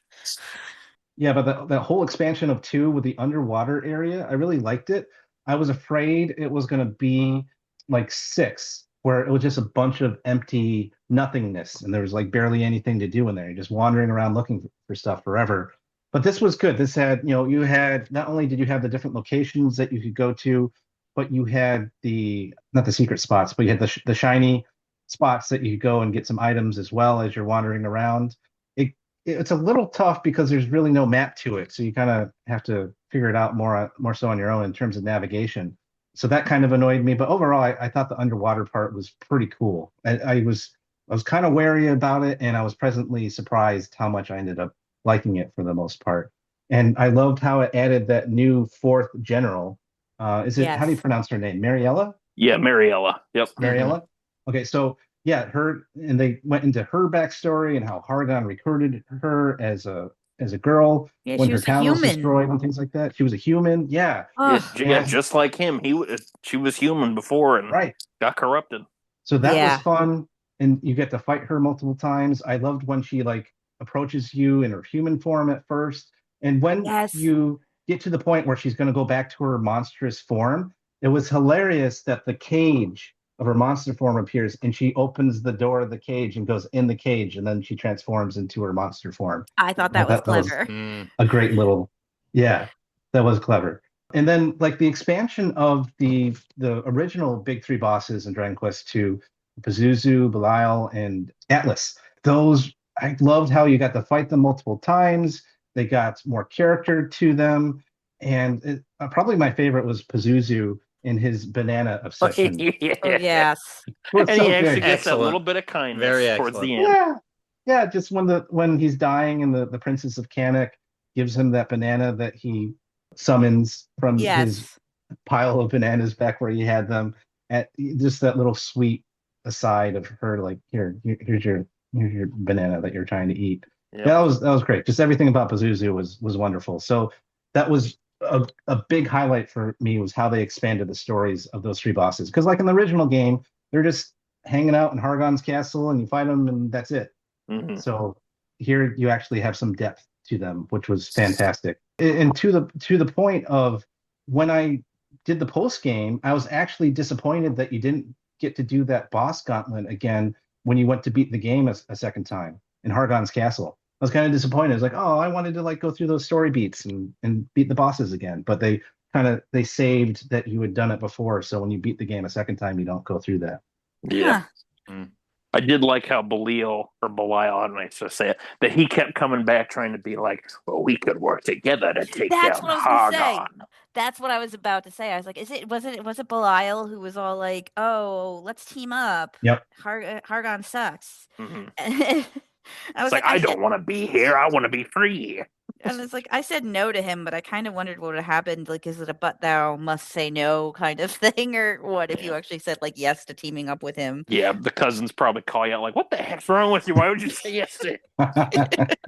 yeah, but that whole expansion of 2 with the underwater area, I really liked it. I was afraid it was going to be like 6, where it was just a bunch of empty nothingness, and there was like barely anything to do in there. You're just wandering around looking for stuff forever. But this was good. This had, you had not only did you have the different locations that you could go to, but you had not the secret spots, but you had the shiny spots that you could go and get some items as well as you're wandering around. It's a little tough because there's really no map to it, so you kind of have to figure it out more so on your own in terms of navigation. So that kind of annoyed me, but overall, I thought the underwater part was pretty cool. I was kind of wary about it, and I was pleasantly surprised how much I ended up liking it for the most part. And I loved how it added that new 4th general. How do you Yes. pronounce her name? Mariella? Yeah, Mariella. Yep. Mariella? Okay, so yeah, and they went into her backstory and how Hargon recruited her as a girl Yeah, when she her was a town was human. destroyed and things like that. She was a human, yeah. Ugh. Yeah, just like him. She was human before and Right. got corrupted. So that Yeah. was fun, and you get to fight her multiple times. I loved when she like approaches you in her human form at first, and when Yes. you get to the point where she's going to go back to her monstrous form, it was hilarious that the cage of her monster form appears, and she opens the door of the cage and goes in the cage, and then she transforms into her monster form. I thought I that was thought that was clever. a great little, yeah, that was clever. And then like the expansion of the original big three bosses in Dragon Quest II, Pazuzu, Belial, and Atlas. Those I loved how you got to fight them multiple times. They got more character to them, and probably my favorite was Pazuzu in his banana obsession. Oh Yeah. yes. It was And so he actually good. gets that Excellent. little bit of kindness Very towards the excellent. end. Yeah, yeah. Just when he's dying and the Princess of Kanak gives him that banana that he summons from his Yes. pile of bananas back where he had them. At just that little sweet aside of her, like, here's your banana that you're trying to eat. Yep. Yeah, that was great. Just everything about Pazuzu was wonderful. So that was a big highlight for me was how they expanded the stories of those three bosses. Because like in the original game, they're just hanging out in Hargon's castle and you fight them and that's it. Mhm. So here you actually have some depth to them, which was fantastic. And to the point of when I did the post game, I was actually disappointed that you didn't get to do that boss gauntlet again when you went to beat the game a second time in Hargon's castle. I was kind of disappointed. I was like, oh, I wanted to like go through those story beats and beat the bosses again. But they saved that you had done it before. So when you beat the game a second time, you don't go through that. Yeah. Huh. I did like how Belial, I don't know how to say it, that he kept coming back trying to be like, well, we could work together to take That's down what I was gonna say. Hargon. That's what I was about to say. I was like, was it Belial who was all like, "Oh, let's team up. Yep. Hargon sucks." Mhm. And I It's was like, like, I don't want to be here. I want to be free. and it's like I said no to him, but I kind of wondered what would have happened. Like, is it a "but thou must say no" kind of thing, or what if you Yeah. actually said like yes to teaming up with him? Yeah, the cousins probably call you out like, what the heck's wrong with you? Why would you say yes to it?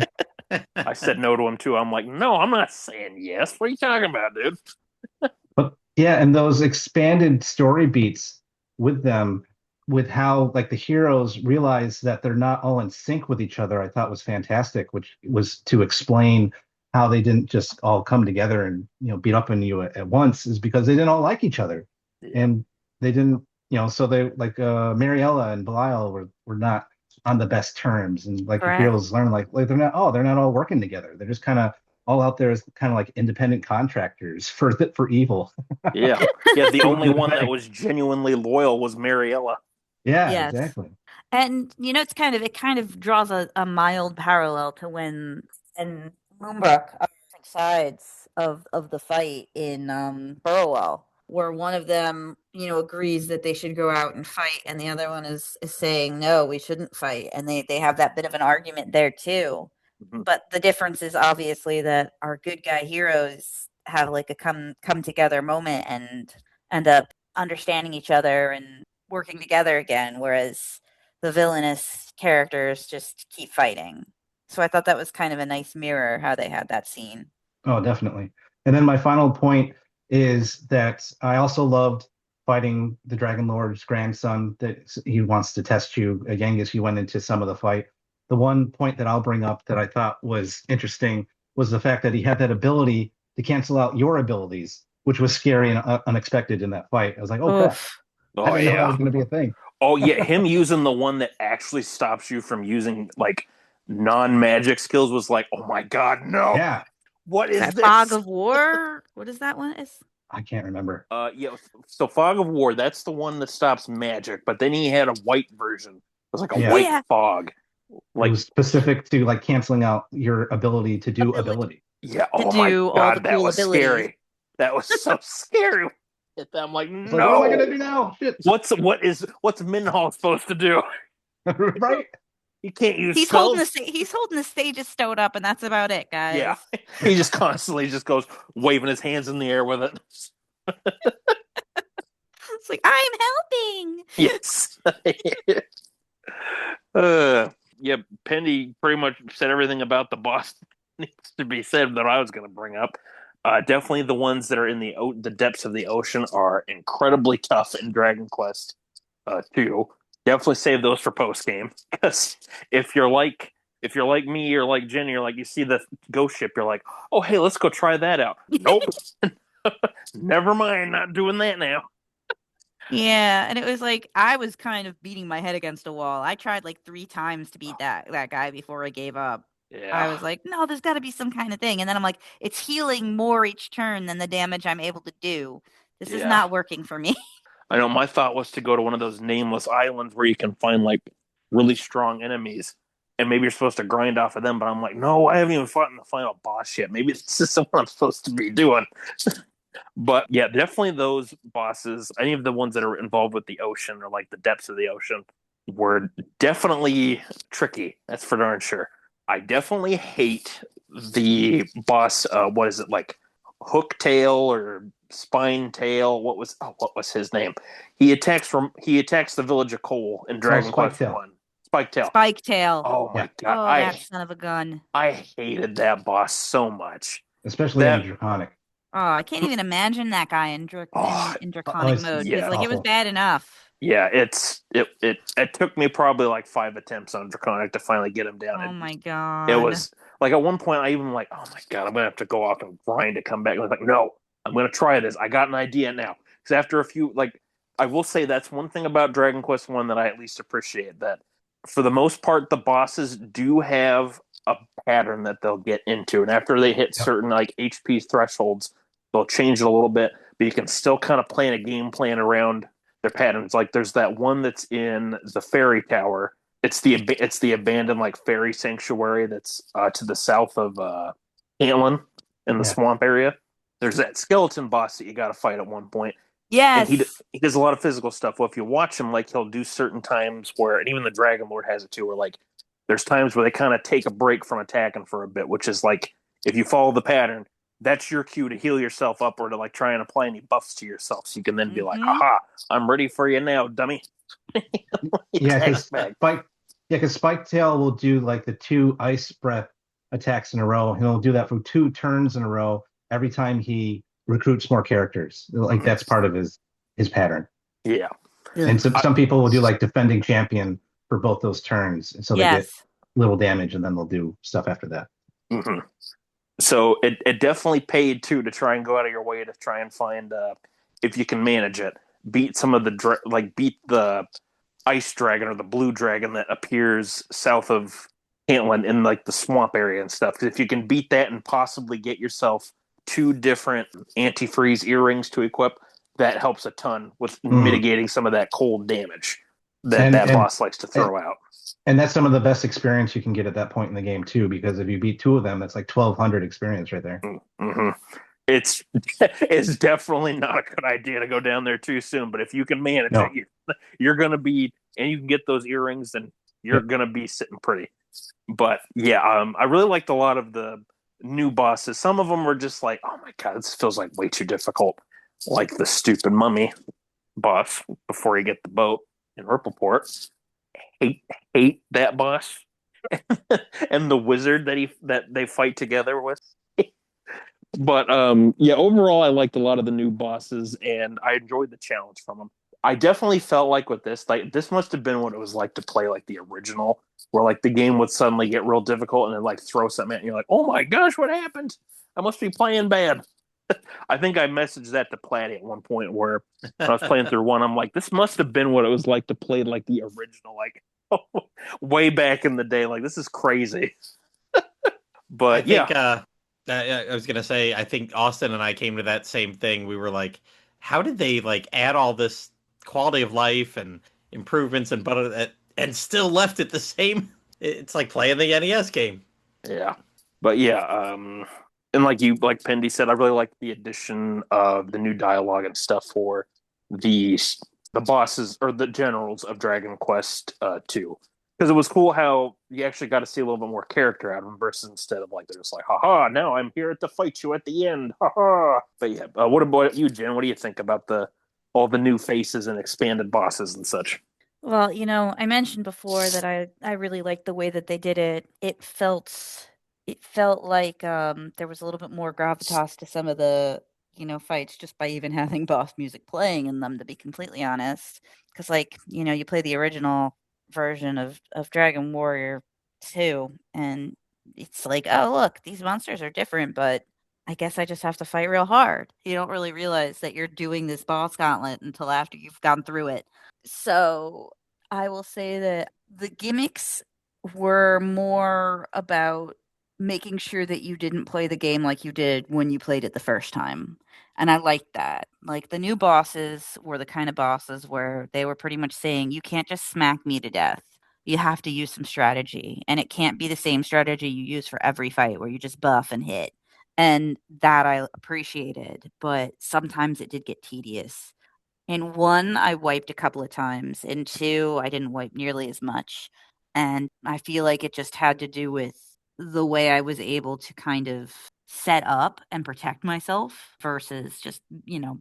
I said no to him too. I'm like, no, I'm not saying yes. What are you talking about, dude? But yeah, and those expanded story beats with them, with how like the heroes realize that they're not all in sync with each other, I thought was fantastic, which was to explain how they didn't just all come together and beat up on you at once, is because they didn't all like each other. Yeah. And they didn't, so they like Mariella and Belial were not on the best terms. And like the Correct. heroes learn like they're not all working together. They're just kind of all out there as kind of like independent contractors for evil. Yeah. Yeah, the only one that was genuinely loyal was Mariella. Yeah, Yes. exactly. And it kind of draws a mild parallel to when and Moonbrook are different sides of the fight in Burwell, where one of them, agrees that they should go out and fight, and the other one is saying no, we shouldn't fight, and they have that bit of an argument there too. Mhm. But the difference is obviously that our good guy heroes have like a come together moment and end up understanding each other and working together again, whereas the villainous characters just keep fighting. So I thought that was kind of a nice mirror how they had that scene. Oh, definitely. And then my final point is that I also loved fighting the Dragon Lord's grandson, that he wants to test you. Yangus, you went into some of the fight. The one point that I'll bring up that I thought was interesting was the fact that he had that ability to cancel out your abilities, which was scary and unexpected in that fight. I was like, oh crap, Oof. I Oh didn't know that yeah. was going to be a thing. Oh yeah, him using the one that actually stops you from using like non-magic skills was like, oh my god, no. Yeah, What Is is that this? Fog of War? What is that one? I can't remember. Yeah, so Fog of War, that's the one that stops magic, but then he had a white version. It was like a Yeah. white Yeah. fog. It Like was specific to like canceling out your ability to do Ability. ability. yeah, To oh my do all god, the that cool was abilities. scary. That was so scary. I'm like, It's like, what am I going to no. do now? Shit. What's Minhall supposed to do? Right? He can't use He's spells. he's holding the stages stowed up, and that's about it, guys. Yeah, he just constantly just goes waving his hands in the air with it. It's like I'm helping. Yes. Yeah, Pendy pretty much said everything about the boss needs to be said that I was going to bring up. Definitely the ones that are in the depths of the ocean are incredibly tough in Dragon Quest 2. Definitely save those for post game, because if you're like me or like Jen, you're like you see the ghost ship, you're like, oh hey, let's go try that out. Nope, never mind, not doing that now. Yeah, and it was like I was kind of beating my head against a wall. I tried like 3 times to beat that guy before I gave up. I Yeah, was like, no, there's got to be some kind of thing. And then I'm like, it's healing more each turn than the damage I'm able to do. This is yeah. not working for me. I know my thought was to go to one of those nameless islands where you can find like really strong enemies, and maybe you're supposed to grind off of them. But I'm like, no, I haven't even fought in the final boss yet. Maybe this is what I'm supposed to be doing. But yeah, definitely those bosses, any of the ones that are involved with the ocean or like the depths of the ocean, were definitely tricky. That's for darn sure. I definitely hate the boss. What is it like? Hooktail or spine tail? What was his name? He attacks the village of Cole in Oh, Dragon Spike Quest Tail. One. Spike Tail. Spike tail. Oh Yeah, my god, Oh, that son of a gun. I hated that boss so much. especially in That Draconic. Oh, I can't even imagine that guy in oh Oh, draconic mode because yeah, like it was awful. bad enough. yeah, it took me probably like 5 attempts on Draconic to finally get him down. Oh my It god. was like at one point I even like, oh my god, I'm gonna have to go off and grind to come back. I was like, no, I'm gonna try this. I got an idea now. Because after a few, like, I will say that's one thing about Dragon Quest One that I at least appreciate. That for the most part, the bosses do have a pattern that they'll get into, and after they hit Yep. certain like HP thresholds, they'll change it a little bit. But you can still kind of plan a game plan around their patterns. Like there's that one that's in the fairy tower. It's the abandoned like fairy sanctuary that's to the south of Antlin in the Yeah. swamp area. There's that skeleton boss that you got to fight at one point, and Yes. he does a lot of physical stuff. Well, if you watch him, like he'll do certain times where, and even the Dragon Lord has it too, where like there's times where they kind of take a break from attacking for a bit, which is like if you follow the pattern, that's your cue to heal yourself up or to like try and apply any buffs to yourself, so you can then be like, Mm-hmm. "Aha, I'm ready for you now, dummy." He Yeah, attacks because back. Spike Tail will do like the two ice breath attacks in a row. He'll do that for 2 turns in a row every time he recruits more characters. Like Mhm. that's part of his pattern. Yeah. And Ugh. some people will do like defending champion for both those turns, and so they get Yes. little damage, and then they'll do stuff after that. Mhm. So it definitely paid too to try and go out of your way to try and find if you can manage it, beat some of the beat the ice dragon or the blue dragon that appears south of Cantland in like the swamp area and stuff. Because if you can beat that and possibly get yourself 2 different antifreeze earrings to equip, that helps a ton with Mm. mitigating some of that cold damage that And that and boss likes to and throw out. and that's some of the best experience you can get at that point in the game too, because if you beat 2 of them, that's like 1,200 experience right there. Mm-hmm. It's it's definitely not a good idea to go down there too soon. But if you can manage it, No. you're gonna be, and you can get those earrings, and you're Yep. gonna be sitting pretty. But yeah, I really liked a lot of the new bosses. Some of them were just like, oh my god, this feels like way too difficult. Like the stupid mummy boss before you get the boat in Rippleport. Hate hate that boss, and the wizard that they fight together with. But yeah, overall, I liked a lot of the new bosses, and I enjoyed the challenge from them. I definitely felt like with this, like this must have been what it was like to play like the original, where like the game would suddenly get real difficult and then like throw something at you, like, oh my gosh, what happened? I must be playing bad. I think I messaged that to Platy at one point where when I was playing through one, I'm like, this must have been what it was like to play like the original, like way back in the day. Like this is crazy. I But think yeah, I was gonna say I think Austin and I came to that same thing. We were like, how did they like add all this quality of life and improvements and still left it the same? It's like playing the NES game. yeah, but yeah, and like Pendy said, I really like the addition of the new dialogue and stuff for the the bosses or the generals of Dragon Quest Two, because it was cool how you actually got to see a little bit more character out of them versus instead of like they're just like, haha, now I'm here to fight you at the end, haha. But yeah, what about you, Jen? What do you think about the all the new faces and expanded bosses and such? Well, I mentioned before that I really liked the way that they did it. It felt like there was a little bit more gravitas to some of the, fights just by even having boss music playing in them, to be completely honest. Because like, you play the original version of Dragon Warrior 2, and it's like, oh look, these monsters are different, but I guess I just have to fight real hard. You don't really realize that you're doing this boss gauntlet until after you've gone through it. So I will say that the gimmicks were more about making sure that you didn't play the game like you did when you played it the first time. And I liked that. Like the new bosses were the kind of bosses where they were pretty much saying, you can't just smack me to death. You have to use some strategy. And it can't be the same strategy you use for every fight where you just buff and hit, and that I appreciated, but sometimes it did get tedious. In 1, I wiped a couple of times. In 2, I didn't wipe nearly as much. And I feel like it just had to do with the way I was able to kind of set up and protect myself versus just,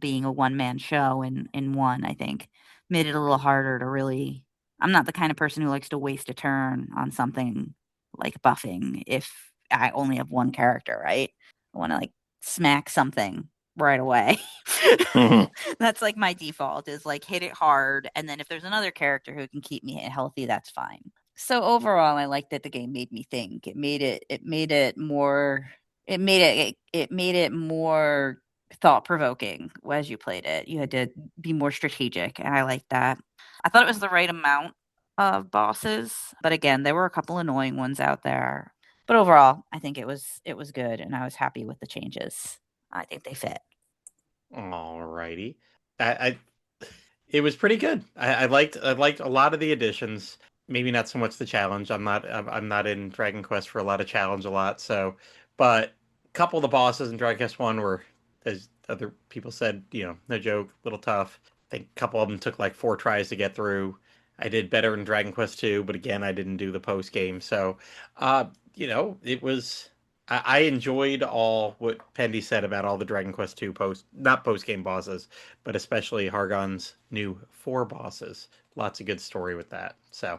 being a one-man show in 1, I think. Made it a little harder to really. I'm not the kind of person who likes to waste a turn on something like buffing if I only have one character, right? I wanna, like, smack something right away. Mhm. That's like my default is like hit it hard, and then if there's another character who can keep me healthy, that's fine. So overall, I like that the game made me think. It made it more thought provoking as you played it. You had to be more strategic, and I like that. I thought it was the right amount of bosses, but again, there were a couple annoying ones out there. But overall, I think it was good, and I was happy with the changes. I think they fit. All righty. I it was pretty good. I liked a lot of the additions. Maybe not so much the challenge. I'm not in Dragon Quest for a lot of challenge a lot. So, but a couple of the bosses in Dragon Quest One were, as other people said, no joke, a little tough. I think a couple of them took like 4 tries to get through. I did better in Dragon Quest Two, but again, I didn't do the post game. So, uh, it was. I enjoyed all what Pendy said about all the Dragon Quest Two not post game bosses, but especially Hargon's new 4 bosses. Lots of good story with that. So,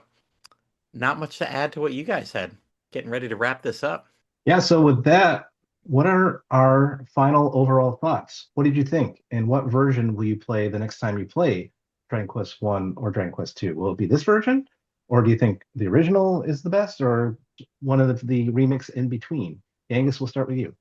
not much to add to what you guys said. Getting ready to wrap this up. Yeah, so with that, what are our final overall thoughts? What did you think? And what version will you play the next time you play Dragon Quest 1 or Dragon Quest 2? Will it be this version? Or do you think the original is the best or one of the remix in between? Angus, we'll start with you.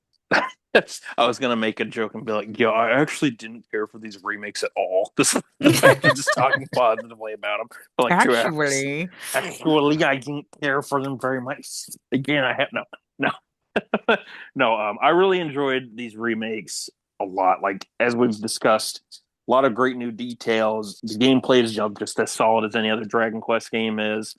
I was gonna make a joke and be like, "Yo, I actually didn't care for these remakes at all." Despite just talking positively about them for like 2 hours. Actually, Actually, I didn't care for them very much. Again, I have no, no. I really enjoyed these remakes a lot. Like as we've discussed, a lot of great new details. The gameplay is just as solid as any other Dragon Quest game is.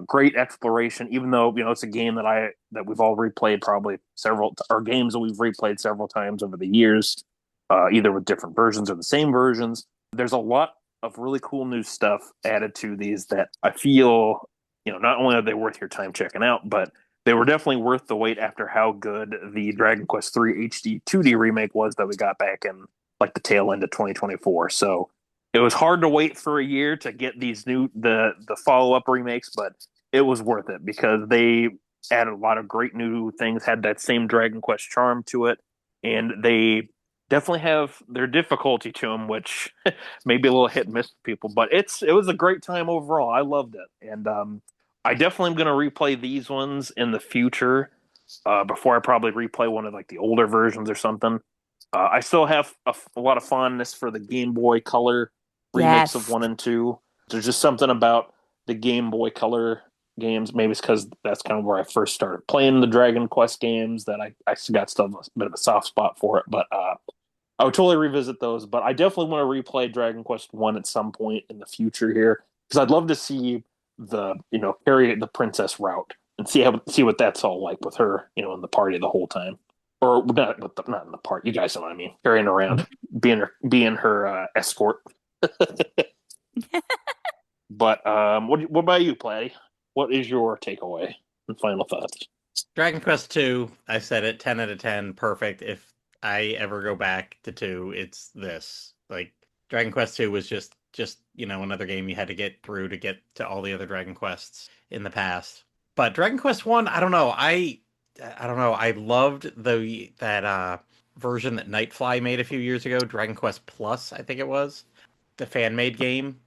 Great exploration, even though it's a game that we've all replayed probably several, or games that we've replayed several times over the years, either with different versions or the same versions. There's a lot of really cool new stuff added to these that I feel, not only are they worth your time checking out, but they were definitely worth the wait after how good the Dragon Quest III HD 2D remake was that we got back in like the tail end of 2024. So it was hard to wait for a year to get these the follow up remakes, but it was worth it because they added a lot of great new things, had that same Dragon Quest charm to it, and they definitely have their difficulty to them, which may be a little hit and miss for people. But it was a great time overall. I loved it, and I definitely am going to replay these ones in the future before I probably replay one of like the older versions or something. I still have a lot of fondness for the Game Boy Color remakes of yes. 1 and 2. There's just something about the Game Boy Color games. Maybe it's because that's kind of where I first started playing the Dragon Quest games that I got still a bit of a soft spot for it. But I would totally revisit those. But I definitely want to replay Dragon Quest 1 at some point in the future here because I'd love to see carry the princess route and see what that's all like with her in the party the whole time. Or not in the part. You guys know what I mean. Carrying around, being her escort. But what about you, Platty? What is your takeaway and final thoughts? Dragon Quest Two, I said it, 10 out of 10, perfect. If I ever go back to 2, it's this. Like Dragon Quest Two was just another game you had to get through to get to all the other Dragon Quests in the past. But Dragon Quest One, I don't know. I don't know. I loved that version that Nightfly made a few years ago, Dragon Quest Plus, I think it was, the fan made game.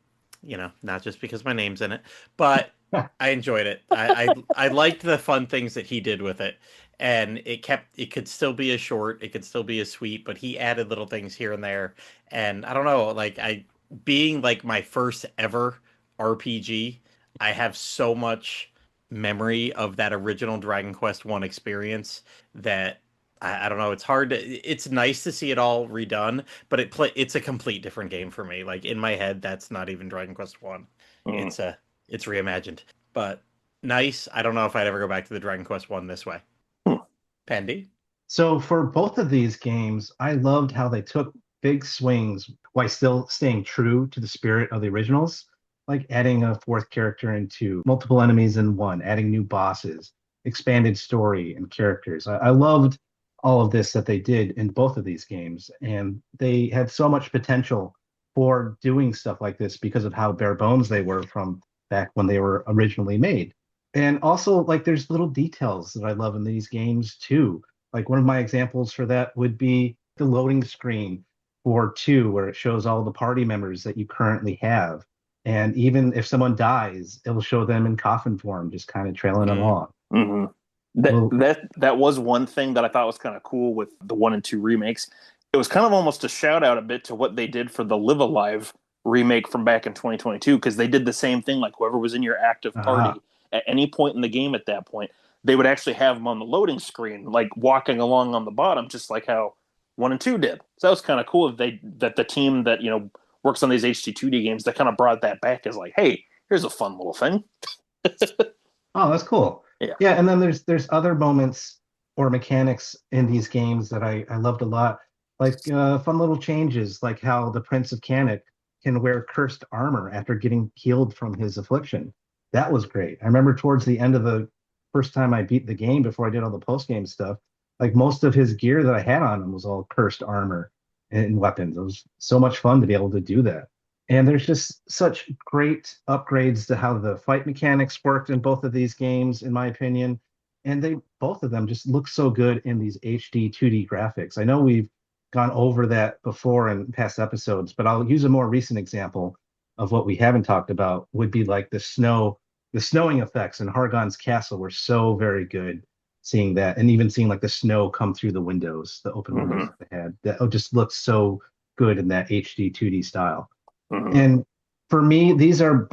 Not just because my name's in it, but I enjoyed it. I liked the fun things that he did with it, and it could still be a short, it could still be a sweet, but he added little things here and there. And I don't know, like I being like my first ever RPG, I have so much memory of that original Dragon Quest One experience that I don't know. It's hard to. It's nice to see it all redone, but it's a complete different game for me. Like in my head, that's not even Dragon Quest One. Mm. It's reimagined, but nice. I don't know if I'd ever go back to the Dragon Quest One this way. Hmm. Pendy. So for both of these games, I loved how they took big swings while still staying true to the spirit of the originals, like adding a fourth character into multiple enemies in one, adding new bosses, expanded story and characters. I loved all of this that they did in both of these games, and they had so much potential for doing stuff like this because of how bare bones they were from back when they were originally made. And also, like, there's little details that I love in these games too. Like one of my examples for that would be the loading screen for two, where it shows all the party members that you currently have. And even if someone dies, it'll show them in coffin form, just kind of trailing Mm. along. Hmm. That Well, that was one thing that I thought was kind of cool with the 1 and 2 remakes. It was kind of almost a shout out a bit to what they did for the Live Alive remake from back in 2022, because they did the same thing. Like whoever was in your active ah, party at any point in the game at that point, they would actually have them on the loading screen, like walking along on the bottom, just like how 1 and 2 did. So that was kind of cool that the team that works on these HD 2D games that kind of brought that back as like, hey, here's a fun little thing. oh, that's cool. Yeah. Yeah, and then there's other moments or mechanics in these games that I loved a lot, like fun little changes, like how the Prince of Canic can wear cursed armor after getting healed from his affliction. That was great. I remember towards the end of the first time I beat the game before I did all the post game stuff, like most of his gear that I had on him was all cursed armor and weapons. It was so much fun to be able to do that. And there's just such great upgrades to how the fight mechanics worked in both of these games, in my opinion. And they both of them just look so good in these HD 2D graphics. I know we've gone over that before in past episodes, but I'll use a more recent example of what we haven't talked about would be like the snowing effects in Hargon's castle were so very good seeing that, and even seeing like the snow come through the windows, the open windows Hmm. that they had. That just looks so good in that HD 2D style. Hmm. And for me, these are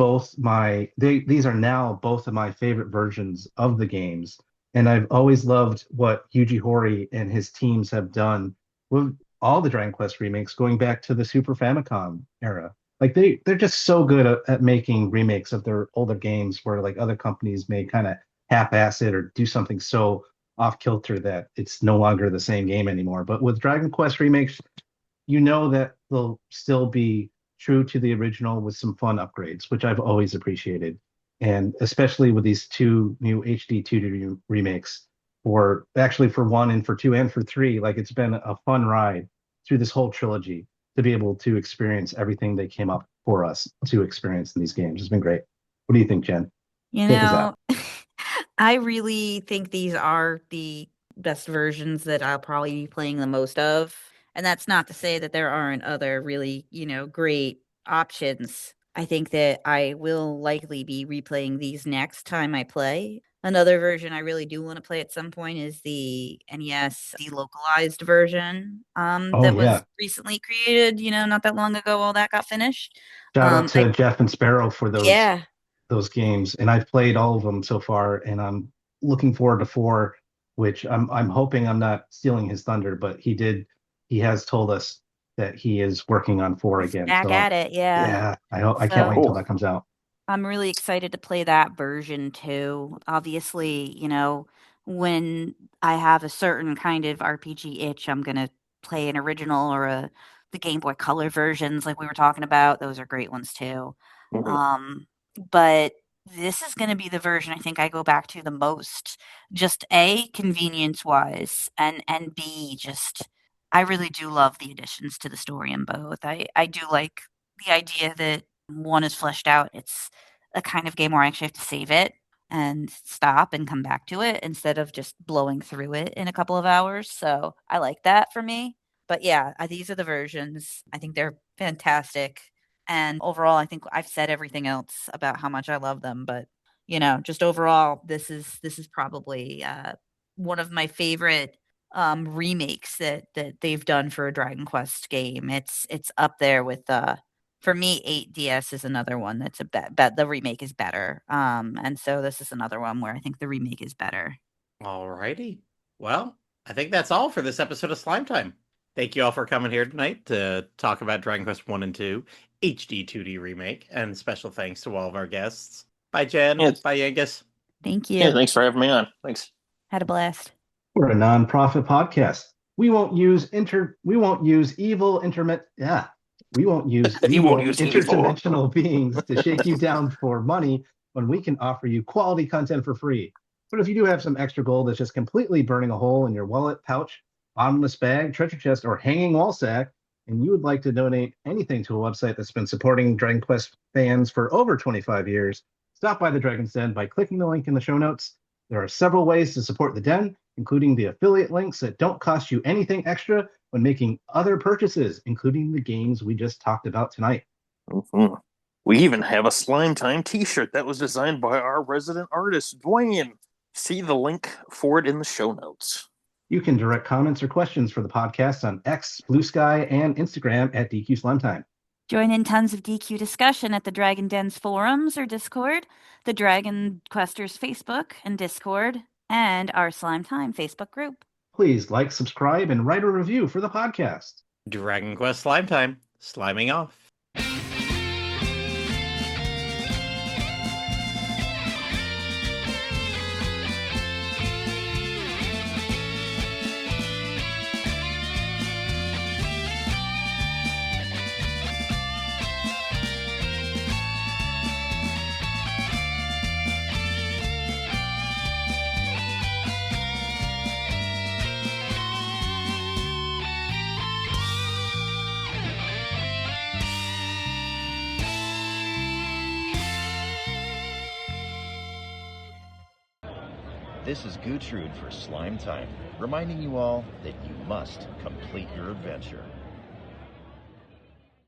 these are now both of my favorite versions of the games. And I've always loved what Yuji Horii and his teams have done with all the Dragon Quest remakes going back to the Super Famicom era. Like they're just so good at making remakes of their older games where like other companies may kind of half-ass it or do something so off kilter that it's no longer the same game anymore. But with Dragon Quest remakes, you know that they'll still be true to the original with some fun upgrades, which I've always appreciated. And especially with these two new HD 2D remakes for one and for two and for three, like it's been a fun ride through this whole trilogy to be able to experience everything they came up for us to experience in these games. It's been great. What do you think, Jen? You Take us out. know, I really think these are the best versions that I'll probably be playing the most of. And that's not to say that there aren't other really, great options. I think that I will likely be replaying these next time I play. Another version I really do want to play at some point is the NES delocalized version Oh that was yeah. recently created, not that long ago, all that got finished. Shout out I to Jeff and Sparrow for Yeah, those games, and I've played all of them so far, and I'm looking forward to four, which I'm hoping I'm not stealing his thunder, but he has told us that he is working on four he's again. back So at it, yeah. yeah, I can't wait So until Cool. that comes out. I'm really excited to play that version too. Obviously, when I have a certain kind of RPG itch, I'm gonna play an original or the Game Boy Color versions like we were talking about. Those are great ones too. Hmm. Um, but this is gonna be the version I think I go back to the most. Just A, convenience wise, and B, just I really do love the additions to the story in both. I do like the idea that one is fleshed out. It's a kind of game where I actually have to save it and stop and come back to it instead of just blowing through it in a couple of hours. So I like that for me. But yeah, these are the versions. I think they're fantastic. And overall, I think I've said everything else about how much I love them. But just overall, this is probably one of my favorite remakes that they've done for a Dragon Quest game. It's up there with for me 8DS is another one that's a bet the remake is better. And so this is another one where I think the remake is better. Alrighty. Well, I think that's all for this episode of Slime Time. Thank you all for coming here tonight to talk about Dragon Quest 1 and 2 HD 2D remake, and special thanks to all of our guests. Bye, Jen. Yeah. Bye, Yangus. Thank you. Yeah, thanks for having me on. Thanks. Had a blast. We're a non-profit podcast. We won't use evil interdimensional beings to shake you down for money when we can offer you quality content for free. But if you do have some extra gold that's just completely burning a hole in your wallet, pouch, bottomless bag, treasure chest, or hanging wall sack, and you would like to donate anything to a website that's been supporting Dragon Quest fans for over 25 years, stop by the Dragon's Den by clicking the link in the show notes. There are several ways to support the Den, including the affiliate links that don't cost you anything extra when making other purchases, including the games we just talked about tonight. Mm-hmm. We even have a Slime Time t-shirt that was designed by our resident artist, Dwayne. See the link for it in the show notes. You can direct comments or questions for the podcast on X, Blue Sky, and Instagram at DQ Slime Time. Join in tons of DQ discussion at the Dragon Den's forums or Discord, the Dragon Questers Facebook and Discord, and our Slime Time Facebook group. Please like, subscribe, and write a review for the podcast. Dragon Quest Slime Time. Sliming off. This is Gertrude for Slime Time, reminding you all that you must complete your adventure.